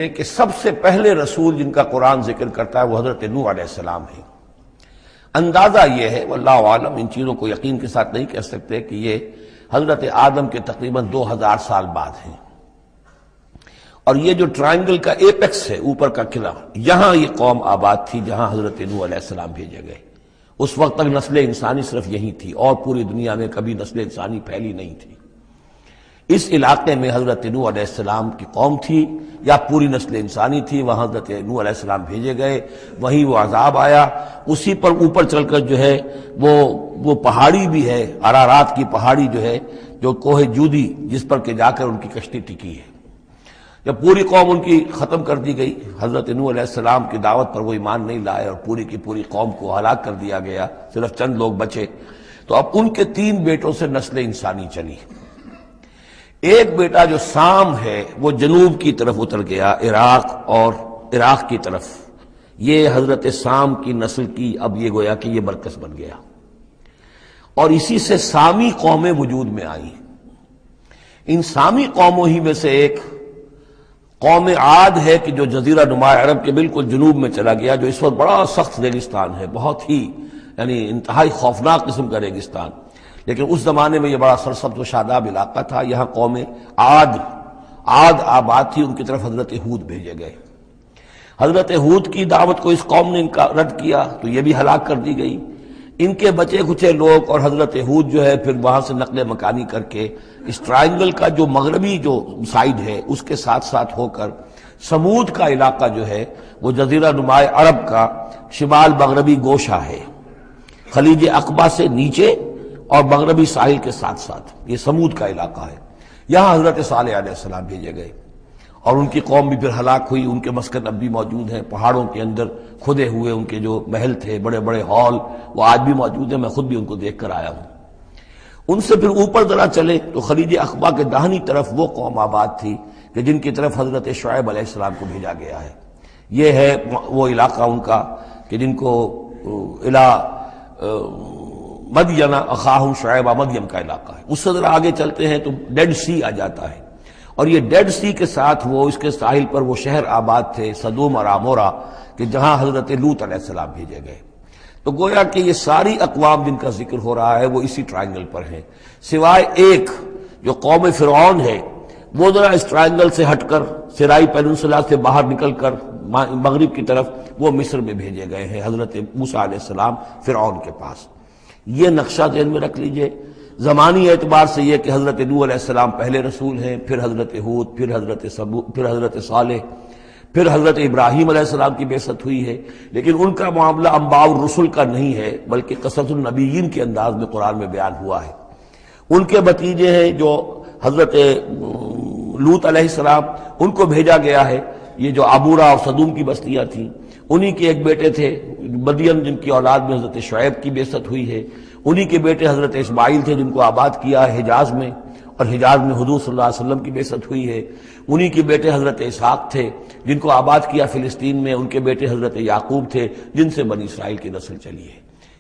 کہ سب سے پہلے رسول جن کا قرآن ذکر کرتا ہے وہ حضرت نوح علیہ السلام ہے۔ اندازہ یہ ہے واللہ عالم، ان چیزوں کو یقین کے ساتھ نہیں کہہ سکتے کہ یہ حضرت آدم کے تقریباً 2000 سال بعد ہیں، اور یہ جو ٹرائنگل کا ایپیکس ہے، اوپر کا قلعہ، یہاں یہ قوم آباد تھی جہاں حضرت نوح علیہ السلام بھیجے گئے۔ اس وقت تک نسل انسانی صرف یہی تھی، اور پوری دنیا میں کبھی نسل انسانی پھیلی نہیں تھی۔ اس علاقے میں حضرت نوح علیہ السلام کی قوم تھی یا پوری نسل انسانی تھی، وہاں حضرت نوح علیہ السلام بھیجے گئے، وہیں وہ عذاب آیا۔ اسی پر اوپر چل کر جو ہے وہ پہاڑی بھی ہے، ارارات کی پہاڑی جو ہے، جو کوہ جودی، جس پر کہ جا کر ان کی کشتی ٹکی ہے۔ جب پوری قوم ان کی ختم کر دی گئی، حضرت نوح علیہ السلام کی دعوت پر وہ ایمان نہیں لائے اور پوری کی پوری قوم کو ہلاک کر دیا گیا، صرف چند لوگ بچے، تو اب ان کے 3 بیٹوں سے نسل انسانی چلی۔ ایک بیٹا جو سام ہے وہ جنوب کی طرف اتر گیا، عراق کی طرف، یہ حضرت سام کی نسل کی اب یہ گویا کہ یہ مرکز بن گیا، اور اسی سے سامی قومیں وجود میں آئیں۔ ان سامی قوموں ہی میں سے ایک قوم عاد ہے کہ جو جزیرہ نما عرب کے بالکل جنوب میں چلا گیا، جو اس وقت بڑا سخت ریگستان ہے، بہت ہی یعنی انتہائی خوفناک قسم کا ریگستان، لیکن اس زمانے میں یہ بڑا سرسبز و شاداب علاقہ تھا۔ یہاں قوم عاد آباد تھی، ان کی طرف حضرت ہود بھیجے گئے۔ حضرت ہود کی دعوت کو اس قوم نے رد کیا تو یہ بھی ہلاک کر دی گئی۔ ان کے بچے کچے لوگ اور حضرت ہود جو ہے پھر وہاں سے نقل مکانی کر کے اس ٹرائنگل کا جو مغربی جو سائڈ ہے اس کے ساتھ ساتھ ہو کر سمود کا علاقہ جو ہے وہ جزیرہ نما عرب کا شمال مغربی گوشہ ہے، خلیج عقبہ سے نیچے اور مغربی ساحل کے ساتھ ساتھ یہ سمود کا علاقہ ہے۔ یہاں حضرت صالح علیہ السلام بھیجے گئے، اور ان کی قوم بھی پھر ہلاک ہوئی۔ ان کے مسکن اب بھی موجود ہیں، پہاڑوں کے اندر کھدے ہوئے ان کے جو محل تھے، بڑے بڑے ہال، وہ آج بھی موجود ہیں، میں خود بھی ان کو دیکھ کر آیا ہوں۔ ان سے پھر اوپر ذرا چلے تو خلیج عقبہ کے داہنی طرف وہ قوم آباد تھی کہ جن کی طرف حضرت شعیب علیہ السلام کو بھیجا گیا ہے۔ یہ ہے وہ علاقہ ان کا کہ جن کو مدین اخاہم شعیب، مدین کا علاقہ ہے۔ اس سے ذرا آگے چلتے ہیں تو ڈیڈ سی آ جاتا ہے، اور یہ ڈیڈ سی کے ساتھ وہ اس کے ساحل پر وہ شہر آباد تھے سدوم اور عمورہ کہ جہاں حضرت لوط علیہ السلام بھیجے گئے۔ تو گویا کہ یہ ساری اقوام جن کا ذکر ہو رہا ہے وہ اسی ٹرائنگل پر ہیں، سوائے ایک جو قوم فرعون ہے، وہ ذرا اس ٹرائنگل سے ہٹ کر سرائی پیننسلا سے باہر نکل کر مغرب کی طرف وہ مصر میں بھیجے گئے ہیں، حضرت موسیٰ علیہ السلام فرعون کے پاس۔ یہ نقشہ ذہن میں رکھ لیجئے۔ زمانی اعتبار سے یہ کہ حضرت نوح علیہ السلام پہلے رسول ہیں، پھر حضرت ہود، پھر حضرت صالح، پھر حضرت ابراہیم علیہ السلام کی بعثت ہوئی ہے، لیکن ان کا معاملہ انباء الرسل کا نہیں ہے، بلکہ قصص النبیین کے انداز میں قرآن میں بیان ہوا ہے۔ ان کے بھتیجے ہیں جو حضرت لوط علیہ السلام، ان کو بھیجا گیا ہے۔ یہ جو عبورہ اور صدوم کی بستیاں تھیں، انہی کے ایک بیٹے تھے مدین جن کی اولاد میں حضرت شعیب کی بعثت ہوئی ہے، انہی کے بیٹے حضرت اسماعیل تھے جن کو آباد کیا ہے حجاز میں، اور حجاز میں حضور صلی اللہ علیہ وسلم کی بعثت ہوئی ہے۔ انہی کے بیٹے حضرت اسحاق تھے جن کو آباد کیا فلسطین میں، ان کے بیٹے حضرت یعقوب تھے جن سے بنی اسرائیل کی نسل چلی ہے۔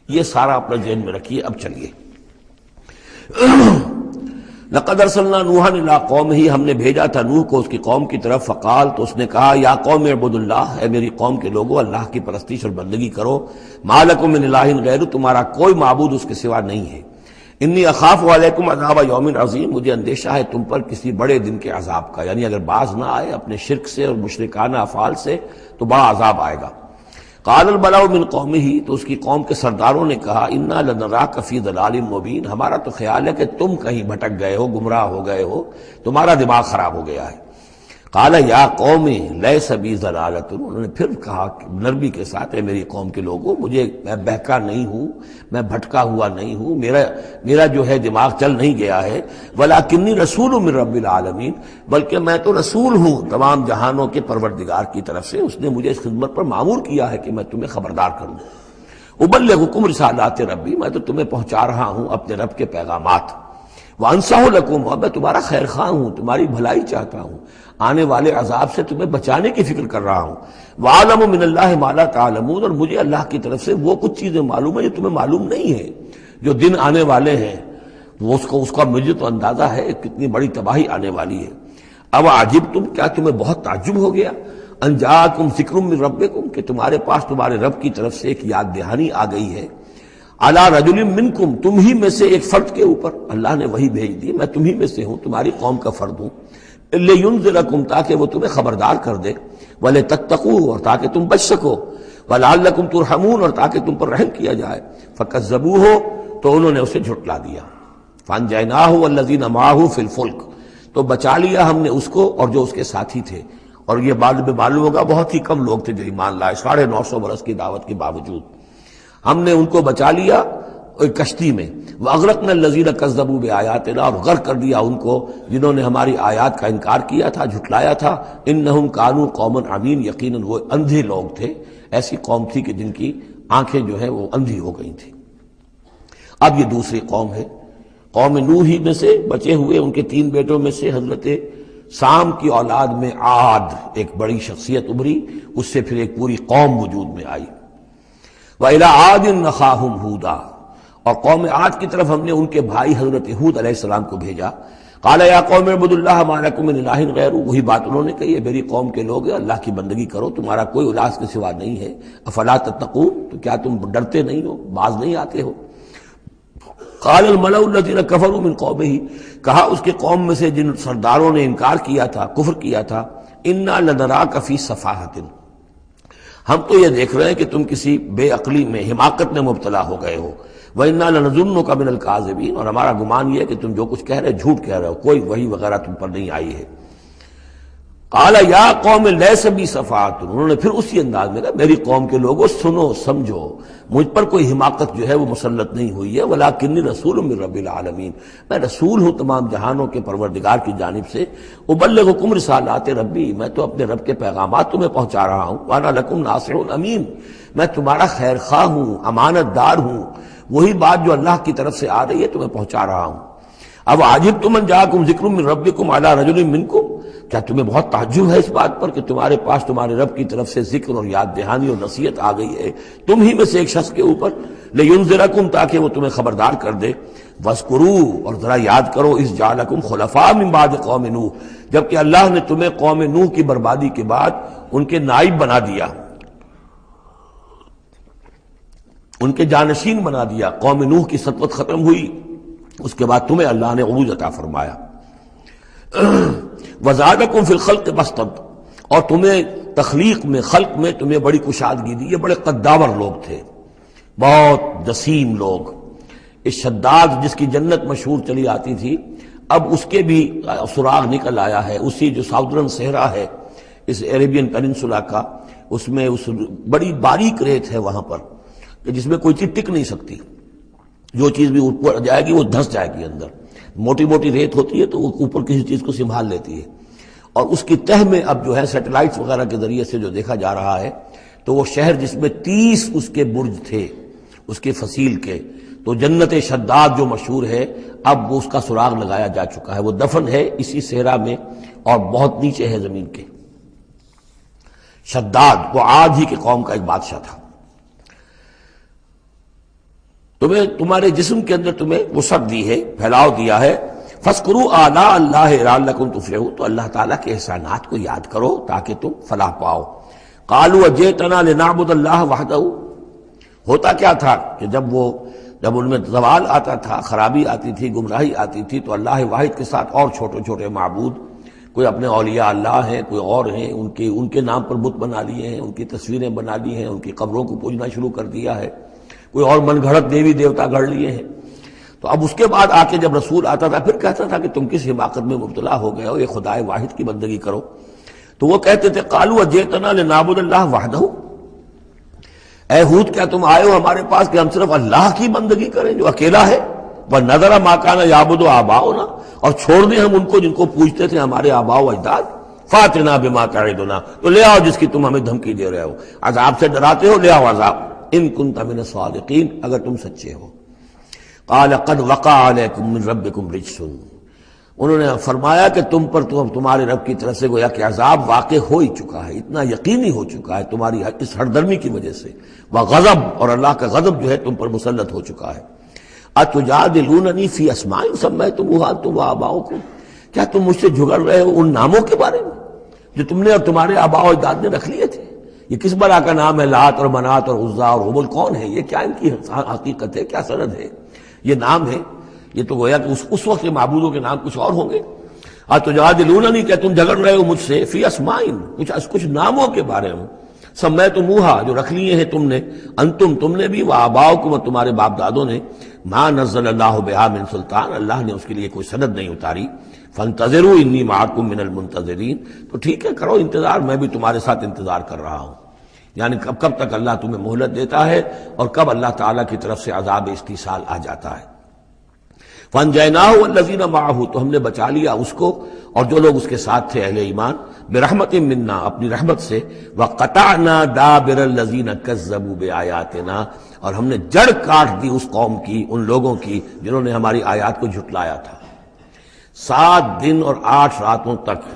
یہ سارا اپنا ذہن میں رکھیے۔ اب چلیے، لقد ارسلنا نوحا الی قومہ، ہم نے بھیجا تھا نوح کو اس کی قوم کی طرف، فقال، تو اس نے کہا، یا قوم اعبدوا اللہ، اے میری قوم کے لوگو اللہ کی پرستش اور بندگی کرو، ما لکم من الہ غیرہ، تمہارا کوئی معبود اس کے سوا نہیں ہے، انی اخاف علیکم عذاب یوم عظیم، مجھے اندیشہ ہے تم پر کسی بڑے دن کے عذاب کا، یعنی اگر باز نہ آئے اپنے شرک سے اور مشرکانہ افعال سے تو بڑا عذاب آئے گا۔ قال الملأ من قومہ، تو اس کی قوم کے سرداروں نے کہا، انا لنراک فی ضلال مبین، ہمارا تو خیال ہے کہ تم کہیں بھٹک گئے ہو، گمراہ ہو گئے ہو، تمہارا دماغ خراب ہو گیا ہے۔ قال یا قوم لیس بی ضلالۃ، انہوں نے پھر کہا نرمی کے ساتھ، اے میری قوم کے لوگوں، میں بہکا نہیں ہوں، میں بھٹکا ہوا نہیں ہوں، میرا جو ہے دماغ چل نہیں گیا ہے، ولکنی رسول من رب العالمین، بلکہ میں تو رسول ہوں تمام جہانوں کے پروردگار کی طرف سے، اس نے مجھے اس خدمت پر مامور کیا ہے کہ میں تمہیں خبردار کروں۔ ابلغکم رسالات ربی، میں تو تمہیں پہنچا رہا ہوں اپنے رب کے پیغامات، وانصح لکم، اور میں تمہارا خیر خواہ ہوں، تمہاری بھلائی چاہتا ہوں، آنے والے عذاب سے تمہیں بچانے کی فکر کر رہا ہوں۔ وَعَلَمُ مِنَ اللَّهِ مَا لَا تَعْلَمُونَ، اور مجھے اللہ کی طرف سے وہ کچھ چیزیں معلوم ہیں جو تمہیں معلوم نہیں ہے، جو دن آنے والے ہیں وہ اس کا مجھے تو اندازہ ہے کتنی بڑی تباہی آنے والی ہے۔ اب عجب تم، کیا تمہیں بہت تعجب ہو گیا، ان جاءکم ذکر من ربکم، کہ تمہارے پاس تمہارے رب کی طرف سے ایک یاد دہانی آ گئی ہے، علی رجل منکم، تم ہی میں سے ایک فرد کے اوپر اللہ نے وہی بھیج دی، میں تم ہی میں سے ہوں، تمہاری قوم کا فرد ہوں، لینذرکم، تاکہ وہ تمہیں خبردار کر دے، ولتتقوا، اور تاکہ تم بچ سکو، ولعلکم ترحمون، اور تاکہ تم پر رحم کیا جائے، فکذبوہ، تو انہوں نے اسے جھٹلا دیا، فانجیناہ والذین معہ فی الفلک، تو بچا لیا ہم نے اس کو اور جو اس کے ساتھی تھے، اور یہ بعد میں معلوم ہوگا بہت ہی کم لوگ تھے جو ایمان لائے، 950 برس کی دعوت کے باوجود ہم نے ان کو بچا لیا ایک کشتی میں، وَأَغْرَقْنَا الَّذِينَ كَذَّبُوا بِآيَاتِنَا، اور غرق کر دیا ان کو جنہوں نے ہماری آیات کا انکار کیا تھا، جھٹلایا تھا، إِنَّهُمْ كَانُوا قَوْمًا عَمِينَ، یقیناً وہ اندھے لوگ تھے، ایسی قوم تھی کہ جن کی آنکھیں جو ہیں وہ اندھی ہو گئی تھیں۔ اب یہ دوسری قوم ہے، قوم نوح ہی میں سے بچے ہوئے ان کے 3 بیٹوں میں سے حضرت سام کی اولاد میں عاد ایک بڑی شخصیت ابھری، اس سے پھر ایک پوری قوم وجود میں آئی۔ وَإِلَىٰ عَادٍ أَخَاهُمْ هُودًا، اور قوم عاد کی طرف ہم نے ان کے بھائی حضرت ہود علیہ السلام کو بھیجا، قَالَ يَا قَوْمِ اعْبُدُوا اللَّهَ مَا لَكُم مِّنْ إِلَٰهٍ غَيْرُهُ، وہی بات انہوں نے کہی ہے، میری قوم کے لوگ اللہ کی بندگی کرو، تمہارا کوئی الہ کے سوا نہیں ہے، أَفَلَا تَتَّقُونَ، تو کیا تم ڈرتے نہیں ہو، باز نہیں آتے ہو؟ قال الملأ الذين كفروا من قومه، کہا اس کے قوم میں سے جن سرداروں نے انکار کیا تھا، کفر کیا تھا، انا لنراک فی صفاحۃ، ہم تو یہ دیکھ رہے ہیں کہ تم کسی بے عقلی میں، حماقت میں مبتلا ہو گئے ہو، وَإِنَّا لَنَظُنُّكَ مِنَ الْكَاذِبِينَ، اور ہمارا گمان یہ ہے کہ تم جو کچھ کہہ رہے جھوٹ کہہ رہے ہو، کوئی وحی وغیرہ تم پر نہیں آئی ہے۔ قال یا قوم لیس بی صفاحۃ، انہوں نے پھر اسی انداز میں کہا میری قوم کے لوگوں سنو سمجھو، مجھ پر کوئی حماقت جو ہے وہ مسلط نہیں ہوئی ہے، ولکنی رسول من رب العالمین، میں رسول ہوں تمام جہانوں کے پروردگار کی جانب سے، ابلغکم رسالات ربی، میں تو اپنے رب کے پیغامات تمہیں پہنچا رہا ہوں، وانا لکم ناصح امین، میں تمہارا خیر خواہ ہوں، امانت دار ہوں، وہی بات جو اللہ کی طرف سے آ رہی ہے تمہیں پہنچا رہا ہوں۔ اب عجبتم ان جاءکم ذکر من ربکم علی رجل منکم، کیا تمہیں بہت تعجب ہے اس بات پر کہ تمہارے پاس تمہارے رب کی طرف سے ذکر اور یاد دہانی اور نصیحت آ گئی ہے تم ہی میں سے ایک شخص کے اوپر، لینذرکم، تاکہ وہ تمہیں خبردار کر دے، واذکروا، اور ذرا یاد کرو، اذ جعلکم خلفاء من بعد قوم نوح، جبکہ اللہ نے تمہیں قوم نوح کی بربادی کے بعد ان کے نائب بنا دیا، ان کے جانشین بنا دیا، قوم نوح کی سطوت ختم ہوئی، اس کے بعد تمہیں اللہ نے عروج عطا فرمایا، وزادکم فی الخلق بسطا، اور تمہیں تخلیق میں، خلق میں تمہیں بڑی کشادگی دی، یہ بڑے قداور لوگ تھے، بہت جسیم لوگ، اس شداد جس کی جنت مشہور چلی آتی تھی، اب اس کے بھی سراغ نکل آیا ہے، اسی جو ساؤدرن صحرا ہے اس عربین پیننسولا کا، اس میں اس بڑی باریک ریت ہے وہاں پر کہ جس میں کوئی چیز ٹک نہیں سکتی، جو چیز بھی اوپر جائے گی وہ دھس جائے گی اندر، موٹی موٹی ریت ہوتی ہے تو وہ اوپر کسی چیز کو سنبھال لیتی ہے، اور اس کی تہ میں اب جو ہے سیٹلائٹس وغیرہ کے ذریعے سے جو دیکھا جا رہا ہے، تو وہ شہر جس میں 30 اس کے برج تھے اس کے فصیل کے، تو جنت شداد جو مشہور ہے اب وہ اس کا سراغ لگایا جا چکا ہے، وہ دفن ہے اسی صحرا میں اور بہت نیچے ہے زمین کے۔ شداد وہ عاد ہی کے قوم کا ایک بادشاہ تھا۔ تمہیں تمہارے جسم کے اندر تمہیں وسعت دی ہے، پھیلاؤ دیا ہے، فاذکروا آلاء اللہ لعلکم تفلحون، تو اللہ تعالیٰ کے احسانات کو یاد کرو تاکہ تم فلاح پاؤ۔ قالوا اجئتنا لنعبد اللہ وحدہ، ہوتا کیا تھا کہ جب ان میں زوال آتا تھا، خرابی آتی تھی، گمراہی آتی تھی، تو اللہ واحد کے ساتھ اور چھوٹے چھوٹے معبود، کوئی اپنے اولیاء اللہ ہیں، کوئی اور ہیں، ان کے نام پر بت بنا لیے ہیں، ان کی تصویریں بنا لی ہیں، ان کی قبروں کو پوجنا شروع کر دیا ہے، کوئی اور من گھڑت دیوی دیوتا گھڑ لیے ہیں۔ تو اب اس کے بعد آ کے جب رسول آتا تھا پھر کہتا تھا کہ تم کس حماقت میں مبتلا ہو گئے ہو، یہ خدائے واحد کی بندگی کرو، تو وہ کہتے تھے قالوا اجئتنا لنعبد اللہ وحدہ، اے ہود کیا تم آئے ہو ہمارے پاس کہ ہم صرف اللہ کی بندگی کریں جو اکیلا ہے، وَنَذَرَ مَا كَانَ يَعْبُدُ آبَاؤُنَا، اور چھوڑ دیں ہم ان کو جن کو پوجتے تھے ہمارے آباء و اجداد، فَأْتِنَا بِمَا تَعِدُنَا، تو لے آؤ جس کی تم ہمیں دھمکی دے رہے ہو، عذاب سے ڈراتے ہو، لے آؤ عذاب، ان كنت من الصادقین، اگر تم سچے ہو۔ قال قد وقع علیکم من ربکم رجس، انہوں نے فرمایا کہ تم پر تمہارے رب کی طرف سے گویا کہ عذاب واقع ہو ہی چکا ہے، اتنا یقینی ہو چکا ہے تمہاری اس ہردرمی کی وجہ سے، وغضب، اور اللہ کا غضب جو ہے تم پر مسلط ہو چکا ہے۔ اتجادلوننی فی اسماء سمیتموها انتم وآباؤکم، کیا تم مجھ سے جھگڑ رہے ہو ان ناموں کے بارے میں جو تم نے اور تمہارے آباء و اجداد نے رکھ لیے تھے؟ یہ کس بلا کا نام ہے؟ لات اور منات اور عزا اور حبل کون ہے یہ؟ کیا ان کی حقیقت ہے؟ کیا سند ہے؟ یہ نام ہے؟ یہ تو گویا کہ اس وقت کے معبودوں کے نام کچھ اور ہوں گے. اتجادلوننی، کیا تم جھگڑ رہے ہو مجھ سے فی اسمائن، کچھ ناموں کے بارے میں سمیتموہا جو رکھ لیے ہیں تم نے، انتم تم نے بھی، وآباؤکم اور تمہارے باپ دادوں نے، ما نزل اللہ بہا من سلطان، اللہ نے اس کے لیے کوئی سند نہیں اتاری. فانتظروا انی معکم من المنتظرین، تو ٹھیک ہے کرو انتظار، میں بھی تمہارے ساتھ انتظار کر رہا ہوں. یعنی کب تک اللہ تمہیں مہلت دیتا ہے اور کب اللہ تعالیٰ کی طرف سے عذاب استیصال آ جاتا ہے. فانجیناہ والذین معہ، تو ہم نے بچا لیا اس کو اور جو لوگ اس کے ساتھ تھے اہل ایمان، برحمت منا، اپنی رحمت سے، وقطعنا دابر الذین کذبوا بآیاتنا، اور ہم نے جڑ کاٹ دی اس قوم کی، ان لوگوں کی جنہوں نے ہماری آیات کو جھٹلایا تھا. 7 دن اور 8 راتوں تک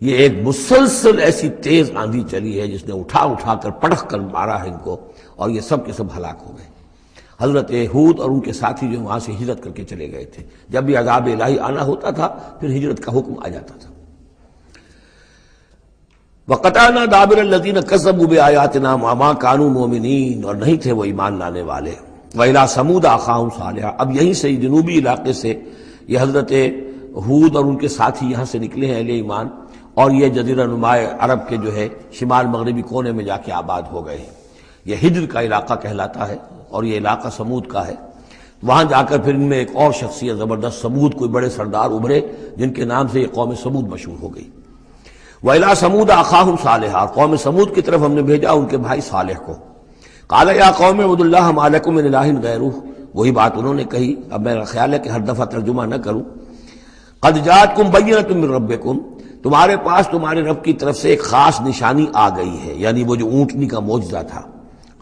یہ ایک مسلسل ایسی تیز آندھی چلی ہے جس نے اٹھا کر پٹخ کر مارا ہے ان کو، اور یہ سب کے سب ہلاک ہو گئے. حضرت ہود اور ان کے ساتھی جو وہاں سے ہجرت کر کے چلے گئے تھے، جب بھی عذاب الہی آنا ہوتا تھا پھر ہجرت کا حکم آ جاتا تھا. وقطعنا دابر الذین کذبوا بآیاتنا وما کانوا مؤمنین، اور نہیں تھے وہ ایمان لانے والے. وإلی ثمود اخاہم صالحا، اب یہیں سے جنوبی علاقے سے یہ حضرت ہود اور ان کے ساتھی یہاں سے نکلے ہیں اہل ایمان، اور یہ جزیرہ نما عرب کے جو ہے شمال مغربی کونے میں جا کے آباد ہو گئے ہیں. یہ ہجر کا علاقہ کہلاتا ہے اور یہ علاقہ سمود کا ہے. وہاں جا کر پھر ان میں ایک اور شخصیت زبردست سمود کوئی بڑے سردار ابھرے جن کے نام سے یہ قوم سمود مشہور ہو گئی. وإلی ثمود اخاہم صالحا، قوم سمود کی طرف ہم نے بھیجا ان کے بھائی صالح کو. قال یا قوم اعبدوا اللہ ما لکم من الہ غیرہ، وہی بات انہوں نے کہی. اب میرا خیال ہے کہ ہر دفعہ ترجمہ نہ کروں. قد جاءتکم بینۃ من ربکم، تمہارے پاس تمہارے رب کی طرف سے ایک خاص نشانی آ گئی ہے، یعنی وہ جو اونٹنی کا معجزہ تھا.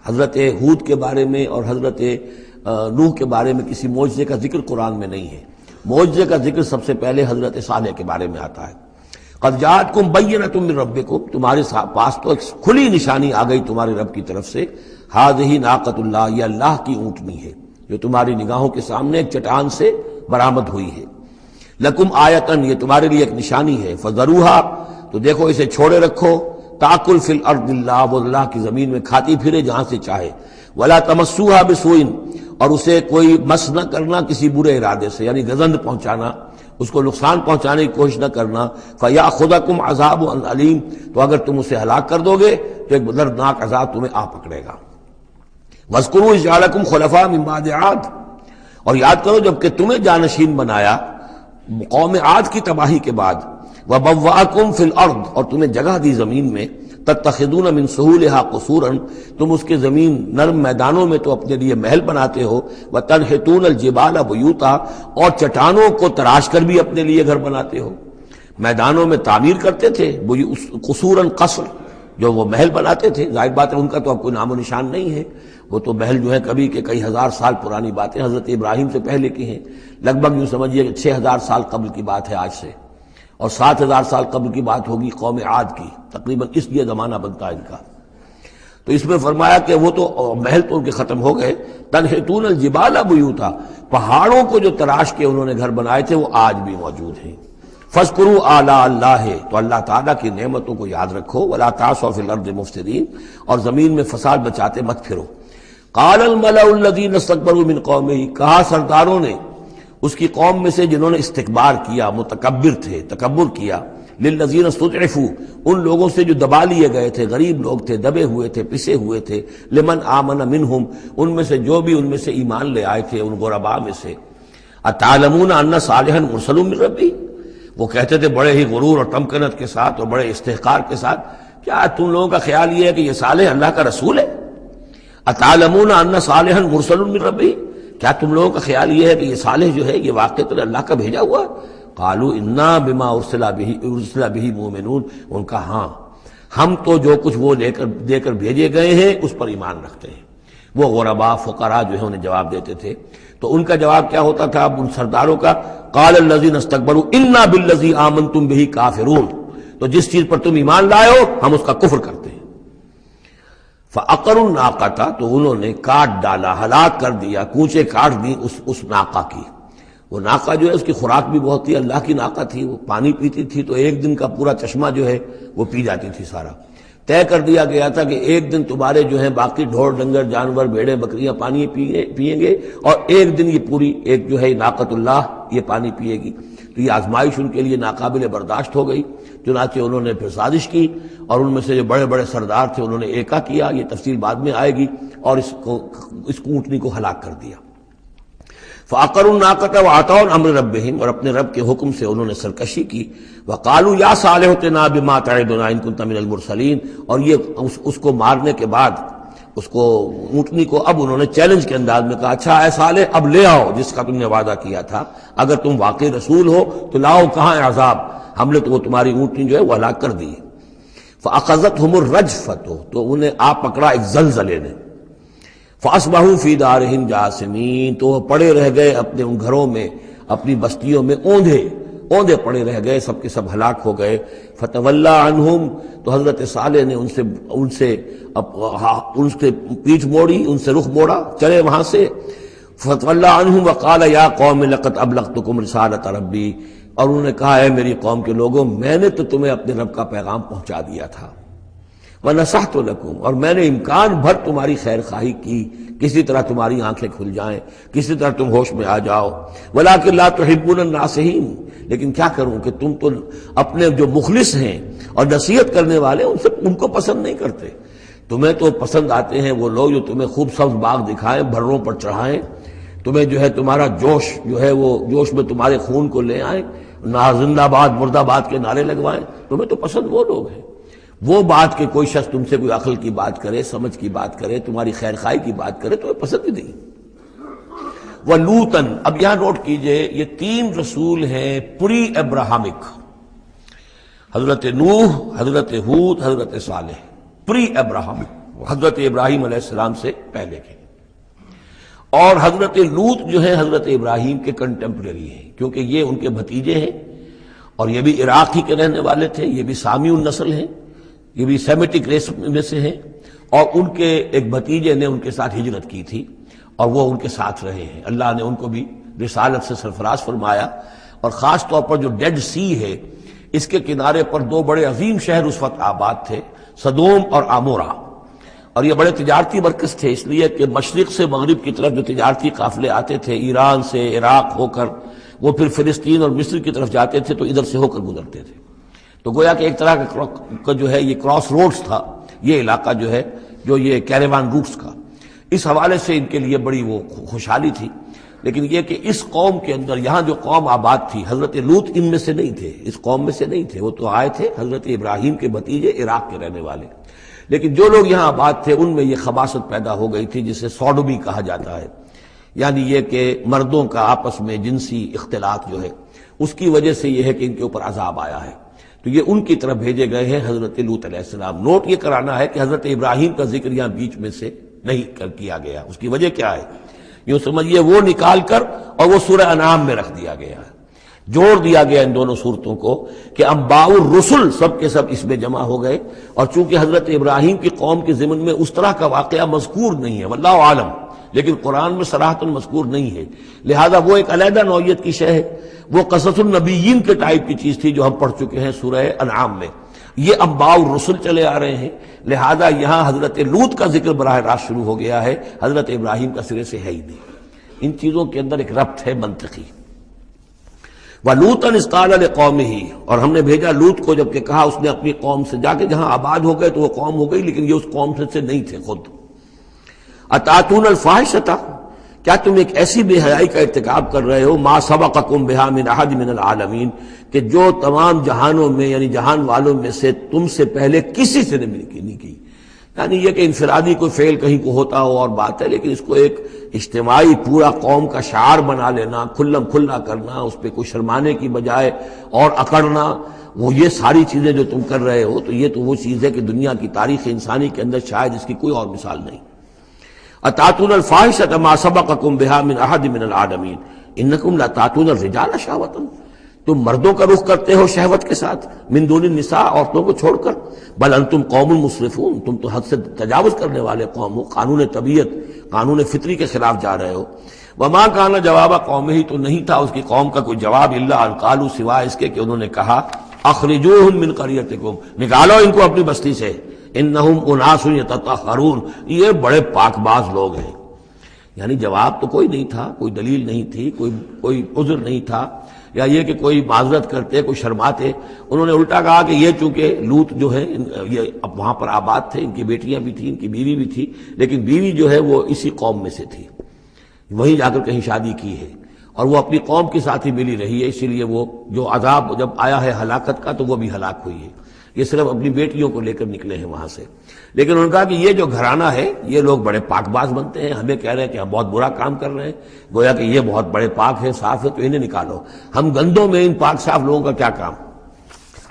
حضرت ہود کے بارے میں اور حضرت نوح کے بارے میں کسی معجزے کا ذکر قرآن میں نہیں ہے. معجزے کا ذکر سب سے پہلے حضرت صالح کے بارے میں آتا ہے. قد جاءتکم بینۃ من ربکم، تمہارے پاس تو ایک کھلی نشانی آ گئی تمہارے رب کی طرف سے. ھذہ ناقۃ اللہ، یہ اللہ کی اونٹنی ہے جو تمہاری نگاہوں کے سامنے ایک چٹان سے برآمد ہوئی ہے. لکم آیتن، یہ تمہارے لیے ایک نشانی ہے. فذروھا، تو دیکھو اسے چھوڑے رکھو. تاکل فی الارض اللہ، وہ اللہ کی زمین میں کھاتی پھرے جہاں سے چاہے. ولا تمسوھا بسوء، اور اسے کوئی مس نہ کرنا کسی برے ارادے سے، یعنی گزند پہنچانا، اس کو نقصان پہنچانے کی کوشش نہ کرنا. فیاخذکم عذاب علیم، تو اگر تم اسے ہلاک کر دو گے تو ایک دردناک عذاب تمہیں آ پکڑے گا. واذکروا اذ جعلکم خلفاء من بعد عاد، اور یاد کرو جب کہ تمہیں جانشین بنایا قوم عاد کی تباہی کے بعد. وبوأکم فی الارض، اور تمہیں جگہ دی زمین میں. تتخذون من سہولها قصورا، تم اس کے زمین نرم میدانوں میں تو اپنے لیے محل بناتے ہو. وتنحتون الجبال بیوتا، اور چٹانوں کو تراش کر بھی اپنے لیے گھر بناتے ہو. میدانوں میں تعمیر کرتے تھے قصورا، قصر جو وہ محل بناتے تھے. ظاہر بات ہے ان کا تو اب کوئی نام و نشان نہیں ہے. وہ تو محل جو ہے کبھی کے کئی ہزار سال پرانی باتیں حضرت ابراہیم سے پہلے کی ہیں. لگ بھگ یوں سمجھیے کہ 6000 سال قبل کی بات ہے آج سے، اور 7000 سال قبل کی بات ہوگی قوم عاد کی. تقریباً اس لیے زمانہ بنتا ہے ان کا. تو اس میں فرمایا کہ وہ تو محل تو ان کے ختم ہو گئے. تنحتون الجبال بیوتا، پہاڑوں کو جو تراش کے انہوں نے گھر بنائے تھے وہ آج بھی موجود ہیں. فاذکروا آلاء اللہ، تو اللہ تعالیٰ کی نعمتوں کو یاد رکھو. ولا تعثوا فی الارض مفسدین، اور زمین میں فساد بچاتے مت پھرو. قال الملأ الذین استکبروا من قومہ، کہا سرداروں نے اس کی قوم میں سے جنہوں نے استکبار کیا، متکبر تھے، تکبر کیا. للذین استضعفوا، ان لوگوں سے جو دبا لیے گئے تھے، غریب لوگ تھے، دبے ہوئے تھے، پسے ہوئے تھے. لمن آمن منہم، ان میں سے جو بھی ان میں سے ایمان لے آئے تھے ان غرباء میں سے. اتعلمون ان صالحا مرسل من ربی، وہ کہتے تھے بڑے ہی غرور اور تمکنت کے ساتھ اور بڑے استحقار کے ساتھ، کیا تم لوگوں کا خیال یہ ہے کہ یہ صالح اللہ کا رسول ہے؟ اتعلمون ان صالحا مرسل من ربی، کیا تم لوگوں کا خیال یہ ہے کہ یہ صالح جو ہے یہ واقعتاً اللہ کا بھیجا ہوا؟ قالوا انا بما ارسل به مؤمنون، ان کا ہاں ہم تو جو کچھ وہ دے کر بھیجے گئے ہیں اس پر ایمان رکھتے ہیں. وہ غرباء فقراء جو ہے انہیں جواب دیتے تھے. تو ان کا جواب کیا ہوتا تھا اب ان سرداروں کا؟ قال الذین استکبروا انا بالذی آمنتم به کافرون، تو جس چیز پر تم ایمان لائے ہو ہم اس کا کفر کرتے ہیں. فعقروا الناقۃ، تو انہوں نے کاٹ ڈالا، ہلاک کر دیا، کوچے کاٹ دی اس ناقہ کی. وہ ناقہ جو ہے اس کی خوراک بھی بہت تھی، اللہ کی ناقہ تھی، وہ پانی پیتی تھی تو ایک دن کا پورا چشمہ جو ہے وہ پی جاتی تھی سارا۔ طے کر دیا گیا تھا کہ ایک دن تمہارے جو ہیں باقی ڈھور ڈنگر جانور بھیڑیں بکریاں پانی پئیں گے، اور ایک دن یہ پوری ایک جو ہے ناقۃ اللہ یہ پانی پیے گی۔ تو یہ آزمائش ان کے لیے ناقابل برداشت ہو گئی، چنانچہ انہوں نے پھر سازش کی، اور ان میں سے جو بڑے بڑے سردار تھے انہوں نے ایکا کیا، یہ تفصیل بعد میں آئے گی، اور اس اونٹنی کو ہلاک کر دیا۔ فعقروا الناقۃ وعتوا عن امر ربهم، اور اپنے رب کے حکم سے انہوں نے سرکشی کی۔ وقالوا یا صالح ائتنا بما تعدنا ان كنت من المرسلین، اور یہ اس کو مارنے کے بعد اس کو اونٹنی کو اب انہوں نے چیلنج کے انداز میں کہا، اچھا اے صالح اب لے آؤ جس کا تم نے وعدہ کیا تھا، اگر تم واقعی رسول ہو تو لاؤ کہاں ہے عذاب، ہم نے تو وہ تمہاری اونٹنی جو ہے وہ ہلاک کر دی۔ فاخذتهم الرجفۃ، تو انہیں آ پکڑا ایک زلزلے نے، فاصبحوا فی دارہم جاثمین، تو وہ پڑے رہ گئے اپنے ان گھروں میں، اپنی بستیوں میں اوندھے پڑے رہ گئے، سب کے سب ہلاک ہو گئے۔ فتولی عنہم، تو حضرت صالح نے ان سے پیٹھ موڑی، ان سے رخ موڑا، چلے وہاں سے۔ فتولی عنہم وقال یا قوم لقد ابلغتکم رسالۃ ربی، اور انہوں نے کہا اے میری قوم کے لوگوں، میں نے تو تمہیں اپنے رب کا پیغام پہنچا دیا تھا، وَنَصَحْتُ لَكُمْ، اور میں نے امکان بھر تمہاری خیر خواہی کی، کسی طرح تمہاری آنکھیں کھل جائیں، کسی طرح تم ہوش میں آ جاؤ، وَلَٰكِن لَا تُحِبُّونَ النَّاصِحِينَ، لیکن کیا کروں کہ تم تو اپنے جو مخلص ہیں اور نصیحت کرنے والے ان کو پسند نہیں کرتے۔ تمہیں تو پسند آتے ہیں وہ لوگ جو تمہیں خوب سبز باغ دکھائیں، بھروں پر چڑھائیں، تمہیں جو ہے تمہارا جوش جو ہے وہ جوش میں تمہارے خون کو لے آئیں، نہ زندہ آباد مرد آباد کے نعرے لگوائیں، تمہیں تو پسند وہ لوگ ہیں۔ وہ بات کہ کوئی شخص تم سے کوئی عقل کی بات کرے، سمجھ کی بات کرے، تمہاری خیر خواہی کی بات کرے، تمہیں پسند ہی نہیں۔ وَلُوطًا، اب یہاں نوٹ کیجئے یہ 3 رسول ہیں پری ابراہمک، حضرت نوح، حضرت ہود، حضرت صالح، پری ابراہمک، حضرت ابراہیم علیہ السلام سے پہلے کے۔ اور حضرت لوط جو ہے حضرت ابراہیم کے کنٹمپریری ہیں، کیونکہ یہ ان کے بھتیجے ہیں، اور یہ بھی عراق ہی کے رہنے والے تھے، یہ بھی سامی النسل ہیں، یہ بھی سیمیٹک ریس میں سے ہیں، اور ان کے ایک بھتیجے نے ان کے ساتھ ہجرت کی تھی اور وہ ان کے ساتھ رہے ہیں، اللہ نے ان کو بھی رسالت سے سرفراز فرمایا۔ اور خاص طور پر جو ڈیڈ سی ہے اس کے کنارے پر 2 بڑے عظیم شہر اس وقت آباد تھے، سدوم اور عمورہ، اور یہ بڑے تجارتی مرکز تھے، اس لیے کہ مشرق سے مغرب کی طرف جو تجارتی قافلے آتے تھے ایران سے عراق ہو کر، وہ پھر فلسطین اور مصر کی طرف جاتے تھے تو ادھر سے ہو کر گزرتے تھے، تو گویا کہ ایک طرح کا جو ہے یہ کراس روڈز تھا یہ علاقہ جو ہے، جو یہ کیریوان روٹس کا، اس حوالے سے ان کے لیے بڑی وہ خوشحالی تھی۔ لیکن یہ کہ اس قوم کے اندر یہاں جو قوم آباد تھی، حضرت لوط ان میں سے نہیں تھے، اس قوم میں سے نہیں تھے، وہ تو آئے تھے حضرت ابراہیم کے بھتیجے عراق کے رہنے والے، لیکن جو لوگ یہاں آباد تھے ان میں یہ خباثت پیدا ہو گئی تھی جسے سوڈومی کہا جاتا ہے، یعنی یہ کہ مردوں کا آپس میں جنسی اختلاط جو ہے اس کی وجہ سے یہ ہے کہ ان کے اوپر عذاب آیا ہے، تو یہ ان کی طرف بھیجے گئے ہیں حضرت لوط علیہ السلام۔ نوٹ یہ کرانا ہے کہ حضرت ابراہیم کا ذکر یہاں بیچ میں سے نہیں کیا گیا، اس کی وجہ کیا ہے؟ یوں سمجھیے وہ نکال کر اور وہ سورہ انعام میں رکھ دیا گیا ہے، جوڑ دیا گیا ان دونوں صورتوں کو کہ انباء الرسل سب کے سب اس میں جمع ہو گئے، اور چونکہ حضرت ابراہیم کی قوم کے ضمن میں اس طرح کا واقعہ مذکور نہیں ہے واللہ عالم، لیکن قرآن میں صراحتاً مذکور نہیں ہے، لہذا وہ ایک علیحدہ نوعیت کی شے ہے، وہ قصص النبیین کے ٹائپ کی چیز تھی جو ہم پڑھ چکے ہیں سورہ انعام میں، یہ انباء الرسل چلے آ رہے ہیں، لہذا یہاں حضرت لوط کا ذکر براہ راست شروع ہو گیا ہے، حضرت ابراہیم کا سرے سے ہے ہی نہیں۔ ان چیزوں کے اندر ایک ربط ہے منطقی۔ وَلُوطًا إِذْ قَالَ لِقَوْمِهِ، اور ہم نے بھیجا لوط کو جب کہ کہا اس نے اپنی قوم سے، جا کے جہاں آباد ہو گئے تو وہ قوم ہو گئی لیکن یہ اس قوم سے نہیں تھے خود۔ أَتَأْتُونَ الْفَاحِشَةَ، کیا تم ایک ایسی بے حیائی کا ارتکاب کر رہے ہو، مَا سَبَقَكُم بِهَا مِنْ أَحَدٍ مِنَ الْعَالَمِينَ، کہ جو تمام جہانوں میں یعنی جہان والوں میں سے تم سے پہلے کسی سے نہیں کی، یعنی یہ کہ انفرادی کوئی فعل کہیں کو ہوتا ہو اور بات ہے، لیکن اس کو ایک اجتماعی پورا قوم کا شعار بنا لینا، کھلم کھلا کرنا، اس پہ کوئی شرمانے کی بجائے اور اکڑنا، وہ یہ ساری چیزیں جو تم کر رہے ہو، تو یہ تو وہ چیز ہے کہ دنیا کی تاریخ انسانی کے اندر شاید اس کی کوئی اور مثال نہیں۔ أَتَأْتُونَ الْفَاحِشَةَ مَا سَبَقَكُم بِهَا مِنْ أَحَدٍ مِنَ الْعَالَمِينَ إِنَّكُمْ لَتَأْتُونَ الرِّجَالَ شَهْوَةً، تم مردوں کا رخ کرتے ہو شہوت کے ساتھ، من دون النساء، عورتوں کو چھوڑ کر، بل انتم قوم مسرفون، تم تو حد سے تجاوز کرنے والے قوم ہو، قانون طبیعت، قانون فطری کے خلاف جا رہے ہو۔ وما کان جواب قومہ، تو نہیں تھا اس کی قوم کا کوئی جواب، الا ان قالوا، سوائے اس کے کہ انہوں نے کہا اخرجوہم من قریتکم، نکالو ان کو اپنی بستی سے، انہم اناس یتطہرون، یہ بڑے پاک باز لوگ ہیں۔ یعنی جواب تو کوئی نہیں تھا، کوئی دلیل نہیں تھی، کوئی عذر نہیں تھا، یا یہ کہ کوئی معذرت کرتے، کوئی شرماتے۔ انہوں نے الٹا کہا کہ یہ چونکہ لوط جو ہے یہ اب وہاں پر آباد تھے، ان کی بیٹیاں بھی تھیں، ان کی بیوی بھی تھی، لیکن بیوی جو ہے وہ اسی قوم میں سے تھی، وہیں جا کر کہیں شادی کی ہے، اور وہ اپنی قوم کے ساتھ ہی ملی رہی ہے، اسی لیے وہ جو عذاب جب آیا ہے ہلاکت کا تو وہ بھی ہلاک ہوئی ہے۔ یہ صرف اپنی بیٹیوں کو لے کر نکلے ہیں وہاں سے، لیکن انہوں نے کہا کہ یہ جو گھرانہ ہے یہ لوگ بڑے پاک باز بنتے ہیں، ہمیں کہہ رہے ہیں کہ ہم بہت برا کام کر رہے ہیں، گویا کہ یہ بہت بڑے پاک ہیں، صاف ہے، تو انہیں نکالو، ہم گندوں میں ان پاک صاف لوگوں کا کیا کام؟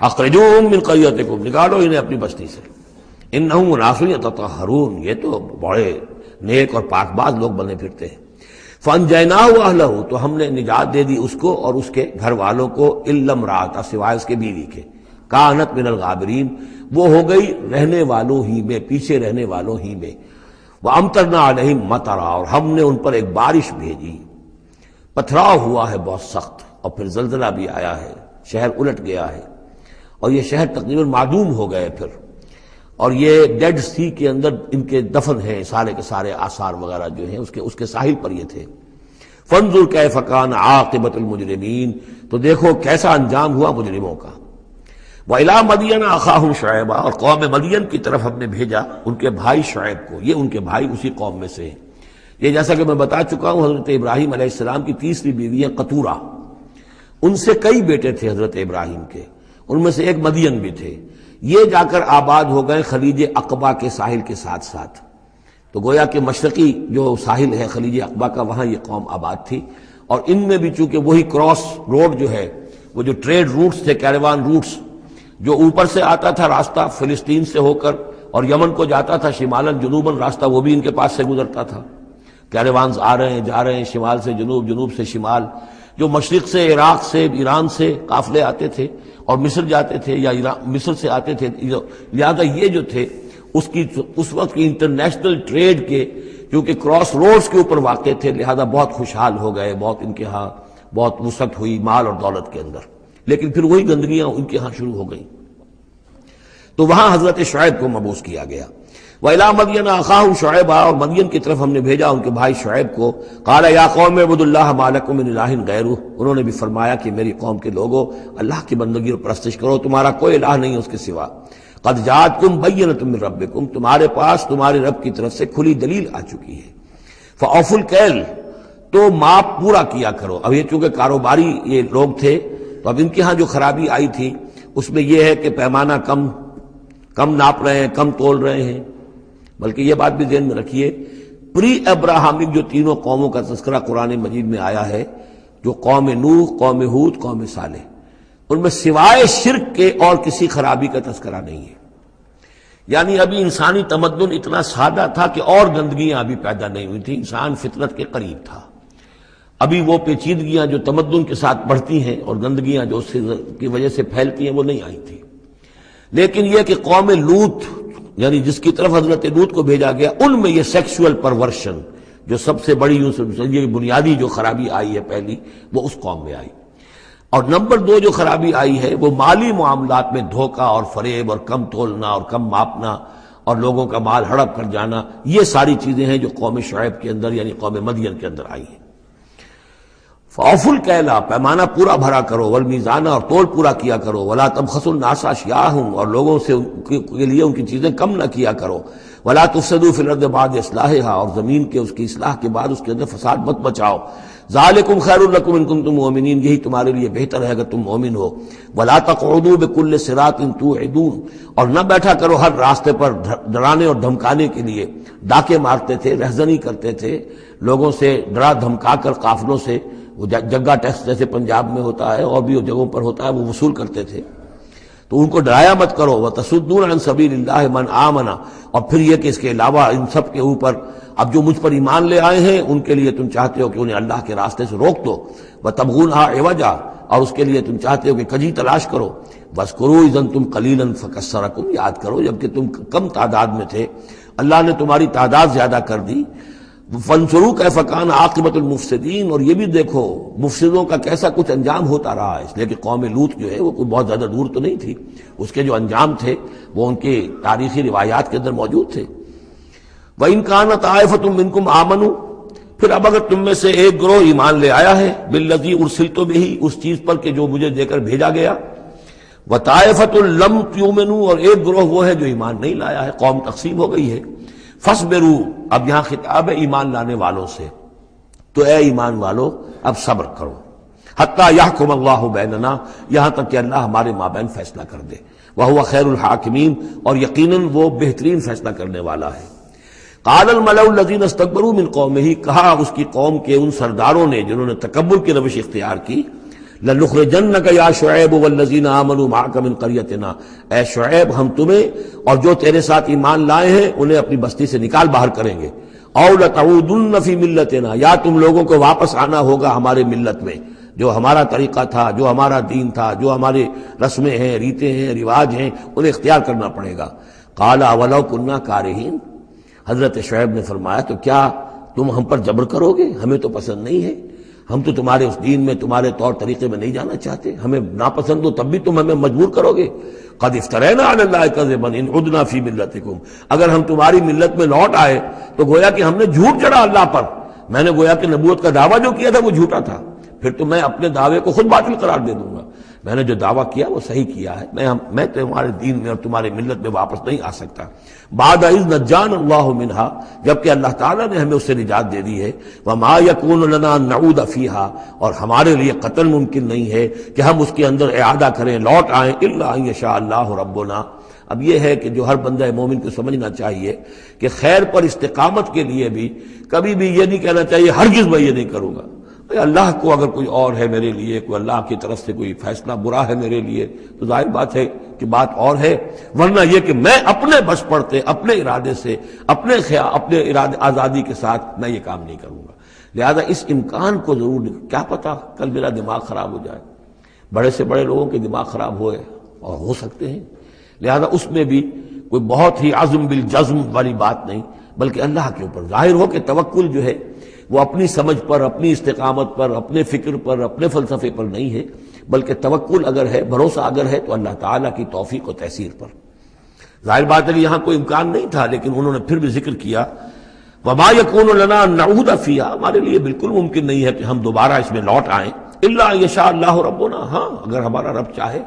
اخرجوہم من قریتکم، نکالو انہیں اپنی بستی سے، انہم اناس یتطہرون، یہ تو بڑے نیک اور پاک باز لوگ بنے پھرتے ہیں۔ فانجیناہ واہلہ، تو ہم نے نجات دے دی اس کو اور اس کے گھر والوں کو، الا امرأتہ، سوائے اس کے بیوی کے، کانت من الغابرین، وہ ہو گئی رہنے والوں ہی میں، پیچھے رہنے والوں ہی میں، وامطرنا علیہم مطرا، اور ہم نے ان پر ایک بارش بھیجی، پتھراؤ ہوا ہے بہت سخت، اور پھر زلزلہ بھی آیا ہے، شہر الٹ گیا ہے، اور یہ شہر تقریباً معدوم ہو گئے پھر، اور یہ ڈیڈ سی کے اندر ان کے دفن ہیں، سارے کے سارے آثار وغیرہ جو ہیں اس کے ساحل پر یہ تھے۔ فانظر کیف کان عاقبۃ المجرمین، تو دیکھو کیسا انجام ہوا مجرموں کا۔ وَإِلَىٰ مَدْيَنَ أَخَاهُمْ شُعَيْبًا، اور قوم مدین کی طرف ہم نے بھیجا ان کے بھائی شعیب کو، یہ ان کے بھائی اسی قوم میں سے ہیں۔ یہ جیسا کہ میں بتا چکا ہوں حضرت ابراہیم علیہ السلام کی تیسری بیوی ہے قطورہ، ان سے کئی بیٹے تھے حضرت ابراہیم کے، ان میں سے ایک مدین بھی تھے، یہ جا کر آباد ہو گئے خلیج عقبہ کے ساحل کے ساتھ ساتھ، تو گویا کہ مشرقی جو ساحل ہے خلیج عقبہ کا، وہاں یہ قوم آباد تھی، اور ان میں بھی چونکہ وہی کراس روڈ جو ہے، وہ جو ٹریڈ روٹس تھے، کیروان روٹس، جو اوپر سے آتا تھا راستہ فلسطین سے ہو کر اور یمن کو جاتا تھا شمالاً جنوباً راستہ، وہ بھی ان کے پاس سے گزرتا تھا، کیروانز آ رہے ہیں جا رہے ہیں، شمال سے جنوب، جنوب سے شمال، جو مشرق سے عراق سے ایران سے قافلے آتے تھے اور مصر جاتے تھے، یا مصر سے آتے تھے، لہذا یہ جو تھے اس وقت کی انٹرنیشنل ٹریڈ کے کیونکہ کراس روڈز کے اوپر واقع تھے، لہذا بہت خوشحال ہو گئے، بہت ان کے ہاں بہت وسعت ہوئی مال اور دولت کے اندر، لیکن پھر وہی گندگیاں ان کے ہاں شروع ہو گئیں، تو وہاں حضرت شعیب کو مبعوث کیا گیا۔ وَإِلَىٰ مَدْيَنَ أَخَاهُمْ شُعَيْبًا، اور مدین کی طرف ہم نے بھیجا ان کے بھائی شعیب کو، قَالَ يَا قَوْمِ اعْبُدُوا اللَّهَ مَا لَكُم مِّنْ إِلَٰهٍ غَيْرُهُ، انہوں نے بھی فرمایا کہ میری قوم کے لوگو اللہ کی بندگی اور پرستش کرو، تمہارا کوئی الہ نہیں اس کے سوا، قَدْ جَاءَتْكُم بَيِّنَةٌ مِّن رَّبِّكُم، تمہارے پاس تمہارے رب کی طرف سے کھلی دلیل آ چکی ہے، فَأَوْفُوا الْكَيْلَ، تو ماپ پورا کیا کرو۔ اب یہ چونکہ کاروباری یہ لوگ تھے تو اب ان کے ہاں جو خرابی آئی تھی اس میں یہ ہے کہ پیمانہ کم ناپ رہے ہیں، کم تول رہے ہیں، بلکہ یہ بات بھی ذہن میں رکھیے، پری ابراہمک جو تینوں قوموں کا تذکرہ قرآن مجید میں آیا ہے، جو قوم نوح، قوم ہود، قوم صالح، ان میں سوائے شرک کے اور کسی خرابی کا تذکرہ نہیں ہے۔ یعنی ابھی انسانی تمدن اتنا سادہ تھا کہ اور گندگیاں ابھی پیدا نہیں ہوئی تھیں، انسان فطرت کے قریب تھا، ابھی وہ پیچیدگیاں جو تمدن کے ساتھ بڑھتی ہیں اور گندگیاں جو اس کی وجہ سے پھیلتی ہیں وہ نہیں آئی تھی۔ لیکن یہ کہ قوم لوط، یعنی جس کی طرف حضرت لوط کو بھیجا گیا، ان میں یہ سیکسول پرورشن جو سب سے بڑی یہ بنیادی جو خرابی آئی ہے پہلی، وہ اس قوم میں آئی، اور نمبر دو جو خرابی آئی ہے وہ مالی معاملات میں دھوکہ اور فریب اور کم تولنا اور کم ماپنا اور لوگوں کا مال ہڑپ کر جانا، یہ ساری چیزیں ہیں جو قوم شعیب کے اندر یعنی قوم مدین کے اندر آئی ہیں۔ فَأَوْفُوا الْكَيْلَ، پیمانہ پورا بھرا کرو، وَالْمِيزَانَ، اور تول پورا کیا کرو، وَلَا تَبْخَسُوا النَّاسَ أَشْيَاءَهُمْ، اور لوگوں سے کے لیے ان کی چیزیں کم نہ کیا کرو، وَلَا تُفْسِدُوا فِي الْأَرْضِ بَعْدَ إِصْلَاحِهَا، اور زمین کے اس کی اصلاح کے بعد اس کے اندر فساد مت بچاؤ، ذَلِكُمْ خَيْرٌ لَكُمْ إِن كُنتُم مُؤْمِنِينَ، یہی تمہارے لیے بہتر ہے اگر تم مومن ہو، وَلَا تَقْعُدُوا بِكُلِّ صِرَاطٍ تُوعِدُونَ، اور نہ بیٹھا کرو ہر راستے پر ڈرانے اور دھمکانے کے لیے، ڈاکے مارتے تھے، رہزنی کرتے تھے لوگوں سے، ڈرا دھمکا کر قافلوں سے، وہ جگہ ٹیکس جیسے پنجاب میں ہوتا ہے اور بھی جگہوں پر ہوتا ہے وہ وصول کرتے تھے، تو ان کو ڈرایا مت کرو، وَتَصُدُّونَ عَن سَبِيلِ اللَّهِ مَنْ آمَنَ، اور پھر یہ کہ اس کے علاوہ ان سب کے اوپر اب جو مجھ پر ایمان لے آئے ہیں ان کے لیے تم چاہتے ہو کہ انہیں اللہ کے راستے سے روک دو، وَتَبْغُونَهَا عِوَجًا، اور اس کے لیے تم چاہتے ہو کہ کجی تلاش کرو، وَاذْكُرُوا إِذْ أَنْتُمْ قَلِيلًا فَكَثَّرَكُمْ، یاد کرو جبکہ تم کم تعداد میں تھے اللہ نے تمہاری تعداد زیادہ کر دی، فانظروا کیف کان عاقبۃ المفسدین، اور یہ بھی دیکھو مفسدوں کا کیسا کچھ انجام ہوتا رہا، اس لیے کہ قوم لوط جو ہے وہ کوئی بہت زیادہ دور تو نہیں تھی، اس کے جو انجام تھے وہ ان کے تاریخی روایات کے اندر موجود تھے۔ وَإِنْ كَانَتْ طَائِفَةٌ مِّنْكُمْ آمَنُوا، پھر اب اگر تم میں سے ایک گروہ ایمان لے آیا ہے بِالَّذِي أُرْسِلْتُ بِهِ، اس چیز پر کہ جو مجھے دے کر بھیجا گیا، وَطَائِفَةٌ لَمْ تُؤْمِنُوا، اور ایک گروہ وہ ہے جو ایمان نہیں لایا ہے، قوم تقسیم ہو گئی ہے۔ فَاصْبِرُوا، اب یہاں خطاب ہے ایمان لانے والوں سے، تو اے ایمان والو اب صبر کرو، حتیٰ یحکم اللہ بیننا، یہاں تک کہ اللہ ہمارے مابین فیصلہ کر دے، وہو خیر الحاکمین، اور یقیناً وہ بہترین فیصلہ کرنے والا ہے۔ قال الملأ الذین استکبروا من قومہ، کہا اس کی قوم کے ان سرداروں نے جنہوں نے تکبر کی روش اختیار کی، لَنُخْرِجَنَّكَ يَا شُعَيْبُ وَالَّذِينَ آمَنُوا مَعَكَ مِنْ قَرْيَتِنَا، اے شعیب ہم تمہیں اور جو تیرے ساتھ ایمان لائے ہیں انہیں اپنی بستی سے نکال باہر کریں گے، اَوْ لَتَعُودُنَّ فِي مِلَّتِنَا، یا تم لوگوں کو واپس آنا ہوگا ہمارے ملت میں، جو ہمارا طریقہ تھا، جو ہمارا دین تھا، جو ہمارے رسمیں ہیں، ریتیں ہیں، رواج ہیں، انہیں اختیار کرنا پڑے گا۔ قَالَ أَوَلَوْ كُنَّا كَارِهِينَ، حضرت شعیب نے فرمایا تو کیا تم ہم پر جبر کرو گے؟ ہمیں تو پسند نہیں ہے، ہم تو تمہارے اس دین میں، تمہارے طور طریقے میں نہیں جانا چاہتے، ہمیں ناپسند ہو تب بھی تم ہمیں مجبور کرو گے۔ قد افترینا علی اللہ کذبا ان عدنا فی ملتکم، اگر ہم تمہاری ملت میں لوٹ آئے تو گویا کہ ہم نے جھوٹ چڑھا اللہ پر، میں نے گویا کہ نبوت کا دعویٰ جو کیا تھا وہ جھوٹا تھا، پھر تو میں اپنے دعوے کو خود باطل قرار دے دوں گا، میں نے جو دعویٰ کیا وہ صحیح کیا ہے، میں تمہارے دین میں اور تمہارے ملت میں واپس نہیں آ سکتا۔ بعد اذ نجانا اللہ منہا، جبکہ اللہ تعالیٰ نے ہمیں اس سے نجات دے دی ہے، وما یکون لنا ان نعود فیہا، اور ہمارے لیے قطعاً ممکن نہیں ہے کہ ہم اس کے اندر اعادہ کریں، لوٹ آئیں، الا ان یشاء اللہ ربنا۔ اب یہ ہے کہ جو ہر بندہ مومن کو سمجھنا چاہیے کہ خیر پر استقامت کے لیے بھی کبھی بھی یہ نہیں کہنا چاہیے ہرگز میں یہ نہیں کروں گا، اللہ کو اگر کوئی اور ہے میرے لیے، کوئی اللہ کی طرف سے کوئی فیصلہ برا ہے میرے لیے تو ظاہر بات ہے کہ بات اور ہے، ورنہ یہ کہ میں اپنے بس پڑتے، اپنے ارادے سے، اپنے ارادے آزادی کے ساتھ میں یہ کام نہیں کروں گا۔ لہذا اس امکان کو ضرور، کیا پتہ کل میرا دماغ خراب ہو جائے، بڑے سے بڑے لوگوں کے دماغ خراب ہوئے اور ہو سکتے ہیں، لہذا اس میں بھی کوئی بہت ہی عزم بالجزم والی بات نہیں، بلکہ اللہ کے اوپر ظاہر ہو کہ توکل جو ہے وہ اپنی سمجھ پر، اپنی استقامت پر، اپنے فکر پر، اپنے فلسفے پر نہیں ہے، بلکہ توکل اگر ہے، بھروسہ اگر ہے تو اللہ تعالیٰ کی توفیق و تیسیر پر۔ ظاہر بات ہے کہ یہاں کوئی امکان نہیں تھا، لیکن انہوں نے پھر بھی ذکر کیا وما یکون لنا ان نعود فیہا، ہمارے لیے بالکل ممکن نہیں ہے کہ ہم دوبارہ اس میں لوٹ آئیں، الا ان یشاء اللہ ربنا، ہاں اگر ہمارا رب چاہے۔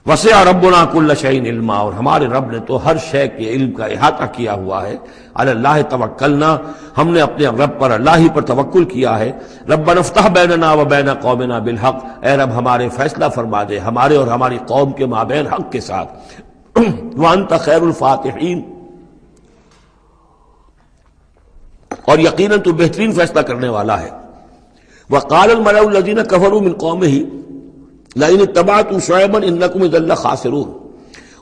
وسع ربنا کل شیء علما، اور ہمارے رب نے تو ہر شے کے علم کا احاطہ کیا ہوا ہے۔ علی اللہ توکلنا، ہم نے اپنے رب پر، اللہ ہی پر توکل کیا ہے۔ ربنا افتح بیننا و بین قومنا بالحق، اے رب ہمارے فیصلہ فرما دے ہمارے اور ہماری قوم کے مابین حق کے ساتھ۔ وانت خیر الفاتحین، اور یقیناً تو بہترین فیصلہ کرنے والا ہے۔ وقال الملأ الذین کفروا من قومہ لئن اتبعتم شعیبا انکم اذا لخاسرون،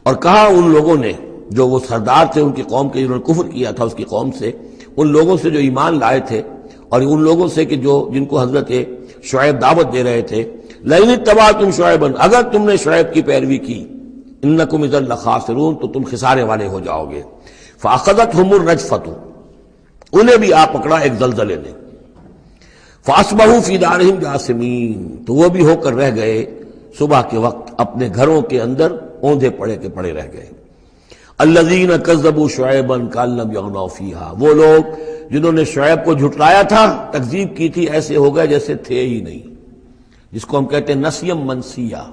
اور کہا ان لوگوں نے جو وہ سردار تھے ان کی قوم کے، جنہوں نے کفر کیا تھا اس کی قوم سے، ان لوگوں سے جو ایمان لائے تھے اور ان لوگوں سے کہ جن کو حضرت شعیب دعوت دے رہے تھے، لئن اتبعتم شعیبا، اگر تم نے شعیب کی پیروی کی، انکم اذا لخاسرون، تو تم خسارے والے ہو جاؤ گے۔ فاخذتهم الرجفۃ، انہیں بھی آ پکڑا ایک زلزلے نے، فاصبحوا فی دارہم جاثمین، تو وہ بھی ہو کر رہ گئے صبح کے وقت اپنے گھروں کے اندر اوندھے پڑے کے پڑے رہ گئے۔ الذین کذبوا شعیبا کأن لم یغنوا فیہا، وہ لوگ جنہوں نے شعیب کو جھٹلایا تھا، تکذیب کی تھی، ایسے ہو گئے جیسے تھے ہی نہیں، جس کو ہم کہتے ہیں نسیم منسیہ،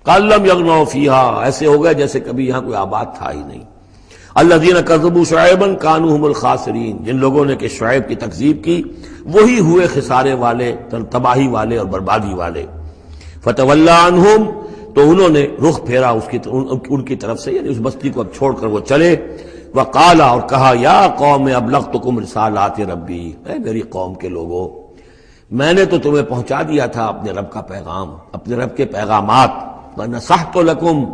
کأن لم یغنوا فیہا، ایسے ہو گئے جیسے کبھی یہاں کوئی آباد تھا ہی نہیں۔ الذین کذبوا شعیبا کانوا هم الخاسرین، جن لوگوں نے کہ شعیب کی تکذیب کی وہی ہوئے خسارے والے، تباہی والے اور بربادی والے۔ فتولی عنہم، تو انہوں نے رخ پھیرا ان کی طرف سے، یعنی اس بستی کو اب چھوڑ کر وہ چلے۔ وقال، اور کہا، یا قوم ابلغتکم رسالات ربی، اے میری قوم کے لوگوں، میں نے تو تمہیں پہنچا دیا تھا اپنے رب کا پیغام، اپنے رب کے پیغامات، ونصحت لکم،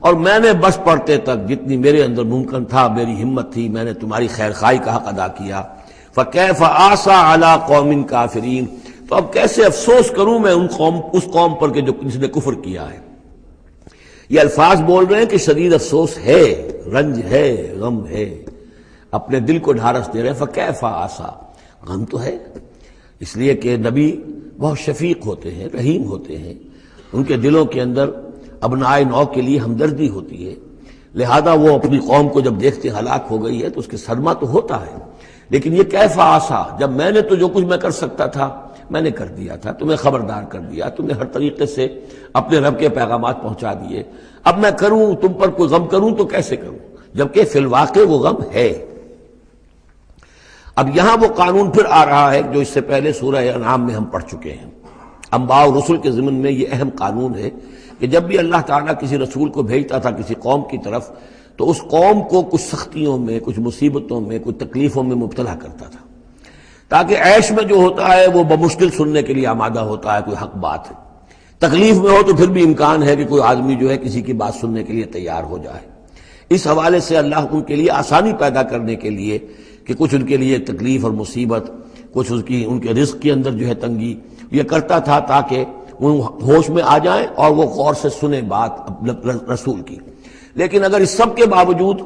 اور میں نے بس پڑتے تک جتنی میرے اندر ممکن تھا، میری ہمت تھی، میں نے تمہاری خیر خواہی کا حق ادا کیا۔ فکیف آسیٰ علی قوم کافرین، تو اب کیسے افسوس کروں میں اس قوم پر کہ جس نے کفر کیا ہے۔ یہ الفاظ بول رہے ہیں کہ شدید افسوس ہے، رنج ہے، غم ہے۔ اپنے دل کو ڈھارس دے رہے ہیں، فکیف آسا، غم تو ہے، اس لیے کہ نبی بہت شفیق ہوتے ہیں، رحیم ہوتے ہیں، ان کے دلوں کے اندر ابنائے نو کے لیے ہمدردی ہوتی ہے، لہذا وہ اپنی قوم کو جب دیکھتے ہلاک ہو گئی ہے تو اس کے صدمہ تو ہوتا ہے، لیکن یہ کیف آسا، جب میں نے تو جو کچھ میں کر سکتا تھا میں نے کر دیا تھا، تمہیں خبردار کر دیا، تمہیں ہر طریقے سے اپنے رب کے پیغامات پہنچا دیے، اب میں کروں تم پر کوئی غم کروں تو کیسے کروں، جبکہ فی الواقع وہ غم ہے۔ اب یہاں وہ قانون پھر آ رہا ہے جو اس سے پہلے سورہ انعام میں ہم پڑھ چکے ہیں۔ انبیاء و رسل کے ضمن میں یہ اہم قانون ہے کہ جب بھی اللہ تعالیٰ کسی رسول کو بھیجتا تھا کسی قوم کی طرف تو اس قوم کو کچھ سختیوں میں، کچھ مصیبتوں میں، کچھ تکلیفوں میں مبتلا کرتا تھا، تاکہ عیش میں جو ہوتا ہے وہ بمشکل سننے کے لیے آمادہ ہوتا ہے، کوئی حق بات ہے، تکلیف میں ہو تو پھر بھی امکان ہے کہ کوئی آدمی جو ہے کسی کی بات سننے کے لیے تیار ہو جائے۔ اس حوالے سے اللہ ان کے لیے آسانی پیدا کرنے کے لیے کہ کچھ ان کے لیے تکلیف اور مصیبت، کچھ ان کے رزق کے اندر جو ہے تنگی، یہ کرتا تھا تاکہ وہ ہوش میں آ جائیں اور وہ غور سے سنیں بات رسول کی۔ لیکن اگر اس سب کے باوجود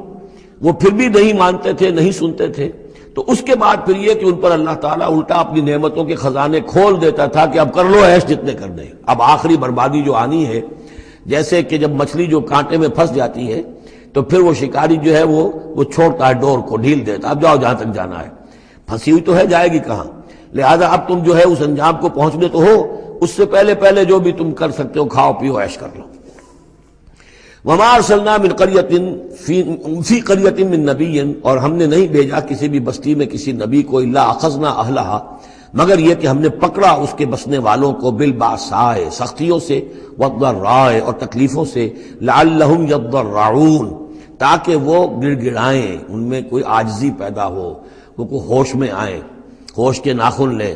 وہ پھر بھی نہیں مانتے تھے، نہیں سنتے تھے، تو اس کے بعد پھر یہ کہ ان پر اللہ تعالیٰ الٹا اپنی نعمتوں کے خزانے کھول دیتا تھا کہ اب کر لو عیش جتنے کرنے، اب آخری بربادی جو آنی ہے، جیسے کہ جب مچھلی جو کانٹے میں پھنس جاتی ہے تو پھر وہ شکاری جو ہے وہ چھوڑتا ہے ڈور کو، ڈھیل دیتا، اب جاؤ جہاں تک جانا ہے، پھنسی ہوئی تو ہے، جائے گی کہاں، لہذا اب تم جو ہے اس انجام کو پہنچنے تو ہو، اس سے پہلے جو بھی تم کر سکتے ہو کھاؤ پیو عیش کر لو۔ وما ارسلنا من قریۃ فی قریۃ من نبی، اور ہم نے نہیں بھیجا کسی بھی بستی میں کسی نبی کو الا اخذنا اہلہا، مگر یہ کہ ہم نے پکڑا اس کے بسنے والوں کو بالباساء، سختیوں سے، والضراء، اور تکلیفوں سے، لعلہم یضرعون، تاکہ وہ گڑ گڑائیں، ان میں کوئی عاجزی پیدا ہو، وہ کوئی ہوش میں آئیں، ہوش کے ناخن لیں۔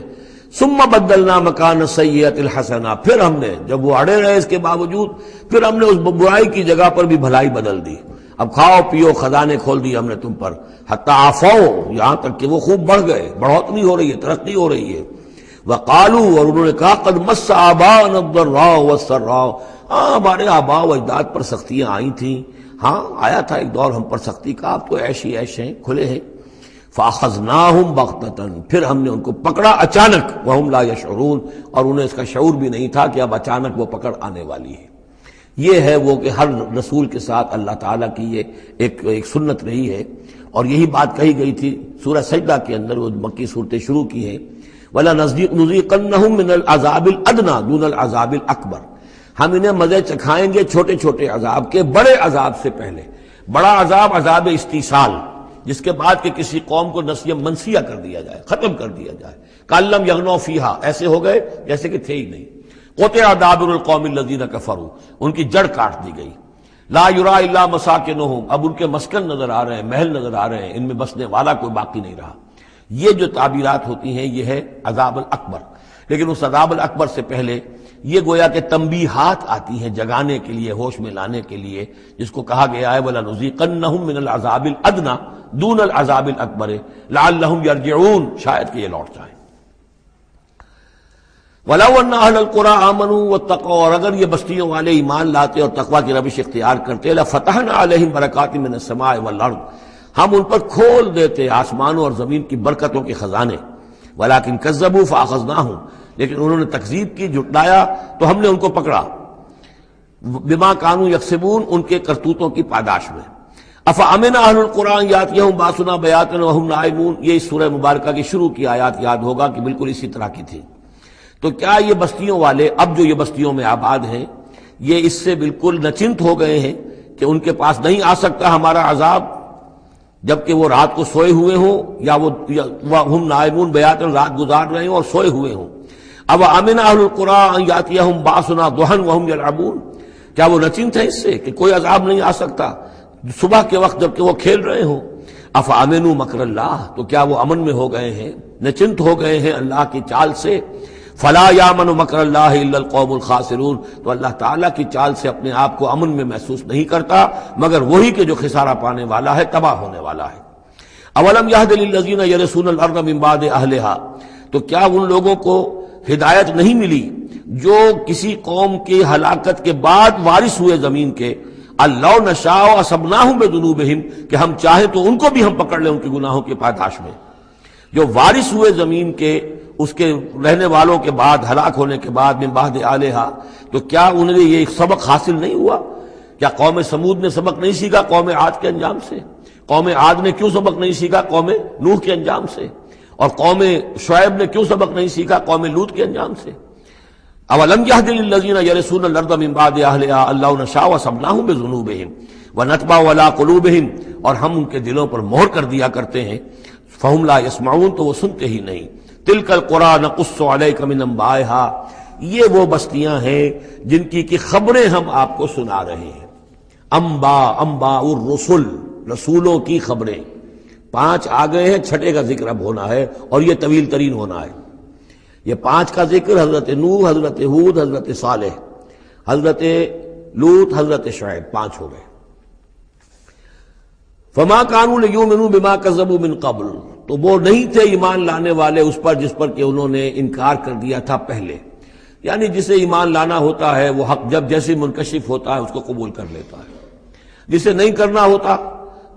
ثم بدلنا مکان السیئۃ الحسنہ، پھر ہم نے جب وہ اڑے رہے اس کے باوجود، پھر ہم نے اس برائی کی جگہ پر بھی بھلائی بدل دی، اب کھاؤ پیو خزانے کھول دیے ہم نے تم پر، حتی عفوا، یہاں تک کہ وہ خوب بڑھ گئے، بڑھوتری ہو رہی ہے، ترقی ہو رہی ہے۔ وقالوا، اور انہوں نے کہا قد مس آباءنا الضراء والسراء، ہاں ہمارے آباء و اجداد پر سختیاں آئی تھیں، ہاں آیا تھا ایک دور ہم پر سختی کا، اب تو عیش ہی عیش ہیں، کھلے ہیں۔ فاخذناہم بغتۃ، پھر ہم نے ان کو پکڑا اچانک، وہم لا یشعرون، اور انہیں اس کا شعور بھی نہیں تھا کہ اب اچانک وہ پکڑ آنے والی ہے۔ یہ ہے وہ کہ ہر رسول کے ساتھ اللہ تعالیٰ کی یہ ایک سنت رہی ہے، اور یہی بات کہی گئی تھی سورہ سجدہ کے اندر، وہ مکی صورتیں شروع کی ہیں، وَلَنُذِيقَنَّهُم مِّنَ الْعَذَابِ الْأَدْنَىٰ دُونَ الْعَذَابِ الْأَكْبَرِ، ہم انہیں مزے چکھائیں گے چھوٹے چھوٹے عذاب کے بڑے عذاب سے پہلے۔ بڑا عذاب عذاب استیصال، جس کے بعد کہ کسی قوم کو نسیہ منسیہ کر دیا جائے، ختم کر دیا جائے، کَأَلَّمْ يَغْنَوْا فِيهَا، ایسے ہو گئے جیسے کہ تھے ہی نہیں۔ قُطِعَ دَابِرُ الْقَوْمِ الَّذِينَ كَفَرُوا، ان کی جڑ کاٹ دی گئی۔ لَا يُرَىٰ إِلَّا مَسَاكِنُهُمْ، اب ان کے مسکن نظر آ رہے ہیں، محل نظر آ رہے ہیں، ان میں بسنے والا کوئی باقی نہیں رہا۔ یہ جو تعبیرات ہوتی ہیں یہ ہے عذاب الاکبر، لیکن اس عذاب الاکبر سے پہلے یہ گویا کہ تنبیہات آتی ہیں جگانے کے لیے، ہوش میں لانے کے لیے، جس کو کہا گیا ہے وَلَنُذِيقَنَّهُم مِّنَ الْعَذَابِ الْأَدْنَىٰ دُونَ الْعَذَابِ الْأَكْبَرِ لَعَلَّهُمْ يَرْجِعُونَ، شاید کہ یہ لوٹ جائیں۔ وَلَوْ أَنَّ أَهْلَ الْقُرَىٰ آمَنُوا وَاتَّقَوْا، اور اگر یہ بستیوں والے ایمان لاتے اور تقویٰ کی روش اختیار کرتے، لَفَتَحْنَا عَلَيْهِمْ بَرَكَاتٍ مِّنَ السَّمَاءِ وَالْأَرْضِ، ہم ان پر کھول دیتے آسمانوں اور زمین کی برکتوں کے خزانے۔ وَلَٰكِن كَذَّبُوا فَأَخَذْنَاهُمْ، لیکن انہوں نے تکذیب کی، جھٹلایا، تو ہم نے ان کو پکڑا، بِمَا كَانُوا يَكْسِبُونَ، ان کے کرتوتوں کی پاداش میں۔ أَفَأَمِنَ أَهْلُ الْقُرْآنِ يَأْتِيَهُمْ بَأْسُنَا بَيَاتًا وَهُمْ نَائِمُونَ، یہ اس سورہ مبارکہ کی شروع کی آیات یاد ہوگا کہ بالکل اسی طرح کی تھی۔ تو کیا یہ بستیوں والے اب جو یہ بستیوں میں آباد ہیں یہ اس سے بالکل نچنت ہو گئے ہیں کہ ان کے پاس نہیں آ سکتا ہمارا عذاب، جبکہ وہ رات کو سوئے ہوئے ہوں، یا وہ ہم نائمون بیات رات گزار رہے ہوں اور سوئے ہوئے ہوں۔ اب امن اہل القریٰ ان یاتیہم باسنا ضحی وہم یلعبون، کیا وہ نچنت ہے اس سے کہ کوئی عذاب نہیں آ سکتا صبح کے وقت جبکہ وہ کھیل رہے ہوں؟ افامنوا مکر اللہ، تو کیا وہ امن میں ہو گئے ہیں، نچنت ہو گئے ہیں اللہ کی چال سے؟ فلا یامن مکر اللہ الا القوم الخاسرون، تو اللہ تعالیٰ کی چال سے اپنے آپ کو امن میں محسوس نہیں کرتا مگر وہی کہ جو خسارہ پانے والا ہے، تباہ ہونے والا ہے۔ اولم یہد للذین یرثون الارض من بعد اہلہا، تو کیا ان لوگوں کو ہدایت نہیں ملی جو کسی قوم کی ہلاکت کے بعد وارث ہوئے زمین کے، اللہ نشاء اصبناہم بذنوبہم، کہ ہم چاہیں تو ان کو بھی ہم پکڑ لیں ان کے گناہوں کی پاداش میں۔ جو وارث ہوئے زمین کے، اس کے رہنے والوں کے بعد، ہلاک ہونے کے بعد، من بعد آلہا، تو کیا انہیں یہ ایک سبق حاصل نہیں ہوا؟ کیا قوم سمود نے سبق نہیں سیکھا قوم عاد کے انجام سے؟ قوم عاد نے کیوں سبق نہیں سیکھا قوم نوح کے انجام سے؟ اور قوم شعیب نے کیوں سبق نہیں سیکھا قوم لوط کے انجام سے؟ اولم یہد للذین یرثون الارض من بعد اہلہا ان لو نشاء اصبناہم بذنوبہم ونطبع علی قلوبہم، اور ہم ان کے دلوں پر مہر کر دیا کرتے ہیں، فہم لا یسمعون، تو وہ سنتے ہی نہیں۔ تلک القری نقص علیک من انبائہا، یہ وہ بستیاں ہیں جن کی خبریں ہم آپ کو سنا رہے ہیں۔ انباء الرسل، رسولوں کی خبریں، 5 آ گئے ہیں، 6 کا ذکر اب ہونا ہے، اور یہ طویل ترین ہونا ہے۔ یہ 5 کا ذکر حضرت نوح، حضرت ہود، حضرت صالح، حضرت لوط، حضرت شعیب، 5 ہو گئے۔ فما كانوا ليؤمنوا بما كذبوا من قبل، تو وہ نہیں تھے ایمان لانے والے اس پر جس پر کہ انہوں نے انکار کر دیا تھا پہلے، یعنی جسے ایمان لانا ہوتا ہے وہ حق جب جیسے منکشف ہوتا ہے اس کو قبول کر لیتا ہے، جسے نہیں کرنا ہوتا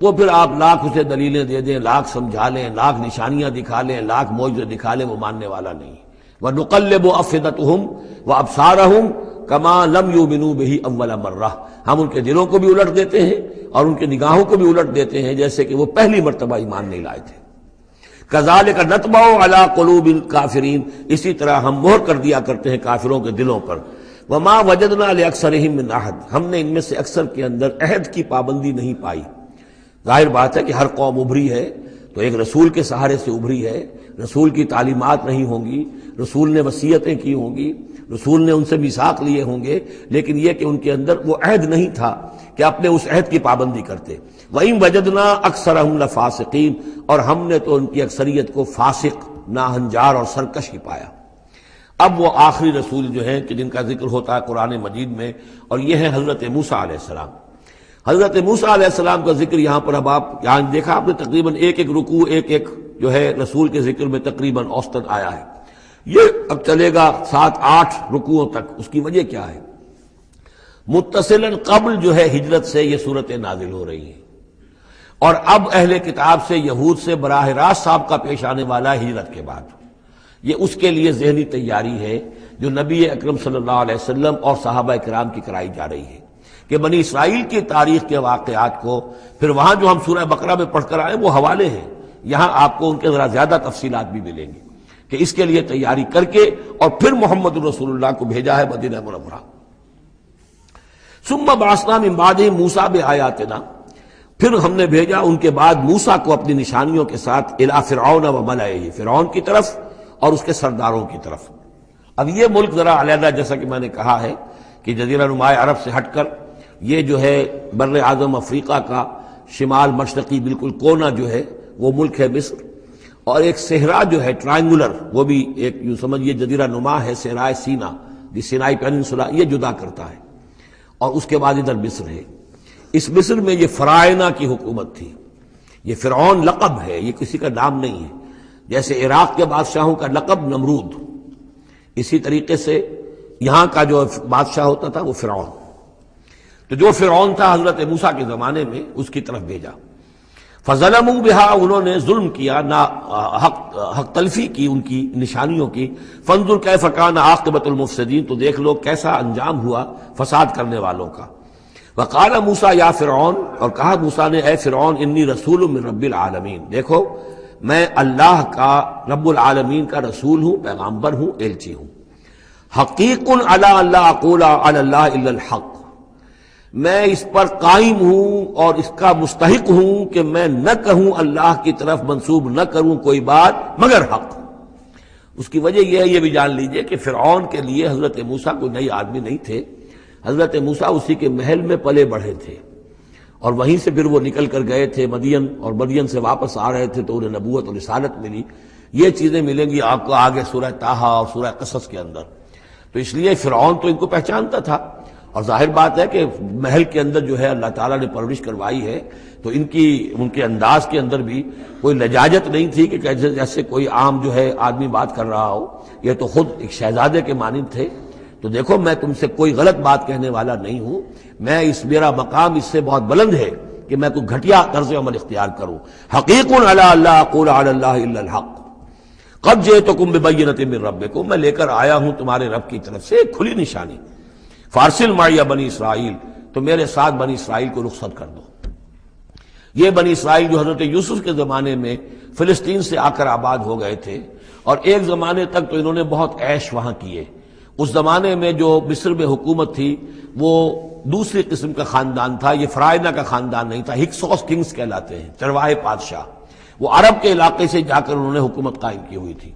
وہ پھر آپ لاکھ اسے دلیلیں دے دیں، لاکھ سمجھا لیں، لاکھ نشانیاں دکھا لیں، لاکھ معجزے دکھا لیں، وہ ماننے والا نہیں۔ وَنُقَلِّبُ أَفْئِدَتَهُمْ وَأَبْصَارَهُمْ كَمَا لَمْ يُؤْمِنُوا بِهِ أَوَّلَ مَرَّةٍ، ہم ان کے دلوں کو بھی الٹ دیتے ہیں اور ان کے نگاہوں کو بھی الٹ دیتے ہیں جیسے کہ وہ پہلی مرتبہ ایمان نہیں لائے تھے۔ كَذَلِكَ نَطْبَعُ عَلَى قُلُوبِ الْكَافِرِينَ، اسی طرح ہم مہر کر دیا کرتے ہیں کافروں کے دلوں پر۔ وَمَا وَجَدْنَا لِأَكْثَرِهِم مِّنْ أَحَدٍ، ہم نے ان میں سے اکثر کے اندر عہد کی پابندی نہیں پائی۔ ظاہر بات ہے کہ ہر قوم ابھری ہے تو ایک رسول کے سہارے سے ابھری ہے، رسول کی تعلیمات نہیں ہوں گی، رسول نے وصیتیں کی ہوں گی، رسول نے ان سے میثاق لیے ہوں گے، لیکن یہ کہ ان کے اندر وہ عہد نہیں تھا کہ اپنے اس عہد کی پابندی کرتے۔ وَإِن وَجَدْنَا أَكْثَرَهُمْ لَفَاسِقِينَ، اور ہم نے تو ان کی اکثریت کو فاسق، ناہنجار اور سرکش ہی پایا۔ اب وہ آخری رسول جو ہیں کہ جن کا ذکر ہوتا ہے قرآن مجید میں، اور یہ ہے حضرت موسیٰ علیہ السلام۔ حضرت موسیٰ علیہ السلام کا ذکر یہاں پر اب آپ یہاں دیکھا آپ نے تقریباً ایک رکوع ایک جو ہے رسول کے ذکر میں تقریباً اوسطاً آیا ہے۔ یہ اب چلے گا 7-8 رکوعوں تک۔ اس کی وجہ کیا ہے؟ متصلاً قبل جو ہے ہجرت سے یہ صورتیں نازل ہو رہی ہیں، اور اب اہل کتاب سے، یہود سے براہ راست سابقہ پیش آنے والا ہے ہجرت کے بعد۔ یہ اس کے لیے ذہنی تیاری ہے جو نبی اکرم صلی اللہ علیہ وسلم اور صحابہ کرام کی کرائی جا رہی ہے، کہ بنی اسرائیل کی تاریخ کے واقعات کو پھر وہاں جو ہم سورہ بقرہ میں پڑھ کر آئے وہ حوالے ہیں، یہاں آپ کو ان کے ذرا زیادہ تفصیلات بھی ملیں گی کہ اس کے لیے تیاری کر کے اور پھر محمد رسول اللہ کو بھیجا ہے مدینہ منورہ۔ ثم بعثنا من بعدہ موسیٰ بآیاتنا، پھر ہم نے بھیجا ان کے بعد موسیٰ کو اپنی نشانیوں کے ساتھ الی فرعون وملئہ، فرعون کی طرف اور اس کے سرداروں کی طرف۔ اب یہ ملک ذرا علیحدہ، جیسا کہ میں نے کہا ہے کہ جزیرہ نماء عرب سے ہٹ کر یہ جو ہے بر اعظم افریقہ کا شمال مشرقی بالکل کونا جو ہے وہ ملک ہے مصر، اور ایک صحرا جو ہے ٹرائنگولر، وہ بھی ایک یوں سمجھیے جزیرہ نما ہے، صحرائے سینا، دی سینائی پیننسولا، یہ جدا کرتا ہے، اور اس کے بعد ادھر مصر ہے۔ اس مصر میں یہ فرائنہ کی حکومت تھی۔ یہ فرعون لقب ہے، یہ کسی کا نام نہیں ہے، جیسے عراق کے بادشاہوں کا لقب نمرود، اسی طریقے سے یہاں کا جو بادشاہ ہوتا تھا وہ فرعون۔ تو جو فرعون تھا حضرت موسیٰ کے زمانے میں اس کی طرف بھیجا۔ فظلموا بہا، انہوں نے ظلم کیا، حق تلفی کی ان کی نشانیوں کی۔ فانظر کیف کان عاقبۃ المفسدین، تو دیکھ لو کیسا انجام ہوا فساد کرنے والوں کا۔ وقال موسیٰ یا فرعون، اور کہا موسیٰ نے اے فرعون انی رسول من رب العالمین، دیکھو میں اللہ کا رب العالمین کا رسول ہوں، پیغامبر ہوں، ایلچی ہوں۔ حقیق علی اللہ اقول علی اللہ الا الحق، میں اس پر قائم ہوں اور اس کا مستحق ہوں کہ میں نہ کہوں اللہ کی طرف منسوب نہ کروں کوئی بات مگر حق۔ اس کی وجہ یہ ہے، یہ بھی جان لیجئے کہ فرعون کے لیے حضرت موسیٰ کوئی نئی آدمی نہیں تھے، حضرت موسیٰ اسی کے محل میں پلے بڑھے تھے، اور وہیں سے پھر وہ نکل کر گئے تھے مدین، اور مدین سے واپس آ رہے تھے تو انہیں نبوت اور رسالت ملی۔ یہ چیزیں ملیں گی آپ کو آگے سورہ طٰہٰ اور سورہ قصص کے اندر۔ تو اس لیے فرعون تو ان کو پہچانتا تھا، اور ظاہر بات ہے کہ محل کے اندر جو ہے اللہ تعالیٰ نے پرورش کروائی ہے تو ان کے انداز کے اندر بھی کوئی لجاجت نہیں تھی کہ جیسے کوئی عام جو ہے آدمی بات کر رہا ہو، یہ تو خود ایک شہزادے کے مانند تھے۔ تو دیکھو میں تم سے کوئی غلط بات کہنے والا نہیں ہوں، میرا مقام اس سے بہت بلند ہے کہ میں کوئی گھٹیا طرز عمل اختیار کروں۔ حقیق علی اللہ اقول علی اللہ الا الحق قد جئتکم ببینۃ من ربکم، میں لے کر آیا ہوں تمہارے رب کی طرف سے ایک کھلی نشانی۔ فارسل معی بنی اسرائیل، تو میرے ساتھ بنی اسرائیل کو رخصت کر دو۔ یہ بنی اسرائیل جو حضرت یوسف کے زمانے میں فلسطین سے آ کر آباد ہو گئے تھے، اور ایک زمانے تک تو انہوں نے بہت عیش وہاں کیے۔ اس زمانے میں جو مصر میں حکومت تھی وہ دوسری قسم کا خاندان تھا، یہ فرائنہ کا خاندان نہیں تھا، ہکسوس کنگز کہلاتے ہیں، چرواہے بادشاہ۔ وہ عرب کے علاقے سے جا کر انہوں نے حکومت قائم کی ہوئی تھی۔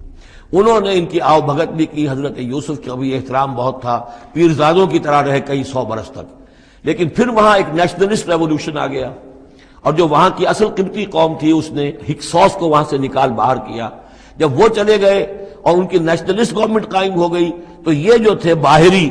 انہوں نے ان کی آؤ بھگت بھی کی، حضرت یوسف کا بھی احترام بہت تھا، پیرزادوں کی طرح رہے کئی 100 برس تک۔ لیکن پھر وہاں ایک نیشنلسٹ ریولوشن آ گیا، اور جو وہاں کی اصل قبطی قوم تھی اس نے ہکسوس کو وہاں سے نکال باہر کیا۔ جب وہ چلے گئے اور ان کی نیشنلسٹ گورنمنٹ قائم ہو گئی، تو یہ جو تھے باہری،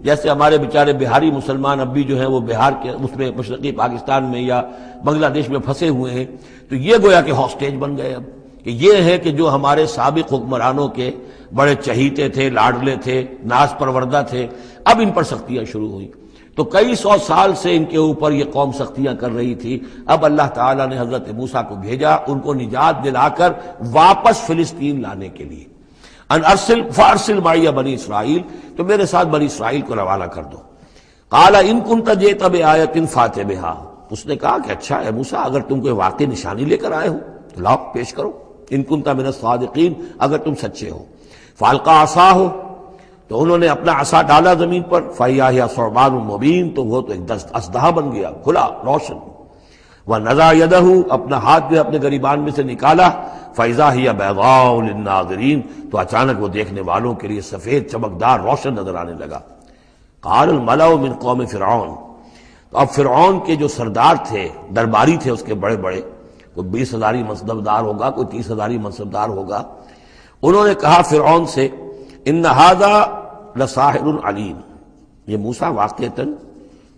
جیسے ہمارے بیچارے بہاری مسلمان اب بھی جو ہیں وہ بہار کے اس میں مشرقی پاکستان میں یا بنگلہ دیش میں پھنسے ہوئے ہیں، تو یہ گویا کہ ہاسٹیج بن گئے اب، کہ یہ ہے کہ جو ہمارے سابق حکمرانوں کے بڑے چہیتے تھے، لاڈلے تھے، ناز پروردہ تھے، اب ان پر سختیاں شروع ہوئیں۔ تو کئی 100 سال سے ان کے اوپر یہ قوم سختیاں کر رہی تھی۔ اب اللہ تعالیٰ نے حضرت موسیٰ کو بھیجا ان کو نجات دلا کر واپس فلسطین لانے کے لیے۔ ان ارسل فارسل معی بنی اسرائیل، تو میرے ساتھ بنی اسرائیل کو روانہ کر دو۔ قال ان کنت جئت بآیۃ فأت بہا، اس نے کہا کہ اچھا ہے موسیٰ، اگر تم کوئی واقعی نشانی لے کر آئے ہو تو لاؤ پیش کرو، ان کنت من الصادقین، اگر تم سچے ہو۔ فالقى عصاہ، تو انہوں نے اپنا عصا ڈالا زمین پر، فإذا هي ثعبان مبین، تو وہ تو ایک اژدہا بن گیا، کھلا روشن۔ ونزع یدہ، اپنا ہاتھ بھی اپنے گریبان میں سے نکالا، فإذا هي بیضاء للناظرین، تو اچانک وہ دیکھنے والوں کے لیے سفید چمکدار روشن نظر آنے لگا۔ قال الملأ من قوم فرعون، تو اب فرعون کے جو سردار تھے، درباری تھے اس کے بڑے بڑے، کوئی 20,000 منصبدار ہوگا، کوئی 30,000 منصبدار ہوگا، انہوں نے کہا فرعون سے ان ھذا لساحر علیم، یہ موسیٰ واقعتاً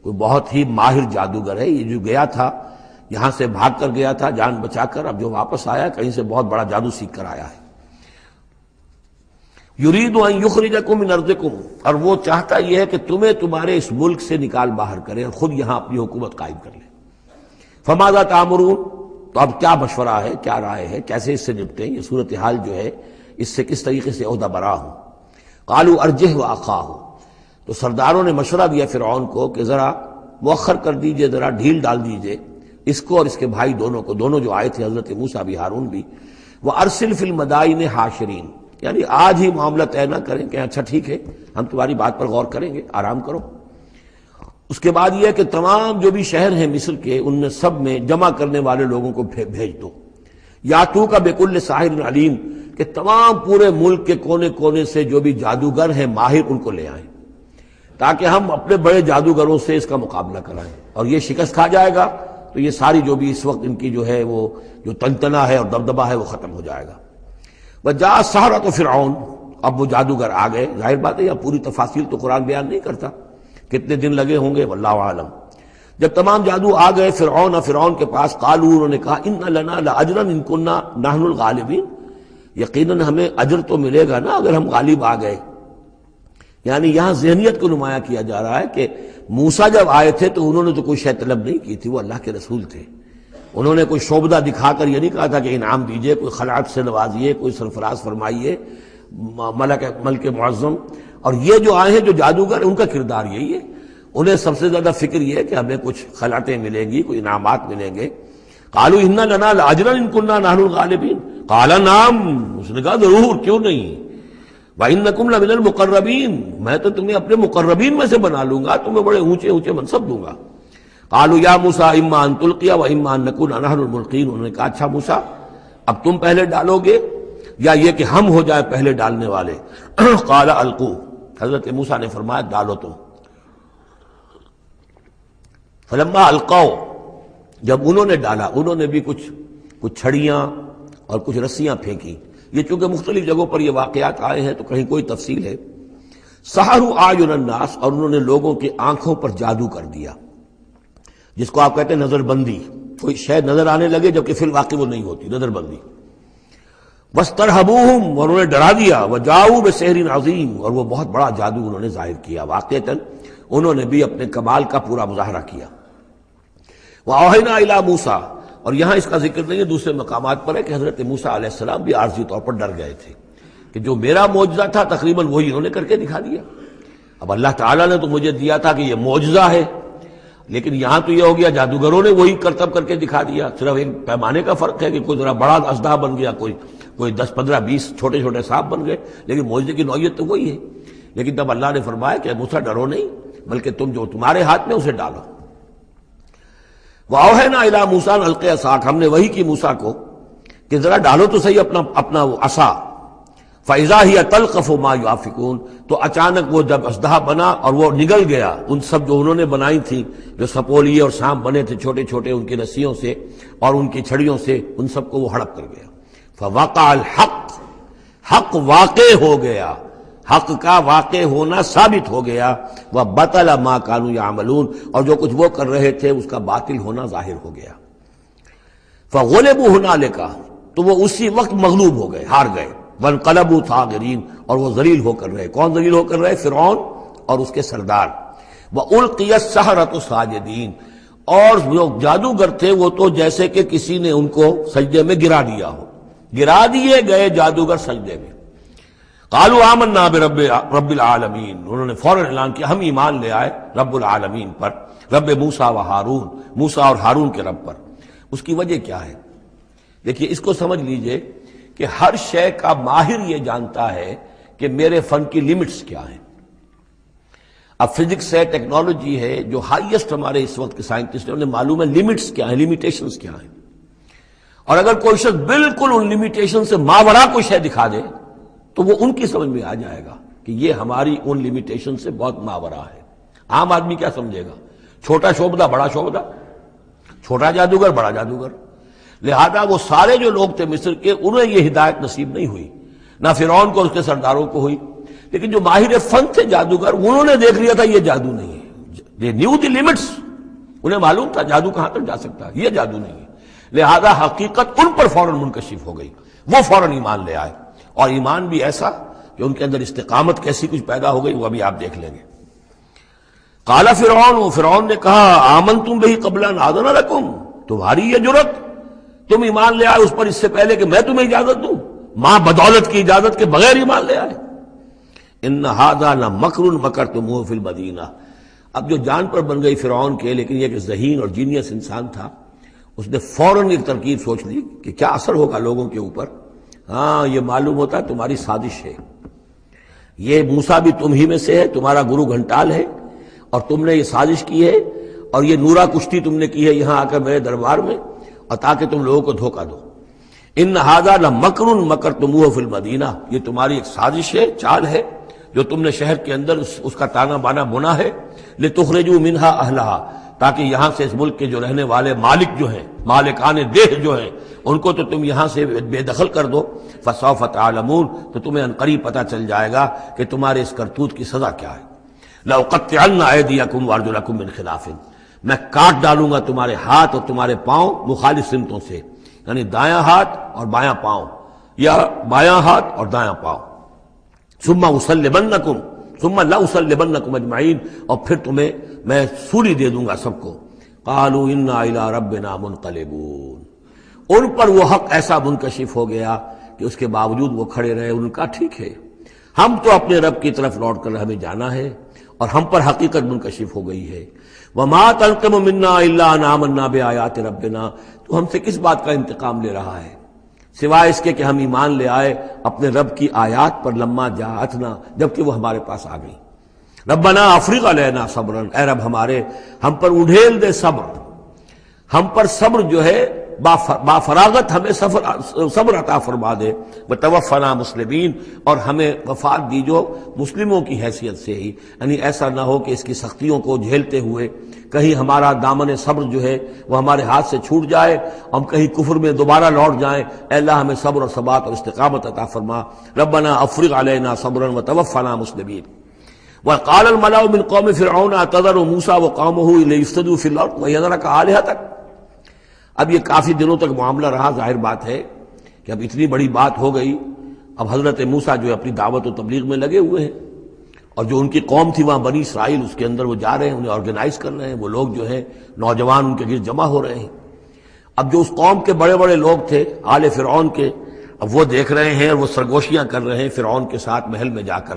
کوئی بہت ہی ماہر جادوگر ہے، یہ جو گیا تھا یہاں سے بھاگ کر گیا تھا جان بچا کر، اب جو واپس آیا کہیں سے بہت بڑا جادو سیکھ کر آیا ہے۔ یرید ان یخرجکم من ارضکم، اور وہ چاہتا یہ ہے کہ تمہیں تمہارے اس ملک سے نکال باہر کرے اور خود یہاں اپنی حکومت قائم کر لے۔ فماذا تأمرون، تو اب کیا مشورہ ہے، کیا رائے ہے، کیسے اس سے نپٹیں، یہ صورتحال جو ہے اس سے کس طریقے سے عہدہ برا ہوں۔ قالوا ارجہ واخاہ، تو سرداروں نے مشورہ دیا فرعون کو کہ ذرا مؤخر کر دیجئے، ذرا ڈھیل ڈال دیجئے اس کو اور اس کے بھائی دونوں کو، دونوں جو آئے تھے حضرت موسیٰ بھی ہارون بھی۔ وارسل فی المدائن حاشرین، یعنی آج ہی معاملہ طے نہ کریں کہ اچھا ٹھیک ہے ہم تمہاری بات پر غور کریں گے، آرام کرو۔ اس کے بعد یہ کہ تمام جو بھی شہر ہیں مصر کے، ان میں سب میں جمع کرنے والے لوگوں کو بھیج دو۔ یاتو کا بکل ساحر علیم، کہ تمام پورے ملک کے کونے کونے سے جو بھی جادوگر ہیں ماہر ان کو لے آئیں، تاکہ ہم اپنے بڑے جادوگروں سے اس کا مقابلہ کرائیں، اور یہ شکست کھا جائے گا تو یہ ساری جو بھی اس وقت ان کی جو ہے وہ جو تنتنا ہے اور دبدبہ ہے وہ ختم ہو جائے گا۔ وجاء السحرۃ فرعون، اب وہ جادوگر آ گئے، ظاہر بات ہے یہ پوری تفاصیل تو قرآن بیان نہیں کرتا، کتنے دن لگے ہوں گے واللہ عالم۔ جب تمام جادو آ گئے فرعون کے پاس، قالوا، انہوں نے کہا ان لنا لاجرا ان کنا نحن الغالبین، یقیناً ہمیں اجر تو ملے گا نا اگر ہم غالب آ گئے۔ یعنی یہاں ذہنیت کو نمایاں کیا جا رہا ہے کہ موسیٰ جب آئے تھے تو انہوں نے تو کوئی شے طلب نہیں کی تھی، وہ اللہ کے رسول تھے، انہوں نے کوئی شعبدہ دکھا کر یہ نہیں کہا تھا کہ انعام دیجئے، کوئی خلعت سے نوازیے، کوئی سرفراز فرمائیے، ملک معظم۔ اور یہ جو آئے ہیں جو جادوگر، ان کا کردار یہی ہے، انہیں سب سے زیادہ فکر یہ ہے کہ ہمیں کچھ خلعتیں ملیں گی، کوئی انعامات ملیں گے۔ قالوا ان لنا لاجرا ان كنا نحن الغالبین، قال نعم، اس نے کہا ضرور، کیوں نہیں، وانکم لمن المقربین، میں تو تمہیں اپنے مقربین میں سے بنا لوں گا، تمہیں بڑے اونچے اونچے منصب دوں گا۔ قالوا یا موسیٰ اما ان تلقی واما ان نکون نحن الملقین، انہوں نے کہا اچھا موسیٰ اب تم پہلے ڈالو گے یا یہ کہ ہم ہو جائے پہلے ڈالنے والے؟ قال القوا، حضرت موسیٰ نے فرمایا ڈالو تم۔ فلما القوا، جب انہوں نے ڈالا، انہوں نے بھی کچھ چھڑیاں اور کچھ رسیاں پھینکی، یہ چونکہ مختلف جگہوں پر یہ واقعات آئے ہیں تو کہیں کوئی تفصیل ہے۔ سحروا اعین الناس، اور انہوں نے لوگوں کی آنکھوں پر جادو کر دیا، جس کو آپ کہتے ہیں نظر بندی، کوئی شے نظر آنے لگے جبکہ فی الواقع وہ نہیں ہوتی، نظر بندی۔ وَاسْتَرْهَبُوهُمْ، اور انہوں نے ڈرا دیا، وَجَاءُوا بِسِحْرٍ عَظِيمٍ، اور وہ بہت بڑا جادو انہوں نے ظاہر کیا، واقعتاً انہوں نے بھی اپنے کمال کا پورا مظاہرہ کیا۔ وَأَوْحَيْنَا إِلَىٰ مُوسَىٰ، اور یہاں اس کا ذکر نہیں ہے، دوسرے مقامات پر ہے کہ حضرت موسیٰ علیہ السلام بھی عارضی طور پر ڈر گئے تھے کہ جو میرا معجزہ تھا تقریباً وہی انہوں نے کر کے دکھا دیا۔ اب اللہ تعالیٰ نے تو مجھے دیا تھا کہ یہ معجزہ ہے، لیکن یہاں تو یہ ہو گیا جادوگروں نے وہی کرتب کر کے دکھا دیا۔ صرف ایک پیمانے کا فرق ہے کہ کوئی ذرا بڑا اژدہا بن گیا، کوئی 10 15 20 چھوٹے چھوٹے سانپ بن گئے، لیکن معجزے کی نوعیت تو وہی ہے۔ لیکن تب اللہ نے فرمایا کہ موسیٰ ڈرو نہیں، بلکہ تم جو تمہارے ہاتھ میں اسے ڈالو۔ وَأَوْحَيْنَا إِلَىٰ مُوسَىٰ أَنْ أَلْقِ عَصَاكَ، ہم نے وہی کی موسیٰ کو کہ ذرا ڈالو تو صحیح اپنا وہ عصا۔ فَإِذَا هِيَ تَلْقَفُ مَا يَأْفِكُونَ، تو اچانک وہ جب اژدہا بنا اور وہ نگل گیا ان سب جو انہوں نے بنائی تھی، جو سپولیے اور سانپ بنے تھے چھوٹے چھوٹے ان کی رسیوں سے اور ان کی چھڑیوں سے، ان سب کو وہ ہڑپ کر گیا۔ فَوَقَعَ الْحَقُّ، حق واقع ہو گیا، حق کا واقع ہونا ثابت ہو گیا۔ وَبَطَلَ مَا كَانُوا يَعْمَلُونَ، اور جو کچھ وہ کر رہے تھے اس کا باطل ہونا ظاہر ہو گیا۔ فَغُلِبُوا هُنَالِكَ، تو وہ اسی وقت مغلوب ہو گئے، ہار گئے۔ وَانقَلَبُوا صَاغِرِينَ، اور وہ ذلیل ہو کر رہے۔ کون ذلیل ہو کر رہے؟ فرعون اور اس کے سردار۔ وَأُلْقِيَ السَّحَرَةُ سَاجِدِينَ، اور جو جادوگر تھے وہ تو جیسے کہ کسی نے ان کو سجدے میں گرا دیا ہو، گرا دیے گئے جادوگر سجدے میں۔ قالوا آمنا برب العالمین، انہوں نے فوراً اعلان کیا ہم ایمان لے آئے رب العالمین پر، رب موسیٰ و ہارون، موسیٰ اور ہارون کے رب پر۔ اس کی وجہ کیا ہے؟ دیکھیے اس کو سمجھ لیجئے کہ ہر شے کا ماہر یہ جانتا ہے کہ میرے فن کی لیمٹس کیا ہیں۔ اب فزکس ہے، ٹیکنالوجی ہے، جو ہائیسٹ ہمارے اس وقت کے سائنٹسٹ ہیں انہیں معلوم ہے لیمٹس کیا ہیں، لیمیٹیشنز کیا ہیں۔ اور اگر کوئی شخص بالکل ان لیمیٹیشن سے ماورا کوئی شے دکھا دے تو وہ ان کی سمجھ میں آ جائے گا کہ یہ ہماری ان لیمیٹیشن سے بہت ماورا ہے۔ عام آدمی کیا سمجھے گا؟ چھوٹا شعبدہ بڑا شعبدہ، چھوٹا جادوگر بڑا جادوگر۔ لہذا وہ سارے جو لوگ تھے مصر کے، انہیں یہ ہدایت نصیب نہیں ہوئی، نہ فرعون کو اور اس کے سرداروں کو ہوئی، لیکن جو ماہر فن تھے جادوگر انہوں نے دیکھ لیا تھا یہ جادو نہیں ہے، they knew the limits، انہیں معلوم تھا جادو کہاں تک جا سکتا ہے، یہ جادو نہیں ہے۔ لہذا حقیقت ان پر فوراً منکشف ہو گئی، وہ فوراً ایمان لے آئے، اور ایمان بھی ایسا کہ ان کے اندر استقامت کیسی کچھ پیدا ہو گئی وہ ابھی آپ دیکھ لیں گے۔ قال فرعون، فرعون نے کہا آمنتم بہ قبل ان آذن لکم، تمہاری یہ جرت، تم ایمان لے آئے اس پر اس سے پہلے کہ میں تمہیں اجازت دوں، ماں بدولت کی اجازت کے بغیر ایمان لے آئے۔ ان ھذا لمکر مکرتموہ فی المدینہ، اب جو جان پر بن گئی فرعون کے، لیکن یہ کہ ذہین اور جینیس انسان تھا، اس نے فوراً ایک ترکیب سوچ لی کہ کیا اثر ہوگا لوگوں کے اوپر۔ ہاں یہ معلوم ہوتا ہے تمہاری سازش ہے، یہ موسیٰ بھی تم ہی میں سے ہے، تمہارا گرو گھنٹال ہے، اور تم نے یہ سازش کی ہے، اور یہ نورا کشتی تم نے کی ہے یہاں آ کر میرے دربار میں، اور تاکہ تم لوگوں کو دھوکہ دو۔ ان ھذا لمکر مکرتموہ فی المدینہ، یہ تمہاری ایک سازش ہے، چال ہے جو تم نے شہر کے اندر اس کا تانا بانا بنا ہے، لتخرجوا منہا اہلہا، تاکہ یہاں سے اس ملک کے جو رہنے والے مالک جو ہیں، مالکان دیہ جو ہیں، ان کو تو تم یہاں سے بے دخل کر دو۔ فسوف تعلمون، تو تمہیں عنقریب پتہ چل جائے گا کہ تمہارے اس کرتوت کی سزا کیا ہے۔ لأقطعن ایدیکم وارجلکم من خلاف، میں کاٹ ڈالوں گا تمہارے ہاتھ اور تمہارے پاؤں مخالف سمتوں سے، یعنی دایاں ہاتھ اور بایاں پاؤں، یا بایاں ہاتھ اور دایاں پاؤں۔ ثم اسلبنکم، ثم لاسلبنکم اجمعین، اور پھر تمہیں میں سولی دے دوں گا سب کو۔ قالوا انا الی ربنا منقلبون، ان پر وہ حق ایسا منکشف ہو گیا کہ اس کے باوجود وہ کھڑے رہے، ان کا ٹھیک ہے، ہم تو اپنے رب کی طرف لوٹ کر ہمیں جانا ہے، اور ہم پر حقیقت منکشف ہو گئی ہے۔ وما تنقم منا الا ان آمنا بآیات ربنا، تو ہم سے کس بات کا انتقام لے رہا ہے سوائے اس کے کہ ہم ایمان لے آئے اپنے رب کی آیات پر، لما جاءتنا، جبکہ وہ ہمارے پاس آ گئی۔ ربنا افرغ علینا صبرا، اے رب ہمارے ہم پر اڈھیل دے صبر، ہم پر صبر جو ہے با فراغت ہمیں صبر عطا فرما دے، وتوفنا مسلمین، اور ہمیں وفات دیجو مسلموں کی حیثیت سے ہی، یعنی ایسا نہ ہو کہ اس کی سختیوں کو جھیلتے ہوئے کہیں ہمارا دامن صبر جو ہے وہ ہمارے ہاتھ سے چھوٹ جائے، ہم کہیں کفر میں دوبارہ لوٹ جائیں۔ اے اللہ ہمیں صبر اور ثبات اور استقامت عطا فرما۔ ربنا افرغ علینا صبرا وتوفنا مسلمین۔ وقال الملأ من قوم فرعون اتذر موسى وقومه ليفسدوا في الارض ويذرك آلهتك، اب یہ کافی دنوں تک معاملہ رہا، ظاہر بات ہے کہ اب اتنی بڑی بات ہو گئی، اب حضرت موسیٰ جو ہے اپنی دعوت و تبلیغ میں لگے ہوئے ہیں، اور جو ان کی قوم تھی وہاں بنی اسرائیل، اس کے اندر وہ جا رہے ہیں، انہیں آرگنائز کر رہے ہیں، وہ لوگ جو ہیں نوجوان ان کے گرد جمع ہو رہے ہیں۔ اب جو اس قوم کے بڑے بڑے لوگ تھے آل فرعون کے، اب وہ دیکھ رہے ہیں اور وہ سرگوشیاں کر رہے ہیں فرعون کے ساتھ محل میں جا کر۔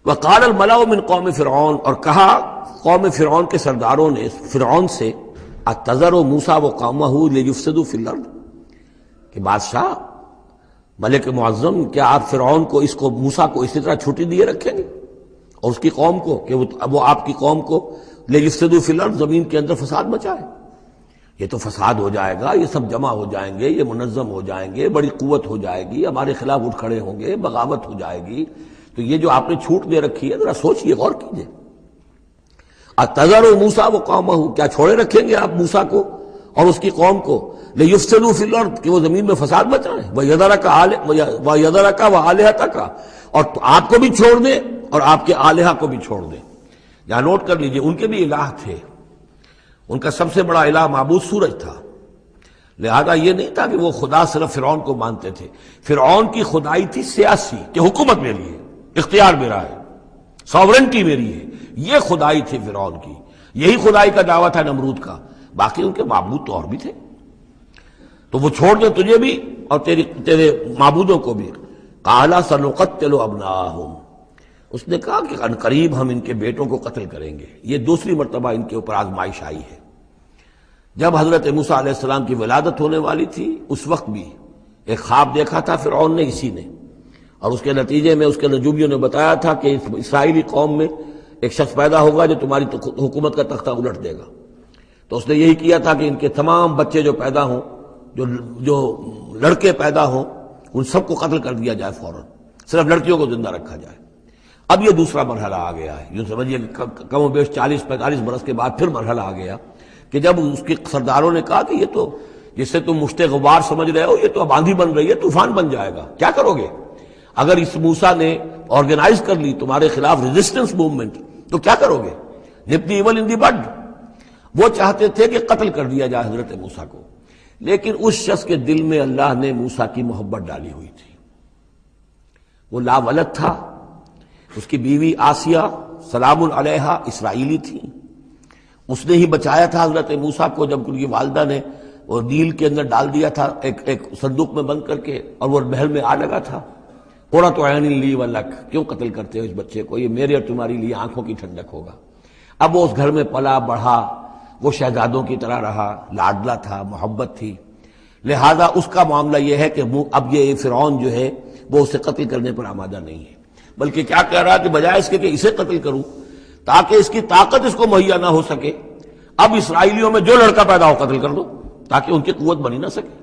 وقال الملأ من قوم فرعون، اور کہا قوم فرعون کے سرداروں نے فرعون سے، اتذر موسیٰ وقومہ لیفسدوا فی الارض، کہ بادشاہ ملک معظم کیا آپ فرعون کو، اس کو موسیٰ کو اسی طرح چھٹی دیے رکھیں گے اور اس کی قوم کو، کہ وہ آپ کی قوم کو لیفسدوا فی الارض، زمین کے اندر فساد مچائے؟ یہ تو فساد ہو جائے گا، یہ سب جمع ہو جائیں گے، یہ منظم ہو جائیں گے، بڑی قوت ہو جائے گی، ہمارے خلاف اٹھ کھڑے ہوں گے، بغاوت ہو جائے گی، تو یہ جو آپ نے چھوٹ دے رکھی ہے ذرا سوچئے، غور کیجئے۔ اتذر موسیٰ وقومہ، کیا چھوڑے رکھیں گے آپ موسیٰ کو اور اس کی قوم کو، لیفسدوا فی الارض، کہ وہ زمین میں فساد مچائیں، وَيَذَرَكَ وَآلِهَتَكَ، اور آپ کو بھی چھوڑ دیں اور آپ کے آلہہ کو بھی چھوڑ دیں۔ یہاں نوٹ کر لیجئے، ان کے بھی الہ تھے، ان کا سب سے بڑا الہ معبود سورج تھا، لہذا یہ نہیں تھا کہ وہ خدا صرف فرعون کو مانتے تھے، فرعون کی خدائی تھی سیاسی، کہ حکومت میری ہے، اختیار میرا ہے، ساورنٹی میری ہے، یہ خدائی تھی فرعون کی، یہی خدائی کا دعویٰ تھا نمرود کا، باقی ان کے معبود تو اور بھی تھے، تو وہ چھوڑ دیں تجھے بھی اور تیرے معبودوں کو بھی۔ قال سنقتل ابناءہم، اس نے کہا کہ عنقریب ہم ان کے بیٹوں کو قتل کریں گے۔ یہ دوسری مرتبہ ان کے اوپر آزمائش آئی ہے۔ جب حضرت موسیٰ علیہ السلام کی ولادت ہونے والی تھی، اس وقت بھی ایک خواب دیکھا تھا فرعون نے، اسی نے، اور اس کے نتیجے میں اس کے نجومیوں نے بتایا تھا کہ اسرائیلی قوم میں ایک شخص پیدا ہوگا جو تمہاری حکومت کا تختہ الٹ دے گا۔ تو اس نے یہی کیا تھا کہ ان کے تمام بچے جو پیدا ہوں، جو لڑکے پیدا ہوں، ان سب کو قتل کر دیا جائے فوراً، صرف لڑکیوں کو زندہ رکھا جائے۔ اب یہ دوسرا مرحلہ آ گیا ہے، جو سمجھیے کم و بیش 40-45 برس کے بعد پھر مرحلہ آ گیا کہ جب اس کے سرداروں نے کہا کہ یہ تو جسے تم مشت غبار سمجھ رہے ہو، یہ تو اب آندھی بن رہی ہے، طوفان بن جائے گا، کیا کرو گے؟ اگر اس موسیٰ نے آرگنائز کر لی تمہارے خلاف ریزسٹنس موومنٹ، تو کیا کرو گے؟ نپ دی ایول ان دی بڈ۔ وہ چاہتے تھے کہ قتل کر دیا جائے حضرت موسیٰ کو، لیکن اس شخص کے دل میں اللہ نے موسیٰ کی محبت ڈالی ہوئی تھی، وہ لا ولد تھا، اس کی بیوی آسیہ سلام علیہا اسرائیلی تھی، اس نے ہی بچایا تھا حضرت موسیٰ کو جب ان کی والدہ نے وہ نیل کے اندر ڈال دیا تھا ایک صندوق میں بند کر کے، اور وہ محل میں آ لگا تھا۔ قرۃ عین لی ولک، کیوں قتل کرتے ہو اس بچے کو، یہ میرے اور تمہاری لیے آنکھوں کی ٹھنڈک ہوگا۔ اب وہ اس گھر میں پلا بڑھا، وہ شہزادوں کی طرح رہا، لاڈلا تھا، محبت تھی، لہذا اس کا معاملہ یہ ہے کہ اب یہ فرعون جو ہے وہ اسے قتل کرنے پر آمادہ نہیں ہے، بلکہ کیا کہہ رہا ہے کہ بجائے اس کے کہ اسے قتل کروں تاکہ اس کی طاقت اس کو مہیا نہ ہو سکے، اب اسرائیلیوں میں جو لڑکا پیدا ہو قتل کر دو تاکہ ان کی قوت بنی نہ سکے۔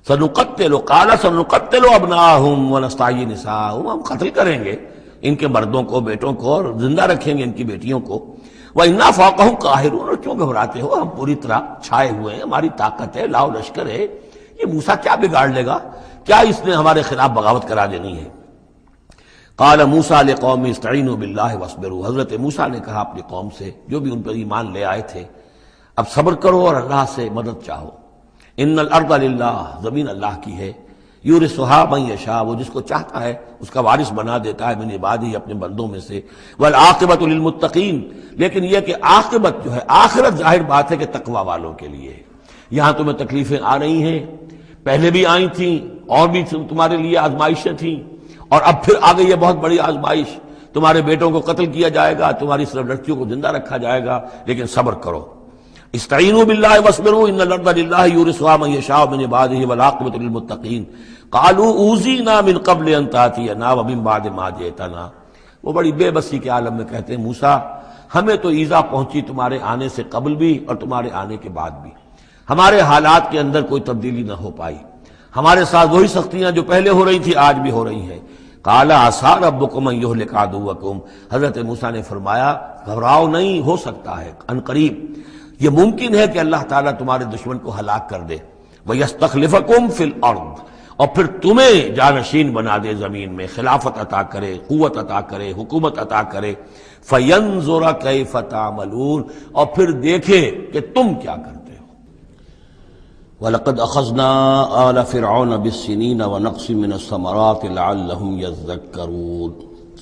سنقتل، قال سنقتل ابناءہم ونستحیی نساءہم، ہم قتل کریں گے ان کے مردوں کو، بیٹوں کو، اور زندہ رکھیں گے ان کی بیٹیوں کو۔ وَإِنَّا فَوْقَهُمْ قَاهِرُونَ، اور کیوں گھبراتے ہو، ہم پوری طرح چھائے ہوئے ہیں، ہماری طاقت ہے، لاؤ لشکر ہے، یہ موسیٰ کیا بگاڑ لے گا، کیا اس نے ہمارے خلاف بغاوت کرا دینی ہے۔ قال موسیٰ لقومہ استعینوا باللہ واصبروا، حضرت موسیٰ نے کہا اپنی قوم سے جو بھی ان پر ایمان لے آئے تھے، اب صبر کرو اور اللہ سے مدد چاہو۔ ان الارض للہ، زمین اللہ کی ہے، یورثھا من یشاء، وہ جس کو چاہتا ہے اس کا وارث بنا دیتا ہے، من عبادہ، اپنے بندوں میں سے، والعاقبۃ للمتقین، لیکن یہ کہ عاقبت جو ہے، آخرت ظاہر بات ہے کہ تقوی والوں کے لیے ہے۔ یہاں تمہیں تکلیفیں آ رہی ہیں، پہلے بھی آئی تھیں اور بھی تمہارے لیے آزمائشیں تھیں، اور اب پھر آ گئی ہے بہت بڑی آزمائش، تمہارے بیٹوں کو قتل کیا جائے گا، تمہاری صرف لڑکیوں کو زندہ رکھا جائے گا، لیکن صبر کرو۔ استعینوا باللہ واصبروا ان الارض للہ یورثھا من یشاء من عبادہ والعاقبۃ للمتقین قالوا اوذینا من قبل ان تأتینا ومن بعد ما جئتنا، وہ بڑی بے بسی کے عالم میں کہتے ہیں موسیٰ ہمیں تو ایذا پہنچی تمہارے آنے سے قبل بھی اور تمہارے آنے کے بعد بھی، ہمارے حالات کے اندر کوئی تبدیلی نہ ہو پائی، ہمارے ساتھ وہی سختیاں جو پہلے ہو رہی تھی آج بھی ہو رہی ہیں۔ قال عسیٰ ربکم ان یہلک عدوکم، حضرت موسیٰ نے فرمایا گھبراؤ نہیں، ہو سکتا ہے عنقریب یہ ممکن ہے کہ اللہ تعالیٰ تمہارے دشمن کو ہلاک کر دے، وَيَسْتَخْلِفَكُمْ فِي الْأَرْضِ، اور پھر تمہیں جانشین بنا دے زمین میں، خلافت عطا کرے، قوت عطا کرے، حکومت عطا کرے، فَيَنْظُرَ كَيْفَ تَعْمَلُونَ، اور پھر دیکھے کہ تم کیا کرتے ہو۔ وَلَقَدْ أَخَذْنَا آلَ فِرْعَوْنَ بِالسِّنِينَ وَنَقْصٍ مِّنَ الثَّمَرَاتِ لَعَلَّهُمْ يَذَّكَّرُونَ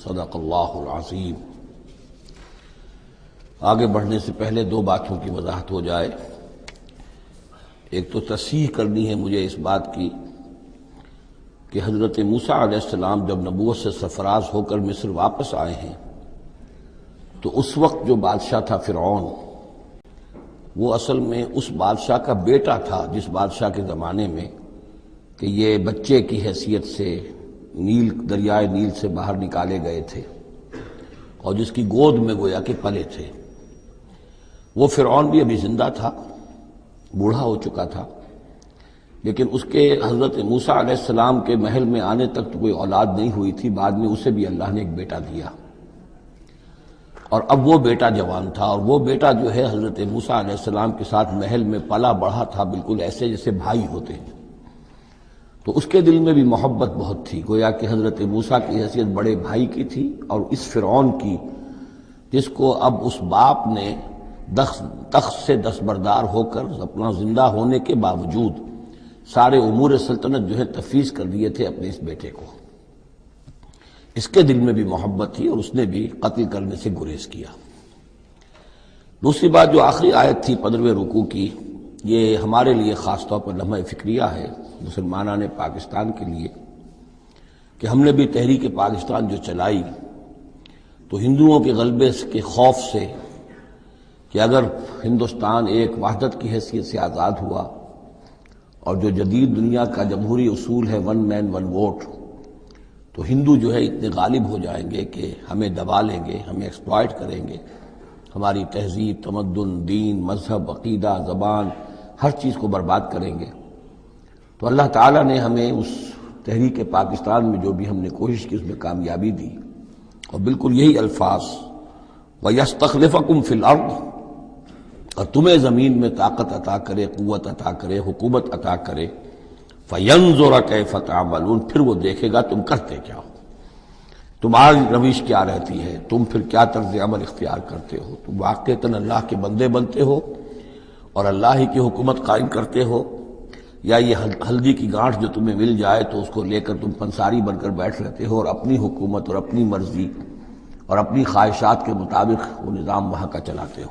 صدق اللہ العظیم۔ آگے بڑھنے سے پہلے دو باتوں کی وضاحت ہو جائے۔ ایک تو تصحیح کرنی ہے مجھے اس بات کی کہ حضرت موسیٰ علیہ السلام جب نبوت سے سرفراز ہو کر مصر واپس آئے ہیں تو اس وقت جو بادشاہ تھا فرعون، وہ اصل میں اس بادشاہ کا بیٹا تھا جس بادشاہ کے زمانے میں کہ یہ بچے کی حیثیت سے دریائے نیل سے باہر نکالے گئے تھے اور جس کی گود میں گویا کہ پلے تھے۔ وہ فرعون بھی ابھی زندہ تھا، بوڑھا ہو چکا تھا، لیکن اس کے حضرت موسیٰ علیہ السلام کے محل میں آنے تک تو کوئی اولاد نہیں ہوئی تھی۔ بعد میں اسے بھی اللہ نے ایک بیٹا دیا، اور اب وہ بیٹا جوان تھا، اور وہ بیٹا جو ہے حضرت موسیٰ علیہ السلام کے ساتھ محل میں پلا بڑھا تھا، بالکل ایسے جیسے بھائی ہوتے ہیں۔ تو اس کے دل میں بھی محبت بہت تھی، گویا کہ حضرت موسیٰ کی حیثیت بڑے بھائی کی تھی، اور اس فرعون کی جس کو اب اس باپ نے تخت سے دستبردار ہو کر اپنا زندہ ہونے کے باوجود سارے امور سلطنت جو ہے تفویض کر دیے تھے اپنے اس بیٹے کو، اس کے دل میں بھی محبت تھی اور اس نے بھی قتل کرنے سے گریز کیا۔ دوسری بات جو آخری آیت تھی 15ویں رکوع کی، یہ ہمارے لیے خاص طور پر لمحہ فکریہ ہے، مسلمانان پاکستان کے لیے، کہ ہم نے بھی تحریک پاکستان جو چلائی تو ہندوؤں کے غلبے کے خوف سے کہ اگر ہندوستان ایک وحدت کی حیثیت سے آزاد ہوا اور جو جدید دنیا کا جمہوری اصول ہے ون مین ون ووٹ، تو ہندو جو ہے اتنے غالب ہو جائیں گے کہ ہمیں دبا لیں گے، ہمیں ایکسپلائٹ کریں گے، ہماری تہذیب، تمدن، دین، مذہب، عقیدہ، زبان، ہر چیز کو برباد کریں گے۔ تو اللہ تعالیٰ نے ہمیں اس تحریک پاکستان میں جو بھی ہم نے کوشش کی اس میں کامیابی دی، اور بالکل یہی الفاظ وَيَسْتَخْلِفَكُمْ فِي الْأَرْضِ، اور تمہیں زمین میں طاقت عطا کرے، قوت عطا کرے، حکومت عطا کرے، فَيَنْظُرَ كَيْفَ تَعْمَلُونَ، پھر وہ دیکھے گا تم کرتے کیا ہو، تمہاری روش کیا رہتی ہے، تم پھر کیا طرز عمل اختیار کرتے ہو، تم واقعتاً اللہ کے بندے بنتے ہو اور اللہ ہی کی حکومت قائم کرتے ہو، یا یہ ہلدی کی گانٹھ جو تمہیں مل جائے تو اس کو لے کر تم پنساری بن کر بیٹھ رہتے ہو اور اپنی حکومت اور اپنی مرضی اور اپنی خواہشات کے مطابق وہ نظام وہاں کا چلاتے ہو۔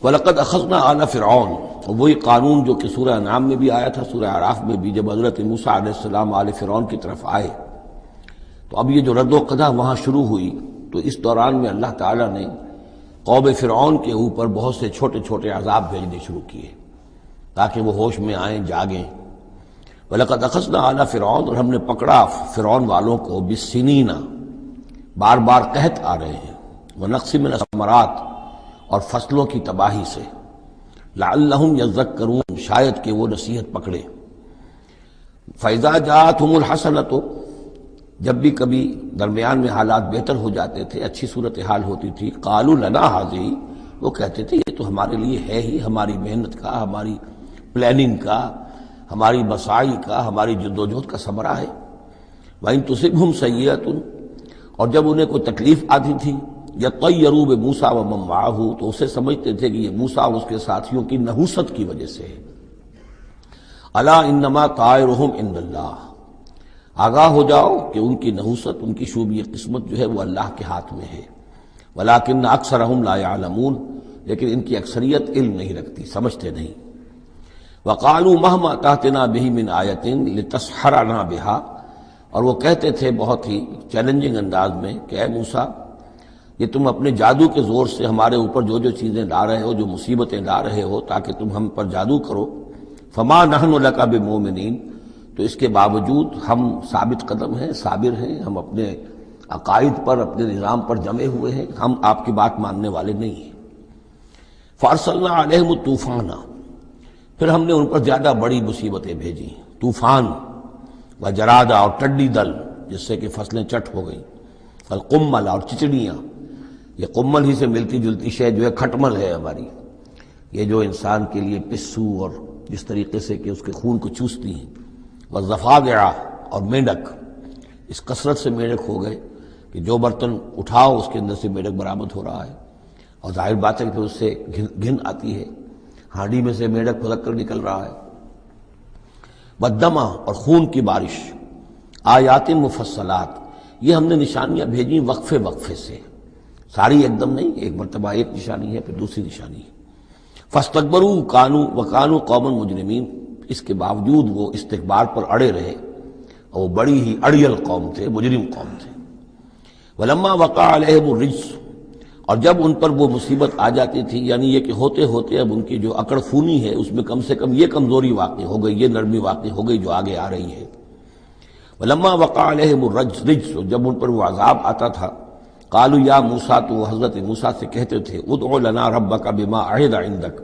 وَلَقَدْ أَخَذْنَا آلَ فِرْعَوْنَ، اور وہی قانون جو کہ سورہ انعام میں بھی آیا تھا، سورہ اعراف میں بھی، جب حضرت موسیٰ علیہ السلام آل فرعون کی طرف آئے تو اب یہ جو رد و قدح وہاں شروع ہوئی، تو اس دوران میں اللہ تعالیٰ نے قوم فرعون کے اوپر بہت سے چھوٹے چھوٹے عذاب بھیجنے شروع کیے تاکہ وہ ہوش میں آئیں، جاگیں۔ وَلَقَدْ أَخَذْنَا آلَ فِرْعَوْنَ، اور ہم نے پکڑا فرعون والوں کو بِالسِّنِينَ، بار بار قحط آ رہے ہیں، وَنَقْصٍ مِّنَ الثَّمَرَاتِ، اور فصلوں کی تباہی سے، لعلہم یذکرون، شاید کہ وہ نصیحت پکڑے۔ فَإِذَا جَاءَتْهُمُ الْحَسَنَةُ، جب بھی کبھی درمیان میں حالات بہتر ہو جاتے تھے، اچھی صورتحال ہوتی تھی، قَالُوا لَنَا هَٰذِهِ، وہ کہتے تھے یہ تو ہمارے لیے ہے ہی، ہماری محنت کا، ہماری پلاننگ کا، ہماری مساعی کا، ہماری جدوجہد کا ثمرہ ہے۔ وَإِن تُصِبْهُمْ سَیِّئَةٌ، اور جب انہیں کوئی تکلیف آتی تھی، یطیروا بموسیٰ ومن معہ، تو اسے سمجھتے تھے کہ یہ موسیٰ اور اس کے ساتھیوں کی نحوست کی وجہ سے ہے۔ الا انما طائرہم عند اللہ، آگاہ ہو جاؤ کہ ان کی نحوست، ان کی شوبی قسمت جو ہے وہ اللہ کے ہاتھ میں ہے۔ ولکن اکثرہم لا یعلمون، لیکن ان کی اکثریت علم نہیں رکھتی، سمجھتے نہیں۔ وقالوا مہما تأتنا بہ من آیۃ لتسحرنا بہا، اور وہ کہتے تھے بہت ہی چیلنجنگ انداز میں کہ اے موسیٰ، یہ تم اپنے جادو کے زور سے ہمارے اوپر جو جو چیزیں لا رہے ہو، جو مصیبتیں لا رہے ہو تاکہ تم ہم پر جادو کرو، فما نحن لک بمؤمنین، تو اس کے باوجود ہم ثابت قدم ہیں، صابر ہیں، ہم اپنے عقائد پر، اپنے نظام پر جمے ہوئے ہیں، ہم آپ کی بات ماننے والے نہیں ہیں۔ فارسلنا علیہم الطوفان، پھر ہم نے ان پر زیادہ بڑی مصیبتیں بھیجی، طوفان وجرادہ، اور ٹڈی دل جس سے کہ فصلیں چٹ ہو گئیں، القمل، اور چچڑیاں، یہ قمل ہی سے ملتی جلتی شے جو ہے کھٹمل ہے ہماری، یہ جو انسان کے لیے پسو اور جس طریقے سے کہ اس کے خون کو چوستی ہیں، والضفادع، اور مینڈک، اس کثرت سے مینڈک ہو گئے کہ جو برتن اٹھاؤ اس کے اندر سے مینڈک برآمد ہو رہا ہے، اور ظاہر بات ہے کہ پھر اس سے گھن آتی ہے۔ ہانڈی میں سے میڑک پھلک کر نکل رہا ہے. والدمع اور خون کی بارش. آیات مفصلات، یہ ہم نے نشانیاں بھیجی وقفے وقفے سے، ساری ایک دم نہیں، ایک مرتبہ ایک نشانی ہے پھر دوسری نشانی ہے. فاستکبروا وکانوا قوما مجرمین، اس کے باوجود وہ استکبار پر اڑے رہے اور وہ بڑی ہی اڑیل قوم تھے، مجرم قوم تھے. ولما وقع علیہم الرجس، اور جب ان پر وہ مصیبت آ جاتی تھی، یعنی یہ کہ ہوتے ہوتے اب ان کی جو اکڑ خونی ہے اس میں کم سے کم یہ کمزوری واقع ہو گئی، یہ نرمی واقع ہو گئی جو آگے آ رہی ہے. ولما وقع علیہم الرجس، جب ان پر وہ عذاب آتا تھا، قالوا یا موسیٰ، تو وہ حضرت موسیٰ سے کہتے تھے، ادع لنا ربک بما عہد عندک،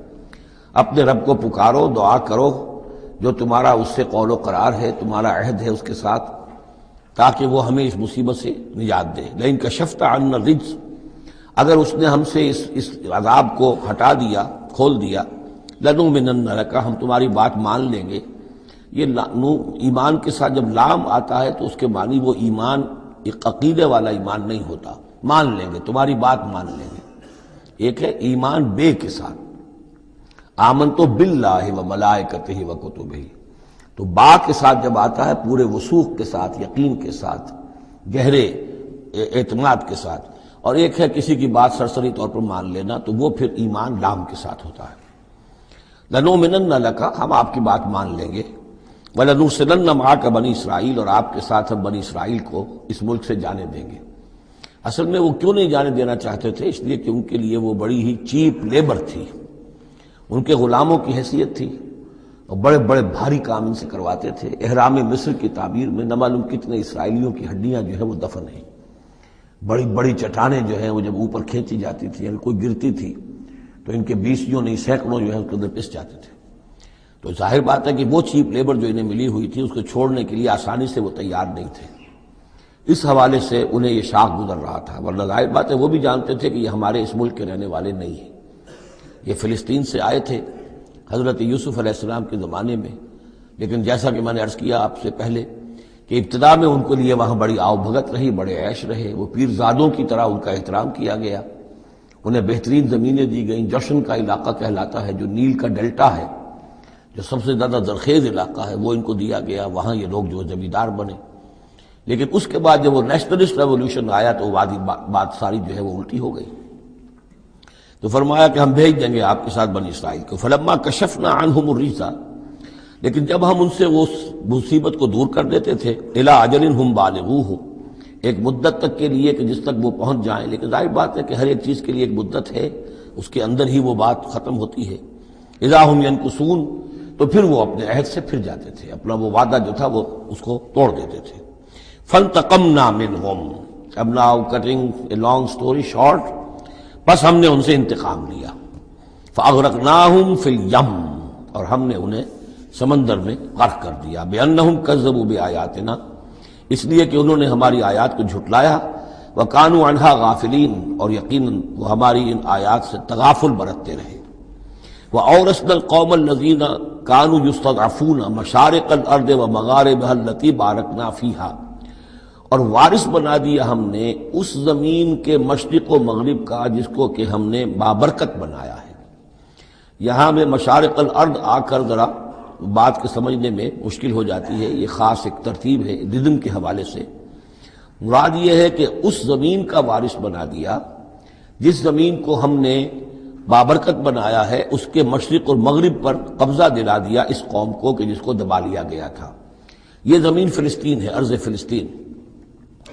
اپنے رب کو پکارو، دعا کرو جو تمہارا اس سے قول و قرار ہے، تمہارا عہد ہے اس کے ساتھ، تاکہ وہ ہمیں اس مصیبت سے نجات دے. لئن کشفت عنا الرجس، اگر اس نے ہم سے اس عذاب کو ہٹا دیا، کھول دیا، لنؤمنن لک، ہم تمہاری بات مان لیں گے. یہ ایمان کے ساتھ جب لام آتا ہے تو اس کے معنی وہ ایمان ایک عقیدے والا ایمان نہیں ہوتا، مان لیں گے، تمہاری بات مان لیں گے. ایک ہے ایمان بے کے ساتھ، آمنت باللہ و ملائکتہ و کتبہ، تو با کے ساتھ جب آتا ہے پورے وثوق کے ساتھ، یقین کے ساتھ، گہرے اعتماد کے ساتھ. اور ایک ہے کسی کی بات سرسری طور پر مان لینا، تو وہ پھر ایمان لام کے ساتھ ہوتا ہے. لنؤمنن لک، ہم آپ کی بات مان لیں گے. وَلَنُرْسِلَنَّ مَعَكَ بنی اسرائیل، اور آپ کے ساتھ ہم بنی اسرائیل کو اس ملک سے جانے دیں گے. اصل میں وہ کیوں نہیں جانے دینا چاہتے تھے؟ اس لیے کہ ان کے لیے وہ بڑی ہی چیپ لیبر تھی، ان کے غلاموں کی حیثیت تھی، اور بڑے بڑے بھاری کام ان سے کرواتے تھے. احرام مصر کی تعبیر میں نہ معلوم کتنے اسرائیلیوں کی ہڈیاں جو ہے وہ دفن ہیں. بڑی بڑی چٹانیں جو ہیں وہ جب اوپر کھینچی جاتی تھی، یعنی کوئی گرتی تھی تو ان کے 20 نہیں سینکڑوں جو ہے اس کے اندر پس جاتے تھے. تو ظاہر بات ہے کہ وہ چیپ لیبر جو انہیں ملی ہوئی تھی اس کو چھوڑنے کے لیے آسانی سے وہ تیار نہیں تھے. اس حوالے سے انہیں یہ شاخ گزر رہا تھا، ورنہ ظاہر بات ہے وہ بھی جانتے تھے کہ یہ ہمارے اس ملک کے رہنے والے نہیں ہیں، یہ فلسطین سے آئے تھے حضرت یوسف علیہ السلام کے زمانے میں. لیکن جیسا کہ میں نے عرض کیا آپ سے پہلے کہ ابتدا میں ان کے لیے وہاں بڑی آؤ بھگت رہی، بڑے عیش رہے، وہ پیرزادوں کی طرح ان کا احترام کیا گیا، انہیں بہترین زمینیں دی گئیں. جوشن کا علاقہ کہلاتا ہے جو نیل کا ڈیلٹا ہے، جو سب سے زیادہ زرخیز علاقہ ہے، وہ ان کو دیا گیا. وہاں یہ لوگ جو زمیندار بنے. لیکن اس کے بعد جب وہ نیشنلسٹ ریولوشن آیا تو بات ساری جو ہے وہ الٹی ہو گئی. تو فرمایا کہ ہم بھیج دیں گے آپ کے ساتھ بنی اسرائیل کو. فلما کشفنا عنہم الرجس، لیکن جب ہم ان سے وہ مصیبت کو دور کر دیتے تھے، الی اجل ہم بالغوہ، ایک مدت تک کے لیے کہ جس تک وہ پہنچ جائیں. لیکن ظاہر بات ہے کہ ہر ایک چیز کے لیے ایک مدت ہے، اس کے اندر ہی وہ بات ختم ہوتی ہے. اذا ہم ینکثون، تو پھر وہ اپنے عہد سے پھر جاتے تھے، اپنا وہ وعدہ جو تھا وہ اس کو توڑ دیتے تھے. فانتقمنا منہم، اب now cutting a long story short, بس ہم نے ان سے انتقام لیا. فاغرقناہم فی الیم، اور ہم نے انہیں سمندر میں غرق کر دیا. بانہم کذبوا بآیاتنا، اس لیے کہ انہوں نے ہماری آیات کو جھٹلایا. وکانوا عنہا غافلین، اور یقیناً وہ ہماری ان آیات سے تغافل برتتے رہے. وَأَوْرَثْنَا الْقَوْمَ الَّذِينَ كَانُوا يُسْتَضْعَفُونَ مَشَارِقَ الْأَرْضِ وَمَغَارِبَهَا الَّتِي بَارَكْنَا فِيهَا، اور وارث بنا دیا ہم نے اس زمین کے مشرق و مغرب کا جس کو کہ ہم نے بابرکت بنایا ہے. یہاں میں مشارق الارض آ کر ذرا بات کے سمجھنے میں مشکل ہو جاتی ہے، یہ خاص ایک ترتیب ہے رزم کے حوالے سے. مراد یہ ہے کہ اس زمین کا وارث بنا دیا جس زمین کو ہم نے بابرکت بنایا ہے، اس کے مشرق اور مغرب پر قبضہ دلا دیا اس قوم کو کہ جس کو دبا لیا گیا تھا. یہ زمین فلسطین ہے، ارض فلسطین،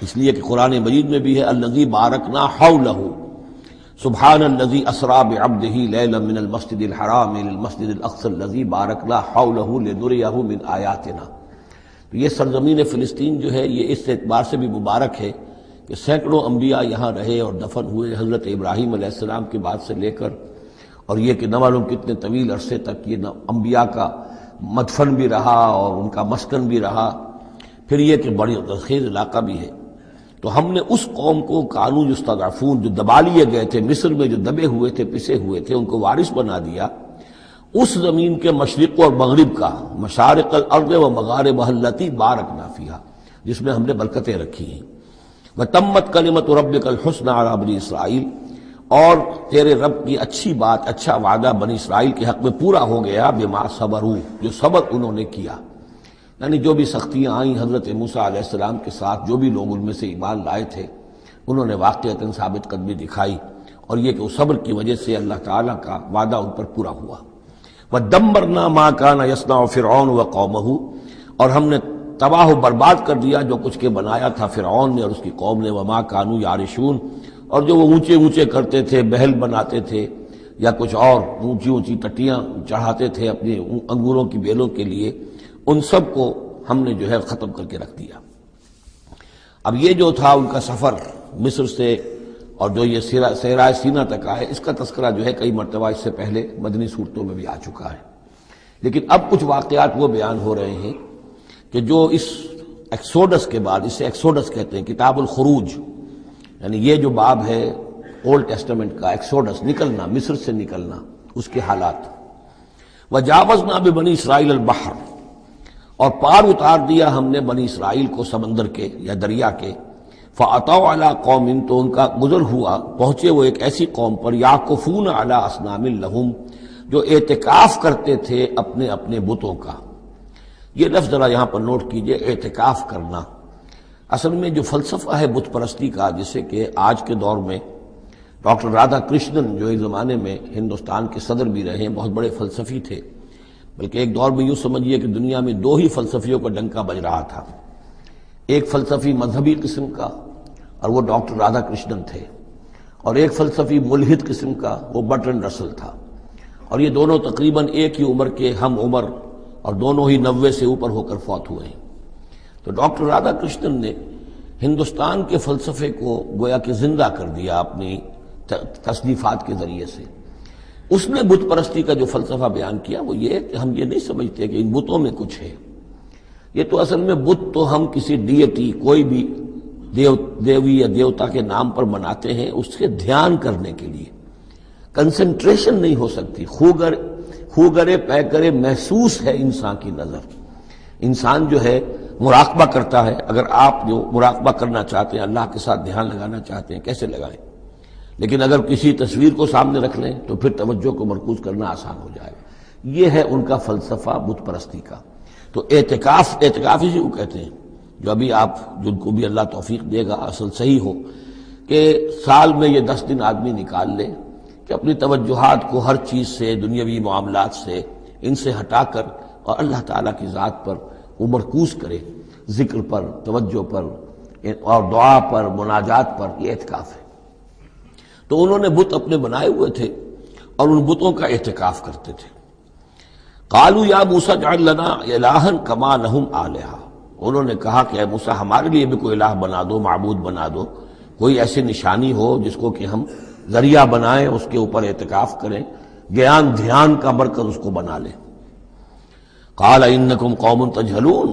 اس لیے کہ قرآن مجید میں بھی ہے الذی بارکنا حولہ، سبحان الذی اسری بعبدہ لیلا من المسجد الحرام الى المسجد الاقصى الذی بارکنا حولہ لنریہ من آیاتنا. تو یہ سرزمین فلسطین جو ہے یہ اس اعتبار سے بھی مبارک ہے کہ سینکڑوں انبیاء یہاں رہے اور دفن ہوئے، حضرت ابراہیم علیہ السلام کے بعد سے لے کر، اور یہ کہ نہ معلوم کتنے طویل عرصے تک یہ انبیاء کا مدفن بھی رہا اور ان کا مسکن بھی رہا. پھر یہ کہ بڑی زرخیز علاقہ بھی ہے. تو ہم نے اس قوم کو کانوا یستضعفون، جو دبا لیے گئے تھے مصر میں، جو دبے ہوئے تھے، پسے ہوئے تھے، ان کو وارث بنا دیا اس زمین کے مشرق اور مغرب کا، مشارق الارض و مغاربها التی بارکنا فیہا، جس میں ہم نے برکتیں رکھی ہیں. وتمت کلمۃ ربک الحسنی علی بنی اسرائیل، اور تیرے رب کی اچھی بات، اچھا وعدہ بنی اسرائیل کے حق میں پورا ہو گیا بما صبروا، جو صبر انہوں نے کیا، یعنی جو بھی سختیاں آئیں حضرت موسیٰ علیہ السلام کے ساتھ، جو بھی لوگ ان میں سے ایمان لائے تھے انہوں نے واقعتاً ثابت قدمی دکھائی، اور یہ کہ وہ صبر کی وجہ سے اللہ تعالیٰ کا وعدہ ان پر پورا ہوا۔ وَدَمَّرْنَا مَا كَانَ يَصْنَعُ فِرْعَوْنُ وَقَوْمُهُ، اور ہم نے تباہ و برباد کر دیا جو کچھ کے بنایا تھا فرعون نے اور اس کی قوم نے، وَمَا كَانُوا يَعْرِشُونَ، اور جو وہ اونچے اونچے کرتے تھے، محل بناتے تھے یا کچھ اور اونچی اونچی ٹٹیاں چڑھاتے تھے اپنے انگوروں کی بیلوں کے لیے، ان سب کو ہم نے جو ہے ختم کر کے رکھ دیا۔ اب یہ جو تھا ان کا سفر مصر سے اور جو یہ صحرائے سینا تک آئے، اس کا تذکرہ جو ہے کئی مرتبہ اس سے پہلے مدنی صورتوں میں بھی آ چکا ہے، لیکن اب کچھ واقعات وہ بیان ہو رہے ہیں کہ جو اس ایکسوڈس کے بعد، اسے ایکسوڈس کہتے ہیں، کتاب الخروج، یعنی یہ جو باب ہے اولڈ ٹیسٹمنٹ کا، ایکسوڈس، نکلنا، مصر سے نکلنا، اس کے حالات۔ وجاوزنا ببنی اسرائیل البحر، اور پار اتار دیا ہم نے بنی اسرائیل کو سمندر کے یا دریا کے، فَأَتَوْا عَلَىٰ قَوْمٍ، تو ان کا گزر ہوا، پہنچے وہ ایک ایسی قوم پر، یعکفون علی اصنام لہم، جو اعتکاف کرتے تھے اپنے اپنے بتوں کا۔ یہ لفظ ذرا یہاں پر نوٹ کیجئے، اعتکاف کرنا۔ اصل میں جو فلسفہ ہے بت پرستی کا، جسے کہ آج کے دور میں ڈاکٹر رادھا کرشنن، جو ایک زمانے میں ہندوستان کے صدر بھی رہے ہیں، بہت بڑے فلسفی تھے، بلکہ ایک دور میں یوں سمجھیے کہ دنیا میں دو ہی فلسفیوں کا ڈنکا بج رہا تھا، ایک فلسفی مذہبی قسم کا اور وہ ڈاکٹر رادھا کرشنن تھے، اور ایک فلسفی ملحد قسم کا وہ برٹرنڈ رسل تھا، اور یہ دونوں تقریباً ایک ہی عمر کے ہم عمر، اور دونوں ہی 90 سے اوپر ہو کر فوت ہوئے ہیں۔ تو ڈاکٹر رادھا کرشنن نے ہندوستان کے فلسفے کو گویا کہ زندہ کر دیا اپنی تصنیفات کے ذریعے سے۔ اس نے بت پرستی کا جو فلسفہ بیان کیا وہ یہ کہ ہم یہ نہیں سمجھتے کہ ان بتوں میں کچھ ہے، یہ تو اصل میں بت تو ہم کسی ڈیٹی، کوئی بھی دیوی یا دیوتا کے نام پر بناتے ہیں اس کے دھیان کرنے کے لیے، کنسنٹریشن نہیں ہو سکتی، خوگرے پیکرے محسوس ہے انسان کی نظر۔ انسان جو ہے مراقبہ کرتا ہے، اگر آپ جو مراقبہ کرنا چاہتے ہیں، اللہ کے ساتھ دھیان لگانا چاہتے ہیں، کیسے لگائیں؟ لیکن اگر کسی تصویر کو سامنے رکھ لیں تو پھر توجہ کو مرکوز کرنا آسان ہو جائے گا۔ یہ ہے ان کا فلسفہ بت پرستی کا۔ تو اعتکاف اسی کو کہتے ہیں، جو ابھی آپ جن کو بھی اللہ توفیق دے گا اصل صحیح ہو کہ سال میں یہ 10 دن آدمی نکال لے کہ اپنی توجہات کو ہر چیز سے، دنیاوی معاملات سے، ان سے ہٹا کر اور اللہ تعالیٰ کی ذات پر وہ مرکوز کرے، ذکر پر، توجہ پر اور دعا پر، مناجات پر، یہ اعتکاف ہے۔ تو انہوں نے بت اپنے بنائے ہوئے تھے اور ان بتوں کا اعتکاف کرتے تھے۔ قالوا یا موسیٰ اجعل لنا الہا کما لہم آلہہ، انہوں نے کہا کہ اے موسیٰ ہمارے لیے بھی کوئی الہ بنا دو، معبود بنا دو، کوئی ایسی نشانی ہو جس کو کہ ہم ذریعہ بنائیں، اس کے اوپر اعتکاف کریں، گیان دھیان کا مرکز اس کو بنا لیں۔ قال انکم قوم تجہلون،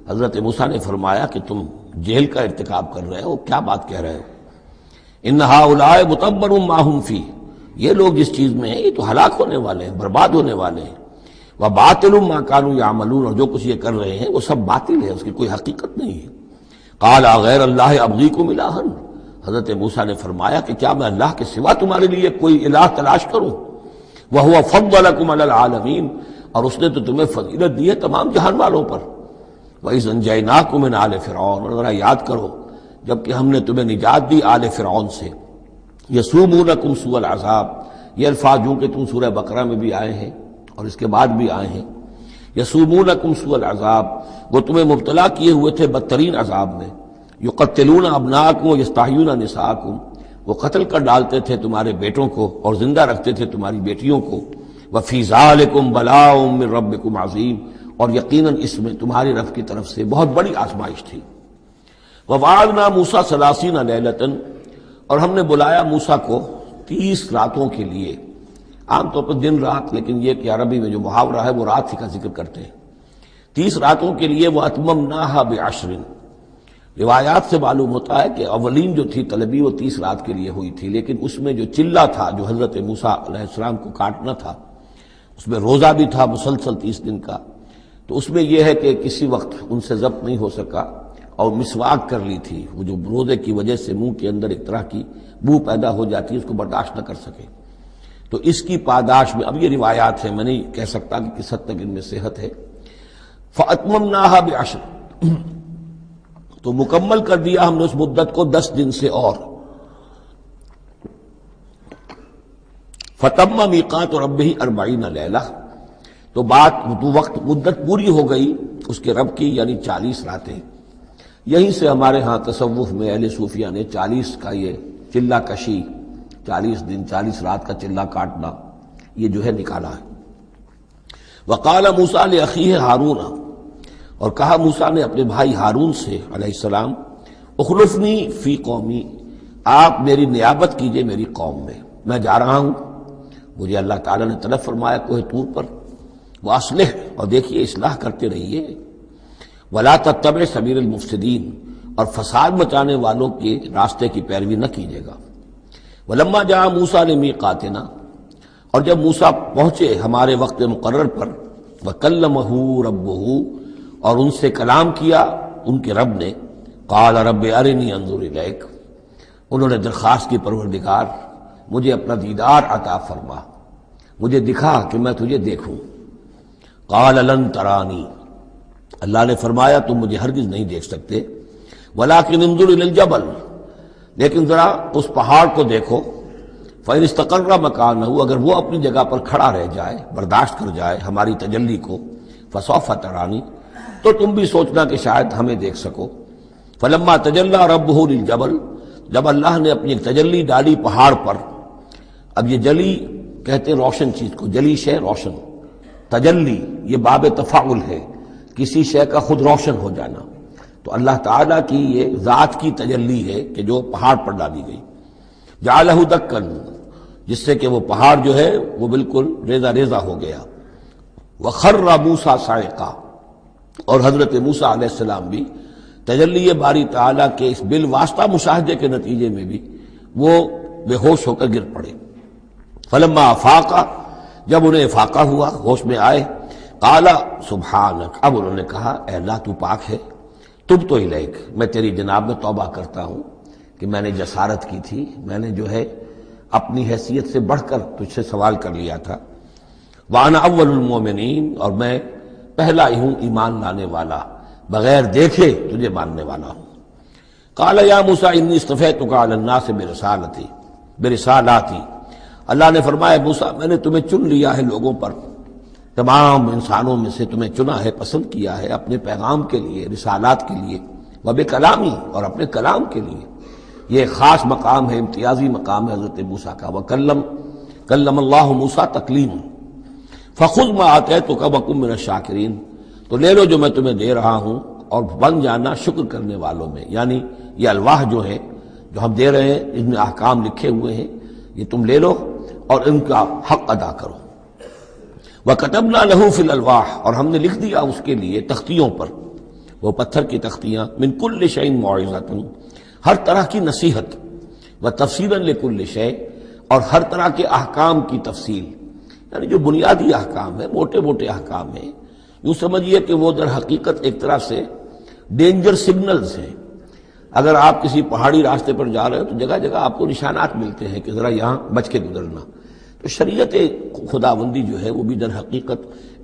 حضرت موسیٰ نے فرمایا کہ تم جہل کا ارتکاب کر رہے ہو، کیا بات کہہ رہے ہو؟ ان ہؤلاء متبر ما هم فیہ، یہ لوگ جس چیز میں ہیں یہ تو ہلاک ہونے والے ہیں، برباد ہونے والے ہیں۔ وباطل ما كانوا يعملون، اور جو کچھ یہ کر رہے ہیں وہ سب باطل ہے، اس کی کوئی حقیقت نہیں ہے۔ قال غیر اللہ ابغیکم الہا، حضرت موسیٰ نے فرمایا کہ کیا میں اللہ کے سوا تمہارے لیے کوئی الہ تلاش کروں؟ وهو فضلکم علی العالمین، اور اس نے تو تمہیں فضیلت دی ہے تمام جہان والوں پر۔ وَإِذْ أَنْجَيْنَاكُم مِّنْ آلِ فِرْعَوْنَ، اور ذرا یاد کرو جبکہ ہم نے تمہیں نجات دی آل فرعون سے۔ یسومونکم سوء العذاب، یہ الفاظ جو کہ تم سورہ بقرہ میں بھی آئے ہیں اور اس کے بعد بھی آئے ہیں۔ یسومونکم سوء العذاب، وہ تمہیں مبتلا کیے ہوئے تھے بدترین عذاب میں۔ یقتلون ابناءکم ویستحیون نساءکم، وہ قتل کر ڈالتے تھے تمہارے بیٹوں کو اور زندہ رکھتے تھے تمہاری بیٹیوں کو۔ وفی ذالکم بلاء من ربکم عظیم، اور یقیناً اس میں تمہاری رب کی طرف سے بہت بڑی آزمائش تھی۔ وَوَعَدْنَا مُوسَىٰ 30 لَيْلَةً، اور ہم نے بلایا موسیٰ کو 30 راتوں کے لیے، عام طور پر دن رات، لیکن یہ کہ عربی میں جو محاورہ ہے وہ رات ہی کا ذکر کرتے ہیں۔ 30 راتوں کے لیے وَأَتْمَمْنَاهَا بِعَشْرٍ، روایات سے معلوم ہوتا ہے کہ اولین جو تھی طلبی وہ 30 رات کے لیے ہوئی تھی، لیکن اس میں جو چلہ تھا جو حضرت موسیٰ علیہ السلام کو کاٹنا تھا، اس میں روزہ بھی تھا مسلسل 30 دن کا، تو اس میں یہ ہے کہ کسی وقت ان سے ضبط نہیں ہو سکا، اور مسواک کر لی تھی، وہ جو روزے کی وجہ سے منہ کے اندر ایک طرح کی بو پیدا ہو جاتی ہے، اس کو برداشت نہ کر سکے، تو اس کی پاداش میں، اب یہ روایات ہیں، میں نہیں کہہ سکتا کہ کس حد تک ان میں صحت ہے، فَأَتْمَمْنَاهَا بِعَشْرٍ، تو مکمل کر دیا ہم نے اس مدت کو 10 دن سے اور، فَتَمَّ مِيقَاتُ رَبِّهِ 40 لَيْلَةً، تو وقت مدت پوری ہو گئی اس کے رب کی، یعنی 40 راتیں۔ یہیں سے ہمارے ہاں تصوف میں اہل صوفیہ نے 40 کا یہ چلہ کشی، 40 دن 40 رات کا چلہ کاٹنا، یہ جو ہے نکالا ہے۔ وقال موسیٰ لأخیہ ہارون، اور کہا موسیٰ نے اپنے بھائی ہارون سے علیہ السلام، اخلفنی فی قومی، آپ میری نیابت کیجئے میری قوم میں جا رہا ہوں، مجھے اللہ تعالیٰ نے طلب فرمایا کوہ طور پر، واصلح، اور دیکھیے اصلاح کرتے رہیے، ولا تتبع سبیل المفسدین، اور فساد مچانے والوں کے راستے کی پیروی نہ کیجیے گا۔ ولما جاء موسیٰ لمیقاتنا، اور جب موسیٰ پہنچے ہمارے وقت مقرر پر، وکلمہ ربہ، اور ان سے کلام کیا ان کے رب نے، قال رب ارنی انظر الیک، انہوں نے درخواست کی پروردگار مجھے اپنا دیدار عطا فرما، مجھے دکھا کہ میں تجھے دیکھوں۔ قال لن ترانی، اللہ نے فرمایا تم مجھے ہرگز نہیں دیکھ سکتے، ولکن انظر الی الجبل، لیکن ذرا اس پہاڑ کو دیکھو، فإن استقر مکانہ، اگر وہ اپنی جگہ پر کھڑا رہ جائے، برداشت کر جائے ہماری تجلی کو، فسوف ترانی، تو تم بھی سوچنا کہ شاید ہمیں دیکھ سکو۔ فلما تجلی ربہ للجبل، جب اللہ نے اپنی ایک تجلی ڈالی پہاڑ پر، اب یہ جلی کہتے ہیں روشن چیز کو، جلی شے روشن، تجلی یہ باب تفاعل ہے، کسی شے کا خود روشن ہو جانا، تو اللہ تعالیٰ کی یہ ذات کی تجلی ہے کہ جو پہاڑ پر ڈالی گئی، جعلہ دکن، جس سے کہ وہ پہاڑ جو ہے وہ بالکل ریزہ ریزہ ہو گیا، وخر موسیٰ صاعقا، اور حضرت موسیٰ علیہ السلام بھی تجلی باری تعالیٰ کے اس بالواسطہ مشاہدے کے نتیجے میں بھی وہ بے ہوش ہو کر گر پڑے۔ فلما افاقا، جب انہیں افاقہ ہوا، ہوش میں آئے، قال سبحانک، اب انہوں نے کہا اے اللہ تو پاک ہے، تبت الیک، میں تیری جناب میں توبہ کرتا ہوں کہ میں نے جسارت کی تھی، میں نے جو ہے اپنی حیثیت سے بڑھ کر تجھ سے سوال کر لیا تھا، وانا اول المومنین، اور میں پہلا ہی ہوں ایمان لانے والا، بغیر دیکھے تجھے ماننے والا ہوں۔ قال یا موسیٰ انی اصطفیتک علی الناس برسالاتی، اللہ نے فرمایا موسیٰ میں نے تمہیں چن لیا ہے لوگوں پر، تمام انسانوں میں سے تمہیں چنا ہے، پسند کیا ہے اپنے پیغام کے لیے، رسالات کے لیے، وبکلامی، اور اپنے کلام کے لیے، یہ خاص مقام ہے، امتیازی مقام ہے حضرت موسیٰ کا، کلم اللہ موسیٰ تکلیم، فخذ ما آتیتک وکن من الشاکرین، تو لے لو جو میں تمہیں دے رہا ہوں اور بن جانا شکر کرنے والوں میں، یعنی یہ الواح جو ہے جو ہم دے رہے ہیں، ان میں احکام لکھے ہوئے ہیں، یہ تم لے لو اور ان کا حق ادا کرو۔ وَكَتَبْنَا لَهُ فِي الْأَلْوَاحِ، اور ہم نے لکھ دیا اس کے لیے تختیوں پر، وہ پتھر کی تختیاں، مِن كُلِّ شَيْءٍ مَوْعِظَةٌ، ہر طرح کی نصیحت، وَتَفْصِيلًا لِكُلِّ شَيْءٍ، اور ہر طرح کے احکام کی تفصیل، یعنی جو بنیادی احکام ہیں، موٹے موٹے احکام ہیں، یوں سمجھیے کہ وہ در حقیقت ایک طرح سے ڈینجر سگنلز ہیں۔ اگر آپ کسی پہاڑی راستے پر جا رہے ہو تو جگہ جگہ آپ کو نشانات ملتے ہیں کہ ذرا یہاں بچ کے گزرنا، تو شریعت خداوندی جو ہے وہ بھی در حقیقت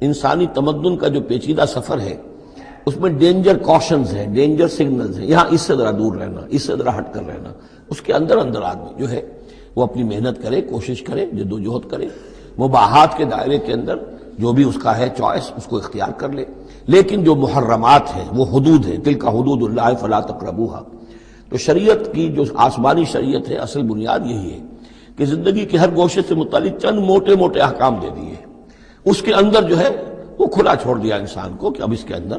انسانی تمدن کا جو پیچیدہ سفر ہے اس میں ڈینجر کوشنز ہیں، ڈینجر سگنلز ہیں، یہاں اس سے ذرا دور رہنا، اس سے ذرا ہٹ کر رہنا، اس کے اندر اندر آدمی جو ہے وہ اپنی محنت کرے، کوشش کرے، جدوجہد کرے، مباحات کے دائرے کے اندر جو بھی اس کا ہے چوائس اس کو اختیار کر لے، لیکن جو محرمات ہیں وہ حدود ہیں، تلک حدود اللہ فلا تقربوها، تو شریعت کی جو آسمانی شریعت ہے اصل بنیاد یہی ہے کہ زندگی کے ہر گوشے سے متعلق چند موٹے موٹے احکام دے دیے، اس کے اندر جو ہے وہ کھلا چھوڑ دیا انسان کو کہ اب اس کے اندر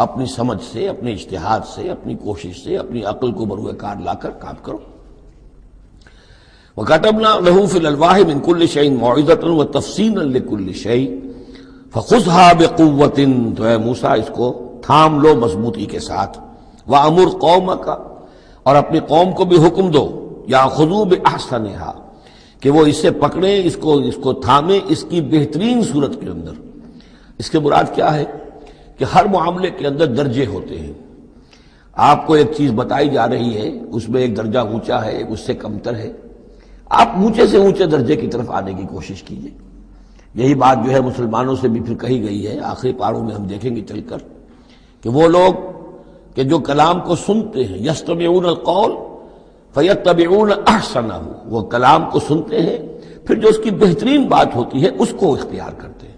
اپنی سمجھ سے، اپنے اجتہاد سے، اپنی کوشش سے، اپنی عقل کو بروئے کار لا کر کام کرو۔ وَكَتَبْنَا لَهُ فِي الْأَلْوَاحِ مِن كُلِّ شَيْءٍ مَوْعِظَةً وَتَفْصِيلًا لِكُلِّ شَيْءٍ فَخُذْهَا بِقُوَّةٍ، تو اے موسیٰ اس کو تھام لو مضبوطی کے ساتھ، وَأَمُرْ قَوْمَكَ، اور اپنی قوم کو بھی حکم دو، يَأْخُذُوا بِأَحْسَنِهَا، کہ وہ اسے پکڑیں، اس کو تھامیں اس کی بہترین صورت کے اندر۔ اس کے مراد کیا ہے کہ ہر معاملے کے اندر درجے ہوتے ہیں، آپ کو ایک چیز بتائی جا رہی ہے، اس میں ایک درجہ اونچا ہے، ایک اس سے کمتر ہے، آپ اونچے سے اونچے درجے کی طرف آنے کی کوشش کیجیے۔ یہی بات جو ہے مسلمانوں سے بھی پھر کہی گئی ہے، آخری پاروں میں ہم دیکھیں گے چل کر کہ وہ لوگ کہ جو کلام کو سنتے ہیں، یستمعون القول فیتبعون احسنہ، وہ کلام کو سنتے ہیں پھر جو اس کی بہترین بات ہوتی ہے اس کو اختیار کرتے ہیں۔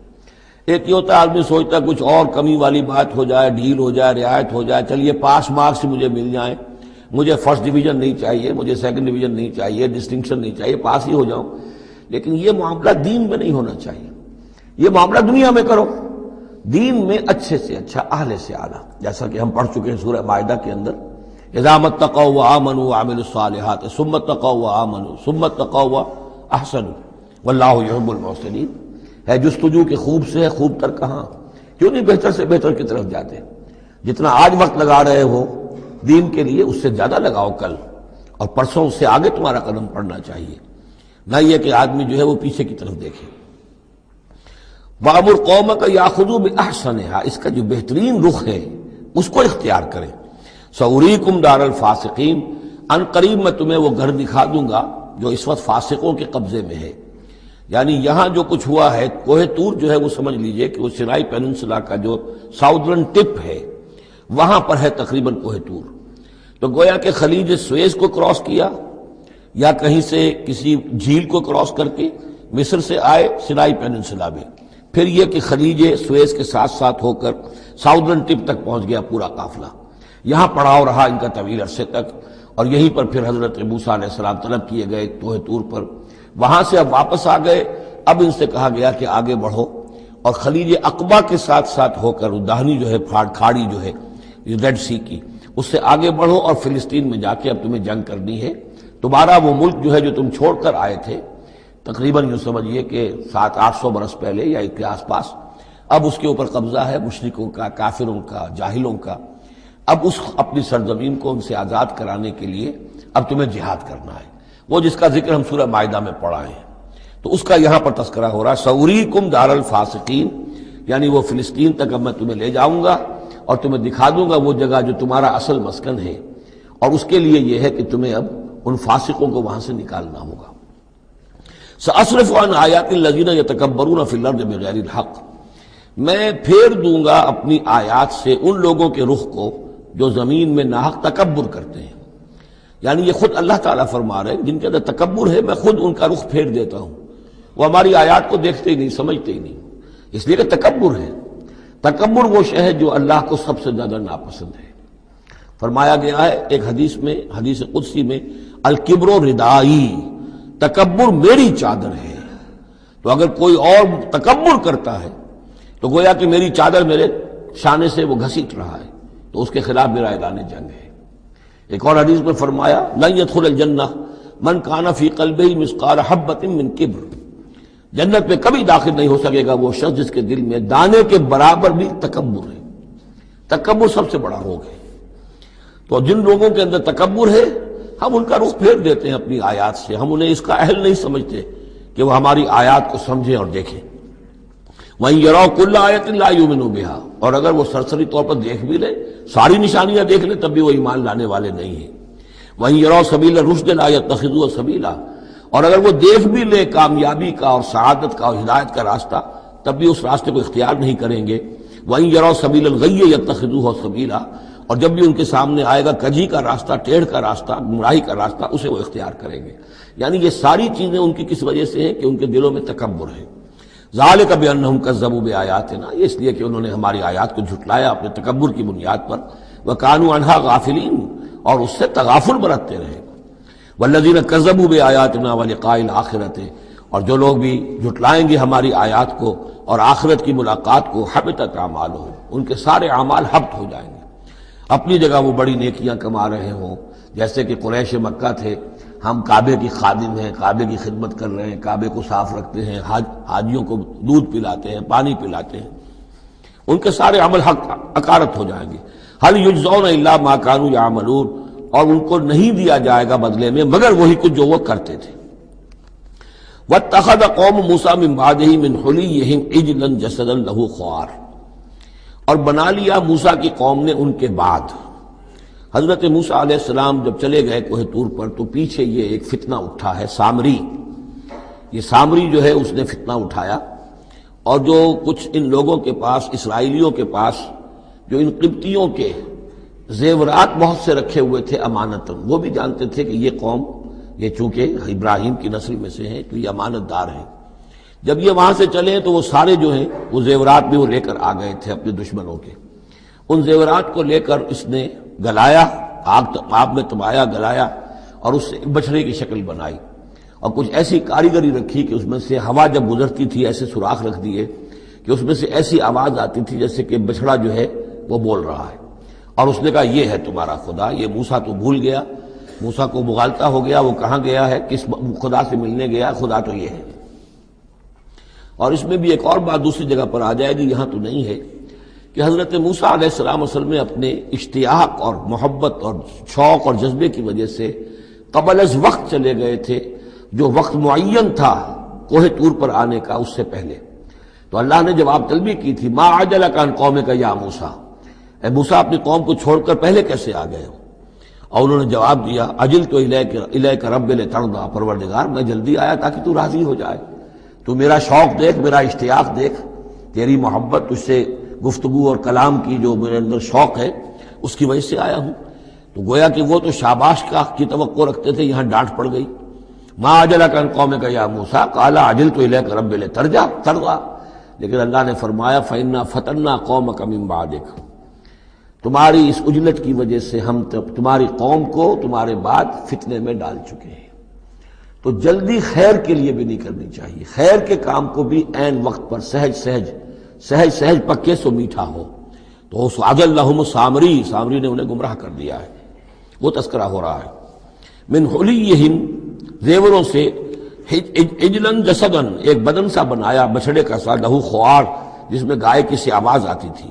ایک یہ ہوتا ہے آدمی سوچتا ہے کچھ اور کمی والی بات ہو جائے، ڈھیل ہو جائے، رعایت ہو جائے، چلیے پاس مارکس مجھے مل جائیں، مجھے فرسٹ ڈویژن نہیں چاہیے، مجھے سیکنڈ ڈویژن نہیں چاہیے، ڈسٹنکشن نہیں چاہیے، پاس ہی ہو جاؤں۔ لیکن یہ معاملہ دین میں نہیں ہونا چاہیے، یہ معاملہ دنیا میں کرو، دین میں اچھے سے اچھا، اعلی سے اعلیٰ، جیسا کہ ہم پڑھ چکے ہیں سورہ مائدہ کے اندر، اذا اتقوا وآمنوا وعملوا الصالحات ثم اتقوا وآمنوا ثم اتقوا واحسنوا واللہ یحب المحسنین۔ ہے جستجو کہ خوب سے ہے خوب تر کہاں، کیوں نہیں بہتر سے بہتر کی طرف جاتے؟ جتنا آج وقت لگا رہے ہو دین کے لیے اس سے زیادہ لگاؤ کل، اور پرسوں اس سے آگے تمہارا قدم پڑنا چاہیے، نہ یہ کہ آدمی جو ہے وہ پیچھے کی طرف دیکھے۔ وَأَمُرْ قَوْمَكَ يَأْخُذُوا بِأَحْسَنِهَا، اس کا جو بہترین رخ ہے اس کو اختیار کریں۔ سَأُرِيكُمْ دَارَ الْفَاسِقِينَ، ان قریب میں تمہیں وہ گھر دکھا دوں گا جو اس وقت فاسقوں کے قبضے میں ہے۔ یعنی یہاں جو کچھ ہوا ہے، کوہ طور جو ہے وہ سمجھ لیجئے کہ وہ سینائی پیننسلا کا جو ساؤدرن ٹپ ہے وہاں پر ہے تقریباً کوہ طور۔ تو گویا کہ خلیج سویز کو کراس کیا، یا کہیں سے کسی جھیل کو کراس کر کے مصر سے آئے سینائی پیننسلا میں، پھر یہ کہ خلیج سویز کے ساتھ ساتھ ہو کر ساؤدرن ٹپ تک پہنچ گیا پورا قافلہ۔ یہاں پڑاؤ رہا ان کا طویل عرصے تک، اور یہیں پر پھر حضرت موسیٰ علیہ السلام طلب کیے گئے کوہ طور پر، وہاں سے اب واپس آ گئے۔ اب ان سے کہا گیا کہ آگے بڑھو، اور خلیج عقبہ کے ساتھ ساتھ ہو کر داہنی جو ہے کھاڑی جو ہے ریڈ سی کی، اس سے آگے بڑھو اور فلسطین میں جا کے اب تمہیں جنگ کرنی ہے۔ تمہارا وہ ملک جو ہے جو تم چھوڑ کر آئے تھے تقریباً یوں سمجھیے کہ 700-800 برس پہلے یا اس کے آس پاس، اب اس کے اوپر قبضہ ہے مشرکوں کا، کافروں کا، جاہلوں کا۔ اب اس اپنی سرزمین کو ان سے آزاد کرانے کے لیے اب تمہیں جہاد کرنا ہے، وہ جس کا ذکر ہم سورہ مائدہ میں پڑھا ہے، تو اس کا یہاں پر تذکرہ ہو رہا ہے۔ سأُرِيكُمْ دَارَ الْفَاسِقِينَ، یعنی وہ فلسطین تک اب میں تمہیں لے جاؤں گا اور تمہیں دکھا دوں گا وہ جگہ جو تمہارا اصل مسکن ہے، اور اس کے لیے یہ ہے کہ تمہیں اب ان فاسقوں کو وہاں سے نکالنا ہوگا۔ سأصرف عن آیات الذین یتکبرون فی الارض بغیر الحق، میں پھیر دوں گا اپنی آیات سے ان لوگوں کے رخ کو جو زمین میں ناحق تکبر کرتے ہیں۔ یعنی یہ خود اللہ تعالیٰ فرما رہے ہیں جن کے اندر تکبر ہے میں خود ان کا رخ پھیر دیتا ہوں، وہ ہماری آیات کو دیکھتے ہی نہیں، سمجھتے ہی نہیں، اس لیے کہ تکبر ہے۔ تکبر وہ شے ہے جو اللہ کو سب سے زیادہ ناپسند ہے۔ فرمایا گیا ہے ایک حدیث میں، حدیث قدسی میں، الکبر ردائی، تکبر میری چادر ہے۔ تو اگر کوئی اور تکبر کرتا ہے تو گویا کہ میری چادر میرے شانے سے وہ گھسیٹ رہا ہے، تو اس کے خلاف میرا اعلان جنگ ہے۔ ایک اور حدیث میں فرمایا لن يدخل الجنہ من کان فی قلبہ مثقال حبۃ من کبر، جنت میں کبھی داخل نہیں ہو سکے گا وہ شخص جس کے دل میں دانے کے برابر بھی تکبر ہے۔ تکبر سب سے بڑا روگ ہے۔ تو جن لوگوں کے اندر تکبر ہے ہم ان کا رخ پھیر دیتے ہیں اپنی آیات سے، ہم انہیں اس کا اہل نہیں سمجھتے کہ وہ ہماری آیات کو سمجھیں اور دیکھیں۔ وَإِن يَرَوْا كُلَّ آیَةٍ لَا يُؤْمِنُوا بِهَا، اور اگر وہ سرسری طور پر دیکھ بھی لیں، ساری نشانیاں دیکھ لیں، تب بھی وہ ایمان لانے والے نہیں ہیں۔ وَإِن يَرَوْا سَبِيلَ الرُّشْدِ لَا يَتَّخِذُوهُ سَبِيلًا، اور اگر وہ دیکھ بھی لیں کامیابی کا اور سعادت کا اور ہدایت کا راستہ، تب بھی اس راستے کو اختیار نہیں کریں گے۔ وَإِن يَرَوْا سَبِيلَ الْغَيِّ يَتَّخِذُوهُ سَبِيلًا، اور جب بھی ان کے سامنے آئے گا کجی کا راستہ، ٹیڑھ کا راستہ، گمراہی کا راستہ، اسے وہ اختیار کریں گے۔ یعنی یہ ساری چیزیں ان کی کس وجہ سے ہیں کہ ان کے دلوں میں تکبر ہے۔ ذالک بانہم کذبوا بآیاتنا، یہ اس لیے کہ انہوں نے ہماری آیات کو جھٹلایا اپنے تکبر کی بنیاد پر، وکانوا عنہا غافلین، اور اس سے تغافل برتتے رہے۔ والذین کذبوا بآیاتنا ولقاء الآخرۃ، اور جو لوگ بھی جھٹلائیں گے ہماری آیات کو اور آخرت کی ملاقات کو، حبطت اعمالہم، ان کے سارے اعمال حبط ہو جائیں گے۔ اپنی جگہ وہ بڑی نیکیاں کما رہے ہوں، جیسے کہ قریش مکہ تھے، ہم کعبے کی خادم ہیں، کعبے کی خدمت کر رہے ہیں، کعبے کو صاف رکھتے ہیں، حاجیوں کو دودھ پلاتے ہیں، پانی پلاتے ہیں، ان کے سارے عمل حقارت ہو جائیں گے۔ هل یجزون الا ما كانوا يعملون، اور ان کو نہیں دیا جائے گا بدلے میں مگر وہی کچھ جو وہ کرتے تھے۔ واتخذ قوم موسیٰ من بعدہ من حلیہم عجلا جسدا لہ خوار، اور بنا لیا موسیٰ کی قوم نے ان کے بعد حضرت موسیٰ علیہ السلام جب چلے گئے کوہ طور پر تو پیچھے یہ ایک فتنہ اٹھا ہے سامری. یہ سامری جو ہے اس نے فتنہ اٹھایا، اور جو کچھ ان لوگوں کے پاس، اسرائیلیوں کے پاس، جو ان قبطیوں کے زیورات بہت سے رکھے ہوئے تھے امانتاً، وہ بھی جانتے تھے کہ یہ قوم، یہ چونکہ ابراہیم کی نسل میں سے ہیں تو یہ امانت دار ہیں. جب یہ وہاں سے چلے تو وہ سارے جو ہیں وہ زیورات بھی وہ لے کر آ گئے تھے اپنے دشمنوں کے. ان زیورات کو لے کر اس نے گلایا، آگ میں تبایا، گلایا، اور اس سے بچھڑے کی شکل بنائی، اور کچھ ایسی کاریگری رکھی کہ اس میں سے ہوا جب گزرتی تھی ایسے سوراخ رکھ دیے کہ اس میں سے ایسی آواز آتی تھی جیسے کہ بچھڑا جو ہے وہ بول رہا ہے. اور اس نے کہا یہ ہے تمہارا خدا. یہ موسیٰ تو بھول گیا، موسیٰ کو مغالطہ ہو گیا، وہ کہاں گیا ہے، کس خدا سے ملنے گیا، خدا تو یہ ہے. اور اس میں بھی ایک اور بات دوسری جگہ پر آ جائے گی، یہاں تو نہیں ہے، کہ حضرت موسیٰ علیہ السلام اصل میں اپنے اشتیاق اور محبت اور شوق اور جذبے کی وجہ سے قبل از وقت چلے گئے تھے، جو وقت معین تھا کوہ طور پر آنے کا اس سے پہلے. تو اللہ نے جواب طلبی کی تھی، ما عجلک عن قومک یا موسیٰ، اے موسیٰ اپنی قوم کو چھوڑ کر پہلے کیسے آ گئے ہو؟ اور انہوں نے جواب دیا، اجلت الیک رب لترضیٰ، پروردگار میں جلدی آیا تاکہ تو راضی ہو جائے. تو میرا شوق دیکھ، میرا اشتیاق دیکھ، تیری محبت، تجھ سے گفتگو اور کلام کی جو میرے اندر شوق ہے اس کی وجہ سے آیا ہوں. تو گویا کہ وہ تو شاباش کی توقع رکھتے تھے، یہاں ڈانٹ پڑ گئی. ما عجلک عن قومک یا موسیٰ قال عجلت الیک رب لترضیٰ. لیکن اللہ نے فرمایا فإنا فتنا قومک من بعدک، تمہاری اس عجلت کی وجہ سے ہم تمہاری قوم کو تمہارے بعد فتنے میں ڈال چکے ہیں. تو جلدی خیر کے لیے بھی نہیں کرنی چاہیے، خیر کے کام کو بھی عین وقت پر سہج پکے سو میٹھا ہو. تو اضلهم سامری نے انہیں گمراہ کر دیا ہے، وہ تذکرہ ہو رہا ہے. من حلیہم، زیوروں سے، عجلاً جسداً، ایک بدن سا بنایا بچھڑے کا سا، لہو خوار، جس میں گائے کی سی آواز آتی تھی.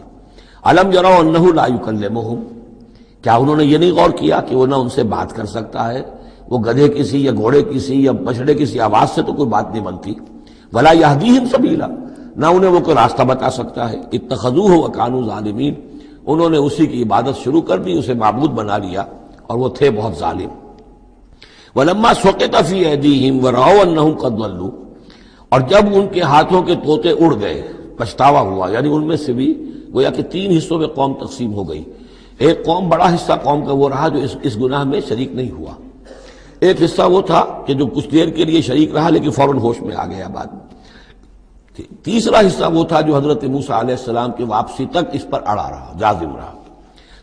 الم یروا انہ لا یکلمہم، کیا انہوں نے یہ نہیں غور کیا کہ وہ نہ ان سے بات کر سکتا ہے، وہ گدھے کی سی یا گھوڑے کی سی یا بچھڑے کی سی آواز سے تو کوئی بات نہیں بنتی. ولا یہدیہم سبیلا، نہ انہیں وہ کوئی راستہ بتا سکتا ہے. اتخذوہ وکانوا ظالمین، انہوں نے اسی کی عبادت شروع کر دی، اسے معبود بنا لیا، اور وہ تھے بہت ظالم. ولما سقط فی ایدیہم ورأوا انہم قد ضلوا، اور جب ان کے ہاتھوں کے طوطے اڑ گئے، پچھتاوا ہوا، یعنی ان میں سے بھی گویا کہ 3 حصوں میں قوم تقسیم ہو گئی. ایک قوم، بڑا حصہ قوم کا وہ رہا جو اس گناہ میں شریک نہیں ہوا. ایک حصہ وہ تھا کہ جو کچھ دیر کے لیے شریک رہا لیکن فوراً ہوش میں آ گیا بعد میں. تیسرا حصہ وہ تھا جو حضرت موسیٰ علیہ السلام کی واپسی تک اس پر اڑا رہا، جازم رہا.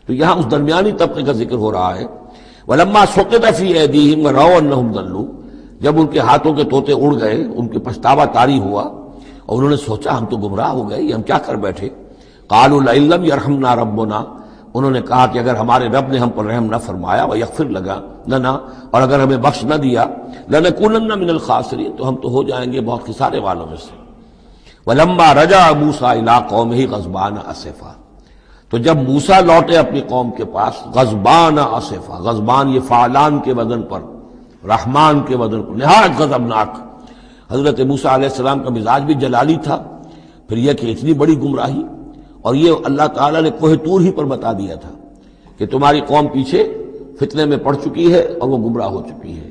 تو یہاں اس درمیانی طبقے کا ذکر ہو رہا ہے. وَلَمَّا سُقِطَ فِي أَيْدِيهِمْ وَرَأَوْا أَنَّهُمْ ضَلُّوا، جب ان کے ہاتھوں کے طوطے اڑ گئے، ان کے پچھتاوا طاری ہوا، اور انہوں نے سوچا ہم تو گمراہ ہو گئے، یہ ہم کیا کر بیٹھے. قَالُوا لَئِن لَّمْ يَرْحَمْنَا رَبُّنَا، انہوں نے کہا کہ اگر ہمارے رب نے ہم پر رحم نہ فرمایا، وَيَغْفِرْ لَنَا، اور اگر ہمیں بخش نہ دیا، لَنَكُونَنَّ مِنَ الْخَاسِرِينَ، تو ہم تو ہو جائیں گے بہت خسارے والوں میں سے. وَلَمَّا رَجَعَ مُوسَىٰ إِلَىٰ قَوْمِهِ غَضْبَانَ أَسِفًا، تو جب موسیٰ لوٹے اپنی قوم کے پاس، غضبان آصفا، غضبان یہ فعلان کے وزن پر، رحمان کے وزن پر، نہایت غضبناک. حضرت موسیٰ علیہ السلام کا مزاج بھی جلالی تھا، پھر یہ کہ اتنی بڑی گمراہی، اور یہ اللہ تعالیٰ نے کوہ طور ہی پر بتا دیا تھا کہ تمہاری قوم پیچھے فتنے میں پڑ چکی ہے اور وہ گمراہ ہو چکی ہے.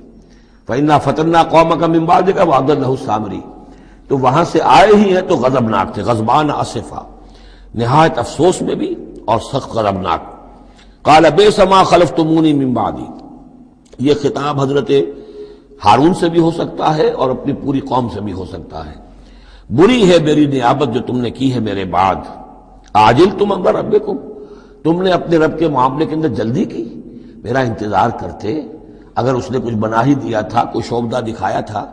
فَإِنَّا فَتَنَّا قَوْمَكَ مِن بَعْدِكَ وَأَضَلَّهُ السَّامِرِي، تو وہاں سے آئے ہی ہیں تو غضبناک تھے، غضبان آصفا، نہایت افسوس میں بھی اور سخت غضبناک. قال بئس ما خلفتمونی من بعدی، یہ خطاب حضرت ہارون سے بھی ہو سکتا ہے اور اپنی پوری قوم سے بھی ہو سکتا ہے. بری ہے میری نیابت جو تم نے کی ہے میرے بعد. عاجلتم امر ربکم، تم نے اپنے رب کے معاملے کے اندر جلدی کی، میرا انتظار کرتے. اگر اس نے کچھ بنا ہی دیا تھا، کوئی شوبدہ دکھایا تھا،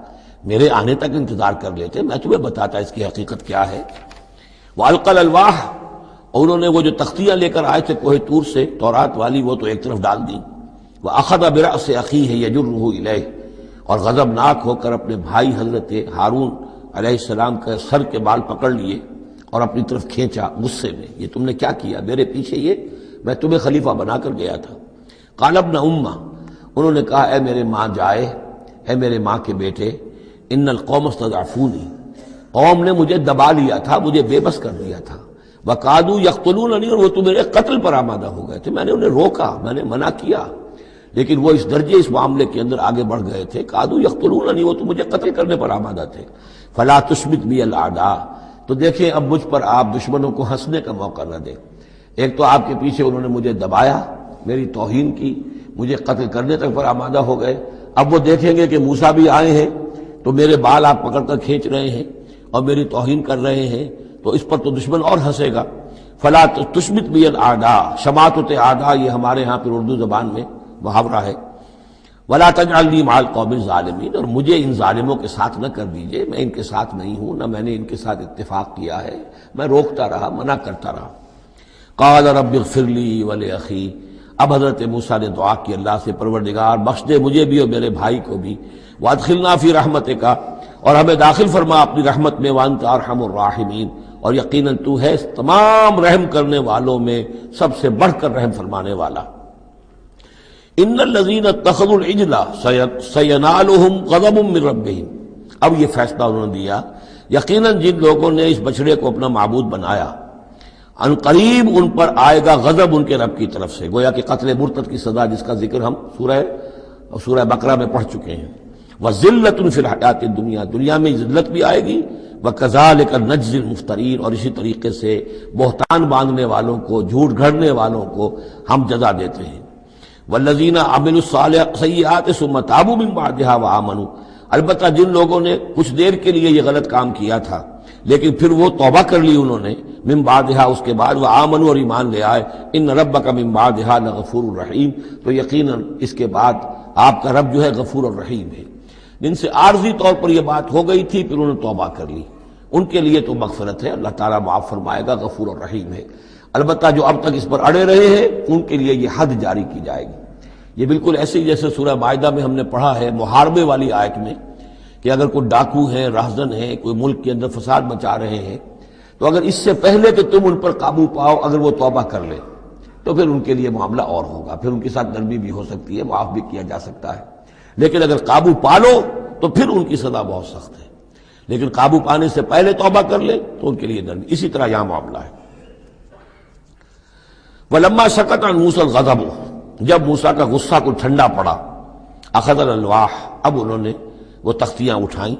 میرے آنے تک انتظار کر لیتے، میں تمہیں بتاتا اس کی حقیقت کیا ہے. وَأَلْقَى الْأَلْوَاحَ، اور انہوں نے وہ جو تختیاں لے کر آئے تھے کوہ طور سے تورات والی، وہ تو ایک طرف ڈال دیں. وَأَخَذَ بِرَأْسِ أَخِيهِ يَجُرُّهُ إِلَيْهِ، اور غضبناک ہو کر اپنے بھائی حضرت ہارون علیہ السلام کا سر کے بال پکڑ لیے اور اپنی طرف کھینچا غصے میں. یہ تم نے کیا کیا؟ میرے پیچھے یہ میں تمہیں خلیفہ بنا کر گیا تھا. قال ابن امہ، انہوں نے کہا اے میرے ماں جائے، اے میرے ماں کے بیٹے، ان القوم استضعفونی، قوم نے مجھے دبا لیا تھا، مجھے بے بس کر دیا تھا. وَقَعَدُوا يَقْتُلُونَنِي، اور وہ تو میرے قتل پر آمادہ ہو گئے تھے. میں نے انہیں روکا، میں نے منع کیا، لیکن وہ اس درجے اس معاملے کے اندر آگے بڑھ گئے تھے. قَعَدُوا يَقْتُلُونَنِي، وہ تو مجھے قتل کرنے پر آمادہ تھے. فَلَا تُشْمِتْ بِيَ الْأَعْدَاءَ، تو دیکھیں اب مجھ پر آپ دشمنوں کو ہنسنے کا موقع نہ دیں. ایک تو آپ کے پیچھے انہوں نے مجھے دبایا، میری توہین کی، مجھے قتل کرنے تک پر آمادہ ہو گئے. اب وہ دیکھیں گے کہ موسیٰ بھی آئے ہیں تو میرے بال آپ پکڑ کر کھینچ رہے ہیں اور میری توہین کر رہے ہیں، تو اس پر تو دشمن اور ہنسے گا. فلا تشمت بی الاعداء، شماتت اعداء یہ ہمارے ہاں پھر اردو زبان میں محاورہ ہے. ولا تجعلنی مع القوم الظالمین، اور مجھے ان ظالموں کے ساتھ نہ کر دیجئے، میں ان کے ساتھ نہیں ہوں، نہ میں نے ان کے ساتھ اتفاق کیا ہے، میں روکتا رہا، منع کرتا رہا. قال رب اغفر لی ولأخی، اب حضرت موسیٰ نے دعا کی اللہ سے، پروردگار بخش دے مجھے بھی اور میرے بھائی کو بھی. وادخلنا فی رحمتک، اور ہمیں داخل فرما اپنی رحمت میں. وانت ارحم الراحمین، اور یقیناً تو ہے تمام رحم کرنے والوں میں سب سے بڑھ کر رحم فرمانے والا. ان الذین اتخذوا العجل سینالہم غضب من ربہم، اب یہ فیصلہ انہوں نے دیا، یقیناً جن لوگوں نے اس بچڑے کو اپنا معبود بنایا، ان قریب ان پر آئے گا غضب ان کے رب کی طرف سے. گویا کہ قتل مرتد کی سزا جس کا ذکر ہم سورہ بقرہ میں پڑھ چکے ہیں. وَذِلَّةٌ فِي الْحَيَاةِ الدُّنْيَا، دنیا میں ذلت بھی آئے گی. وَكَذَلِكَ نَجْزِي الْمُفْتَرِينَ، اور اسی طریقے سے بہتان باندھنے والوں کو، جھوٹ گھڑنے والوں کو ہم جزا دیتے ہیں. وَالَّذِينَ عَمِلُوا السَّيِّئَاتِ ثُمَّ تَابُوا مِن بَعْدِهَا وَآمَنُوا، البتہ جن لوگوں نے کچھ دیر کے لیے یہ غلط کام کیا تھا لیکن پھر وہ توبہ کر لی انہوں نے، من بعدہا اس کے بعد، وآمنوا اور ایمان لے آئے، ان ربک من بعدہا لغفور الرحیم، تو یقیناً اس کے بعد آپ کا رب جو ہے غفور الرحیم ہے. جن سے عارضی طور پر یہ بات ہو گئی تھی پھر انہوں نے توبہ کر لی، ان کے لیے تو مغفرت ہے، اللہ تعالیٰ معاف فرمائے گا، غفور الرحیم ہے. البتہ جو اب تک اس پر اڑے رہے ہیں ان کے لیے یہ حد جاری کی جائے گی. یہ بالکل ایسے ہی جیسے سورہ مائدہ میں ہم نے پڑھا ہے محاربے والی آیت میں، کہ اگر کوئی ڈاکو ہیں، راہزن ہیں، کوئی ملک کے اندر فساد مچا رہے ہیں، تو اگر اس سے پہلے کہ تم ان پر قابو پاؤ اگر وہ توبہ کر لے تو پھر ان کے لیے معاملہ اور ہوگا، پھر ان کے ساتھ نرمی بھی ہو سکتی ہے، معاف بھی کیا جا سکتا ہے. لیکن اگر قابو پا لو تو پھر ان کی سزا بہت سخت ہے، لیکن قابو پانے سے پہلے توبہ کر لے تو ان کے لیے نرمی. اسی طرح یہاں معاملہ ہے. وَلَمَّا سَكَتَ عَن مُوسَى الْغَضَبُ، جب موسیٰ کا غصہ کو ٹھنڈا پڑا، أَخَذَ الْأَلْوَاحَ، اب انہوں نے وہ تختیاں اٹھائیں.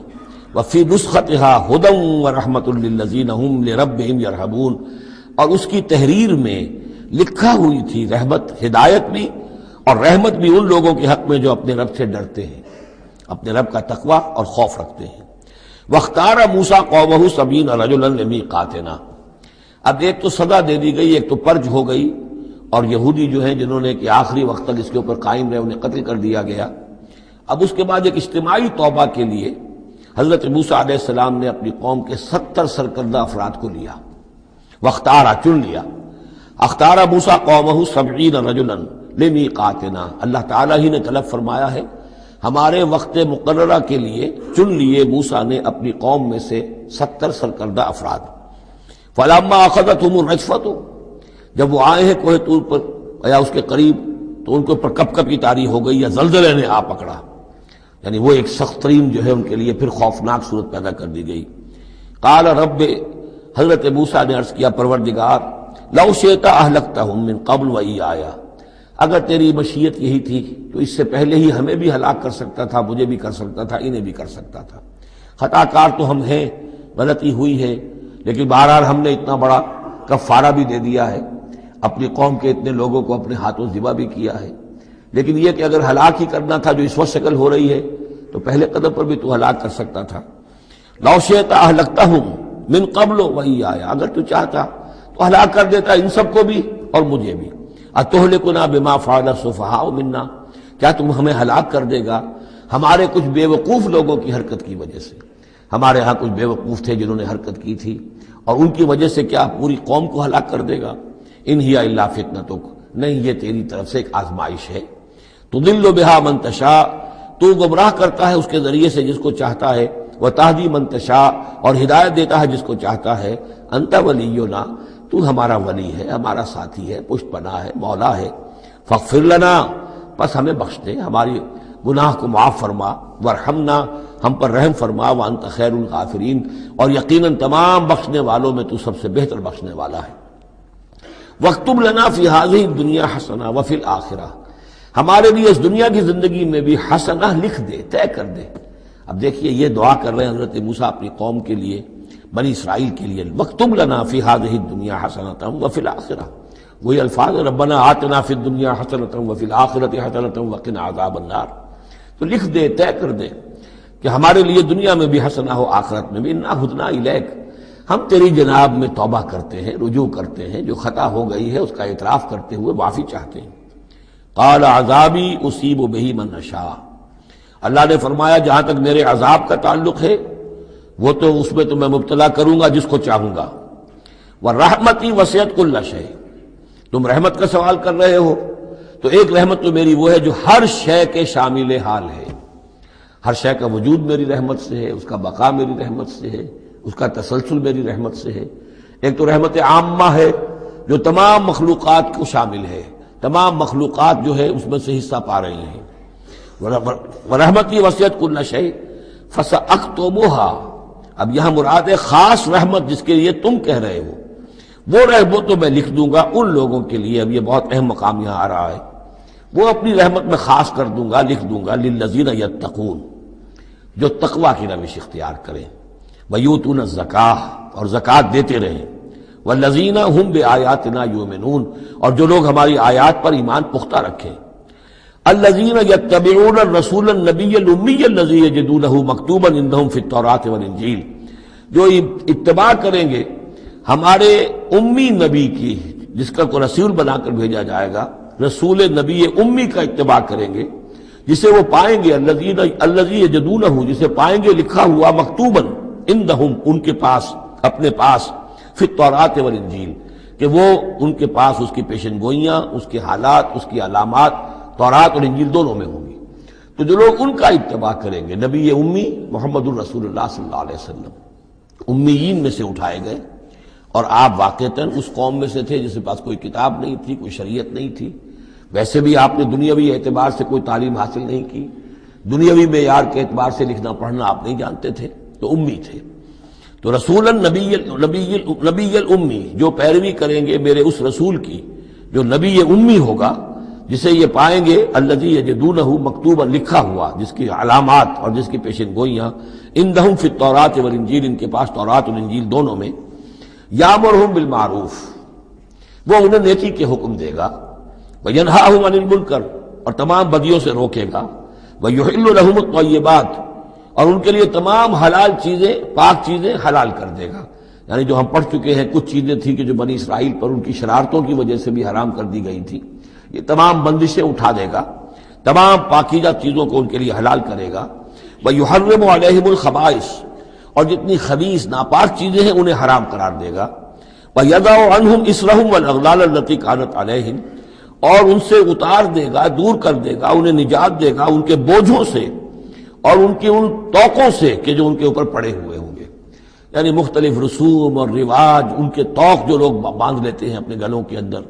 وَفِي نُسْخَتِهَا هُدًى وَرَحْمَةٌ لِّلَّذِينَ هُمْ لِرَبِّهِمْ يَرْهَبُونَ، اور اس کی تحریر میں لکھا ہوئی تھی رحمت، ہدایت بھی اور رحمت بھی ان لوگوں کے حق میں جو اپنے رب سے ڈرتے ہیں، اپنے رب کا تقوی اور خوف رکھتے ہیں. وَاخْتَارَ مُوسَىٰ قَوْمَهُ 70 رَجُلًا لِّمِيقَاتِنَا، اب ایک تو سزا دے دی گئی، ایک تو پرج ہو گئی، اور یہودی جو ہیں جنہوں نے کہ آخری وقت تک اس کے اوپر قائم رہے انہیں قتل کر دیا گیا. اب اس کے بعد ایک اجتماعی توبہ کے لیے حضرت موسیٰ علیہ السلام نے اپنی قوم کے 70 سرکردہ افراد کو لیا، واختارا چن لیا. اختارا موسیٰ قومہ 70 رجلا لمیقاتنا، اللہ تعالیٰ ہی نے طلب فرمایا ہے ہمارے وقت مقررہ کے لیے چن لیے موسیٰ نے اپنی قوم میں سے 70 سرکردہ افراد. فلما اخذتهم الرجفۃ، جب وہ آئے ہیں کوہ طور پر یا اس کے قریب تو ان کے اوپر کپ کپی طاری ہو گئی یا زلزلے نے آ پکڑا، یعنی وہ ایک سخت ترین جو ہے ان کے لیے پھر خوفناک صورت پیدا کر دی گئی. قال رب، حضرت موسیٰ نے عرض کیا پروردگار، لو شئت اہلکتہم من قبل وایایا، اگر تیری مشیت یہی تھی تو اس سے پہلے ہی ہمیں بھی ہلاک کر سکتا تھا، مجھے بھی کر سکتا تھا، انہیں بھی کر سکتا تھا. خطا کار تو ہم ہیں، غلطی ہوئی ہے، لیکن بہرحال ہم نے اتنا بڑا کفارہ بھی دے دیا ہے، اپنی قوم کے اتنے لوگوں کو اپنے ہاتھوں ذبح بھی کیا ہے. لیکن یہ کہ اگر ہلاک ہی کرنا تھا جو اس وقت شکل ہو رہی ہے تو پہلے قدم پر بھی تو ہلاک کر سکتا تھا. لو شئت اہلکتہم من قبل وایایا، اگر تو چاہتا تو ہلاک کر دیتا ان سب کو بھی اور مجھے بھی. اتہلکنا بما فعل السفہاء منا، کیا تم ہمیں ہلاک کر دے گا ہمارے کچھ بے وقوف لوگوں کی حرکت کی وجہ سے؟ ہمارے ہاں کچھ بے وقوف تھے جنہوں نے حرکت کی تھی، اور ان کی وجہ سے کیا پوری قوم کو ہلاک کر دے گا؟ ان ہی الا فتنتک، نہیں یہ تیری طرف سے ایک آزمائش ہے. تضل بہا من تشاء، تو گمراہ کرتا ہے اس کے ذریعے سے جس کو چاہتا ہے، وتہدی من تشاء، اور ہدایت دیتا ہے جس کو چاہتا ہے. انت ولینا، تو ہمارا ولی ہے، ہمارا ساتھی ہے، پشت پناہ ہے، مولا ہے. فاغفر لنا، پس ہمیں بخش دے، ہماری گناہ کو معاف فرما. ورحمنا، ہم پر رحم فرما وانت خیر الغافرین، اور یقیناً تمام بخشنے والوں میں تو سب سے بہتر بخشنے والا ہے۔ وَاكْتُبْ لَنَا فِي هَذِهِ الدُّنْيَا حَسَنَةً وَفِي الْآخِرَةِ، ہمارے لیے اس دنیا کی زندگی میں بھی حسنہ لکھ دے، طے کر دے۔ اب دیکھیے یہ دعا کر رہے ہیں حضرت موسیٰ اپنی قوم کے لیے، بنی اسرائیل کے لیے، وَاكْتُبْ لَنَا فِي هَذِهِ الدُّنْيا حَسَنَةً وَفِي الْآخِرَةِ، وہی الفاظ ربنا آتنا فی الدنیا حسنة وفی الآخرة حسنة وقنا عذاب النار، تو لکھ دے، طے کر دے کہ ہمارے لیے دنیا میں بھی حسنہ ہو، آخرت میں بھی۔ انا ہدنا الیک، ہم تیری جناب میں توبہ کرتے ہیں، رجوع کرتے ہیں، جو خطا ہو گئی ہے اس کا اعتراف کرتے ہوئے معافی چاہتے ہیں۔ قال عذابی اصیب بہ من اشاء، اللہ نے فرمایا جہاں تک میرے عذاب کا تعلق ہے وہ تو اس میں تو میں مبتلا کروں گا جس کو چاہوں گا۔ ورحمتی وسعت کل شیء، تم رحمت کا سوال کر رہے ہو تو ایک رحمت تو میری وہ ہے جو ہر شے کے شامل حال ہے، ہر شے کا وجود میری رحمت سے ہے، اس کا بقا میری رحمت سے ہے، اس کا تسلسل میری رحمت سے ہے۔ ایک تو رحمت عامہ ہے جو تمام مخلوقات کو شامل ہے، تمام مخلوقات جو ہے اس میں سے حصہ پا رہی ہیں۔ ورحمتی وسعت کل شیء فسأکتبھا، اب یہاں مراد ہے خاص رحمت جس کے لیے تم کہہ رہے ہو، وہ رحمت تو میں لکھ دوں گا ان لوگوں کے لیے۔ اب یہ بہت اہم مقام یہاں آ رہا ہے، وہ اپنی رحمت میں خاص کر دوں گا، لکھ دوں گا للذین یتقون، جو تقوی کی روش اختیار کریں، ویؤتون الزکاۃ، اور زکوٰۃ دیتے رہیں، والذین ہم بآیاتنا یؤمنون، اور جو لوگ ہماری آیات پر ایمان پختہ رکھیں۔ الذین یتبعون الرسول النبی الامی الذی یجدونہ مکتوبا عندہم فی التوراۃ والانجیل، جو اتباع کریں گے ہمارے امی نبی کی، جس کا کو رسول بنا کر بھیجا جائے گا، رسول نبی امی کا اتباع کریں گے، جسے وہ پائیں گے الذی یجدونہ، جسے پائیں گے لکھا ہوا مکتوباً عندہم، ان کے پاس، اپنے پاس، فی التوراۃ والانجیل، کہ وہ ان کے پاس اس کی پیشن گوئیاں، اس کے حالات، اس کی علامات تورات اور انجیل دونوں میں ہوں گی۔ تو جو لوگ ان کا اتباع کریں گے، نبی امی محمد الرسول اللہ صلی اللہ علیہ وسلم امیین میں سے اٹھائے گئے، اور آپ واقعتاً اس قوم میں سے تھے جس کے پاس کوئی کتاب نہیں تھی، کوئی شریعت نہیں تھی، ویسے بھی آپ نے دنیاوی اعتبار سے کوئی تعلیم حاصل نہیں کی، دنیاوی معیار کے اعتبار سے لکھنا پڑھنا آپ نہیں جانتے تھے، تو امی تھے۔ تو رسول نبی الامی، جو پیروی کریں گے میرے اس رسول کی جو نبی امی ہوگا، جسے یہ پائیں گے الذی یجدونہ مکتوبا، لکھا ہوا، جس کی علامات اور جس کی پیشن گوئیاں عندہم فی التوراۃ والانجیل، ان کے پاس تورات اور انجیل دونوں میں، یامرہم بالمعروف، وہ انہیں نیکی کے حکم دے گا، وینہاہم عن المنکر، اور تمام بدیوں سے روکے گا، ویحل لہم الطیبات، اور ان کے لیے تمام حلال چیزیں، پاک چیزیں حلال کر دے گا۔ یعنی جو ہم پڑھ چکے ہیں کچھ چیزیں تھیں کہ جو بنی اسرائیل پر ان کی شرارتوں کی وجہ سے بھی حرام کر دی گئی تھی، یہ تمام بندشیں اٹھا دے گا، تمام پاکیزہ چیزوں کو ان کے لیے حلال کرے گا۔ وَيُحَرِّمُ عَلَيْهِمُ الْخَبَائِثَ، اور جتنی خبیث ناپاک چیزیں ہیں انہیں حرام قرار دے گا۔ وَيَضَعُ عَنْهُمْ إِصْرَهُمْ وَالْأَغْلَالَ الَّتِي كَانَتْ عَلَيْهِمْ، اور ان سے اتار دے گا، دور کر دے گا، انہیں نجات دے گا ان کے بوجھوں سے اور ان کی ان توقوں سے کہ جو ان کے اوپر پڑے ہوئے ہوں گے۔ یعنی مختلف رسوم اور رواج، ان کے توق جو لوگ باندھ لیتے ہیں اپنے گلوں کے اندر،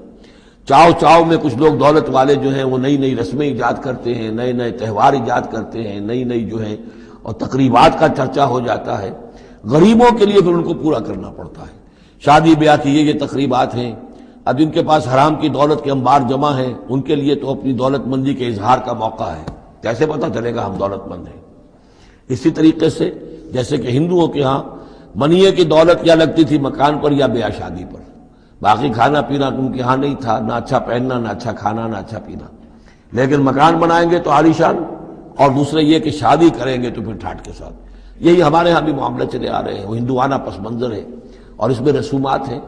چاؤ چاؤ میں کچھ لوگ دولت والے جو ہیں وہ نئی نئی رسمیں ایجاد کرتے ہیں، نئے نئے تہوار ایجاد کرتے ہیں، نئی نئی جو ہے اور تقریبات کا چرچا ہو جاتا ہے۔ غریبوں کے لیے پھر ان کو پورا کرنا پڑتا ہے، شادی بیاہ کی یہ تقریبات ہیں۔ اب جن کے پاس حرام کی دولت کے انبار جمع ہیں، ان کے لیے تو اپنی دولت مندی کے اظہار کا موقع ہے، کیسے پتہ چلے گا ہم دولت مند ہیں؟ اسی طریقے سے جیسے کہ ہندوؤں کے ہاں منیے کی دولت کیا لگتی تھی مکان پر یا بیاہ شادی پر، باقی کھانا پینا ان کے ہاں نہیں تھا، نہ اچھا پہننا، نہ اچھا کھانا، نہ اچھا پینا، لیکن مکان بنائیں گے تو عالیشان، اور دوسرے یہ کہ شادی کریں گے تو پھر ٹھاٹ کے ساتھ۔ یہی ہمارے ہاں بھی معاملہ چلے آ رہے ہیں، وہ ہندوانہ پس منظر ہے اور اس میں رسومات ہیں۔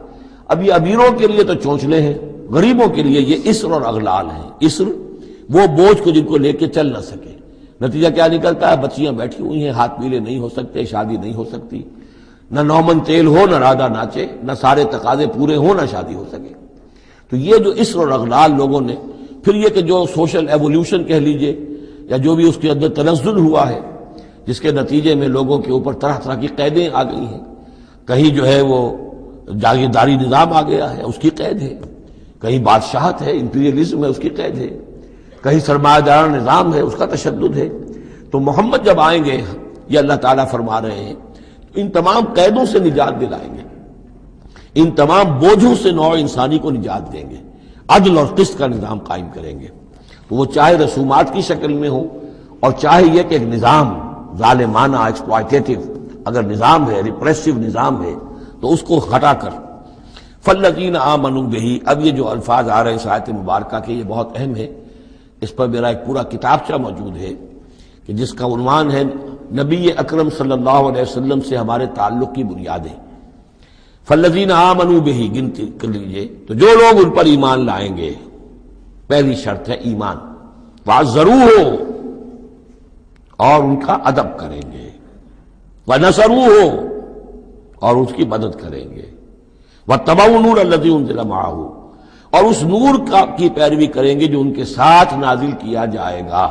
اب یہ امیروں کے لیے تو چونچلے ہیں، غریبوں کے لیے یہ اسر اور اغلال ہیں۔ اسر وہ بوجھ کو جن کو لے کے چل نہ سکے، نتیجہ کیا نکلتا ہے؟ بچیاں بیٹھی ہوئی ہیں، ہاتھ پیلے نہیں ہو سکتے، شادی نہیں ہو سکتی، نہ نومن تیل ہو، نہ رادہ ناچے، نہ سارے تقاضے پورے ہوں، نہ شادی ہو سکے۔ تو یہ جو اسر اور اغلال لوگوں نے، پھر یہ کہ جو سوشل ایولیوشن کہہ لیجئے یا جو بھی اس کے اندر تنزل ہوا ہے، جس کے نتیجے میں لوگوں کے اوپر طرح طرح کی قیدیں آ گئی ہیں، کہیں جو ہے وہ جاگیرداری نظام آ گیا ہے، اس کی قید ہے، کہیں بادشاہت ہے، امپیریلزم ہے، اس کی قید ہے، کہیں سرمایہ دارانہ نظام ہے، اس کا تشدد ہے۔ تو محمد جب آئیں گے یہ اللہ تعالیٰ فرما رہے ہیں، ان تمام قیدوں سے نجات دلائیں گے، ان تمام بوجھوں سے نوع انسانی کو نجات دیں گے، عدل اور قسط کا نظام قائم کریں گے، وہ چاہے رسومات کی شکل میں ہو اور چاہے یہ کہ ایک نظام ظالمانہ ایکسپلائٹیٹو اگر نظام ہے، ریپریسو نظام ہے، تو اس کو ہٹا کر فالذین آمنوا بہ۔ اب یہ جو الفاظ آ رہے ہیں اس آیت مبارکہ کے، یہ بہت اہم ہے، اس پر میرا ایک پورا کتابچہ موجود ہے کہ جس کا عنوان ہے نبی اکرم صلی اللہ علیہ وسلم سے ہمارے تعلق کی بنیادیں۔ فالذین آمنوا بہ گنتی کر لیجئے، تو جو لوگ ان پر ایمان لائیں گے، پہلی شرط ہے ایمان، وعزروہ، اور ان کا ادب کریں گے، ونصروہ، اور اس کی مدد کریں گے، واتبعوا النور الذی انزل معہ، اور اس نور کی پیروی کریں گے جو ان کے ساتھ نازل کیا جائے گا۔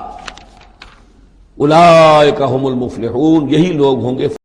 اولئک ھم المفلحون، یہی لوگ ہوں گے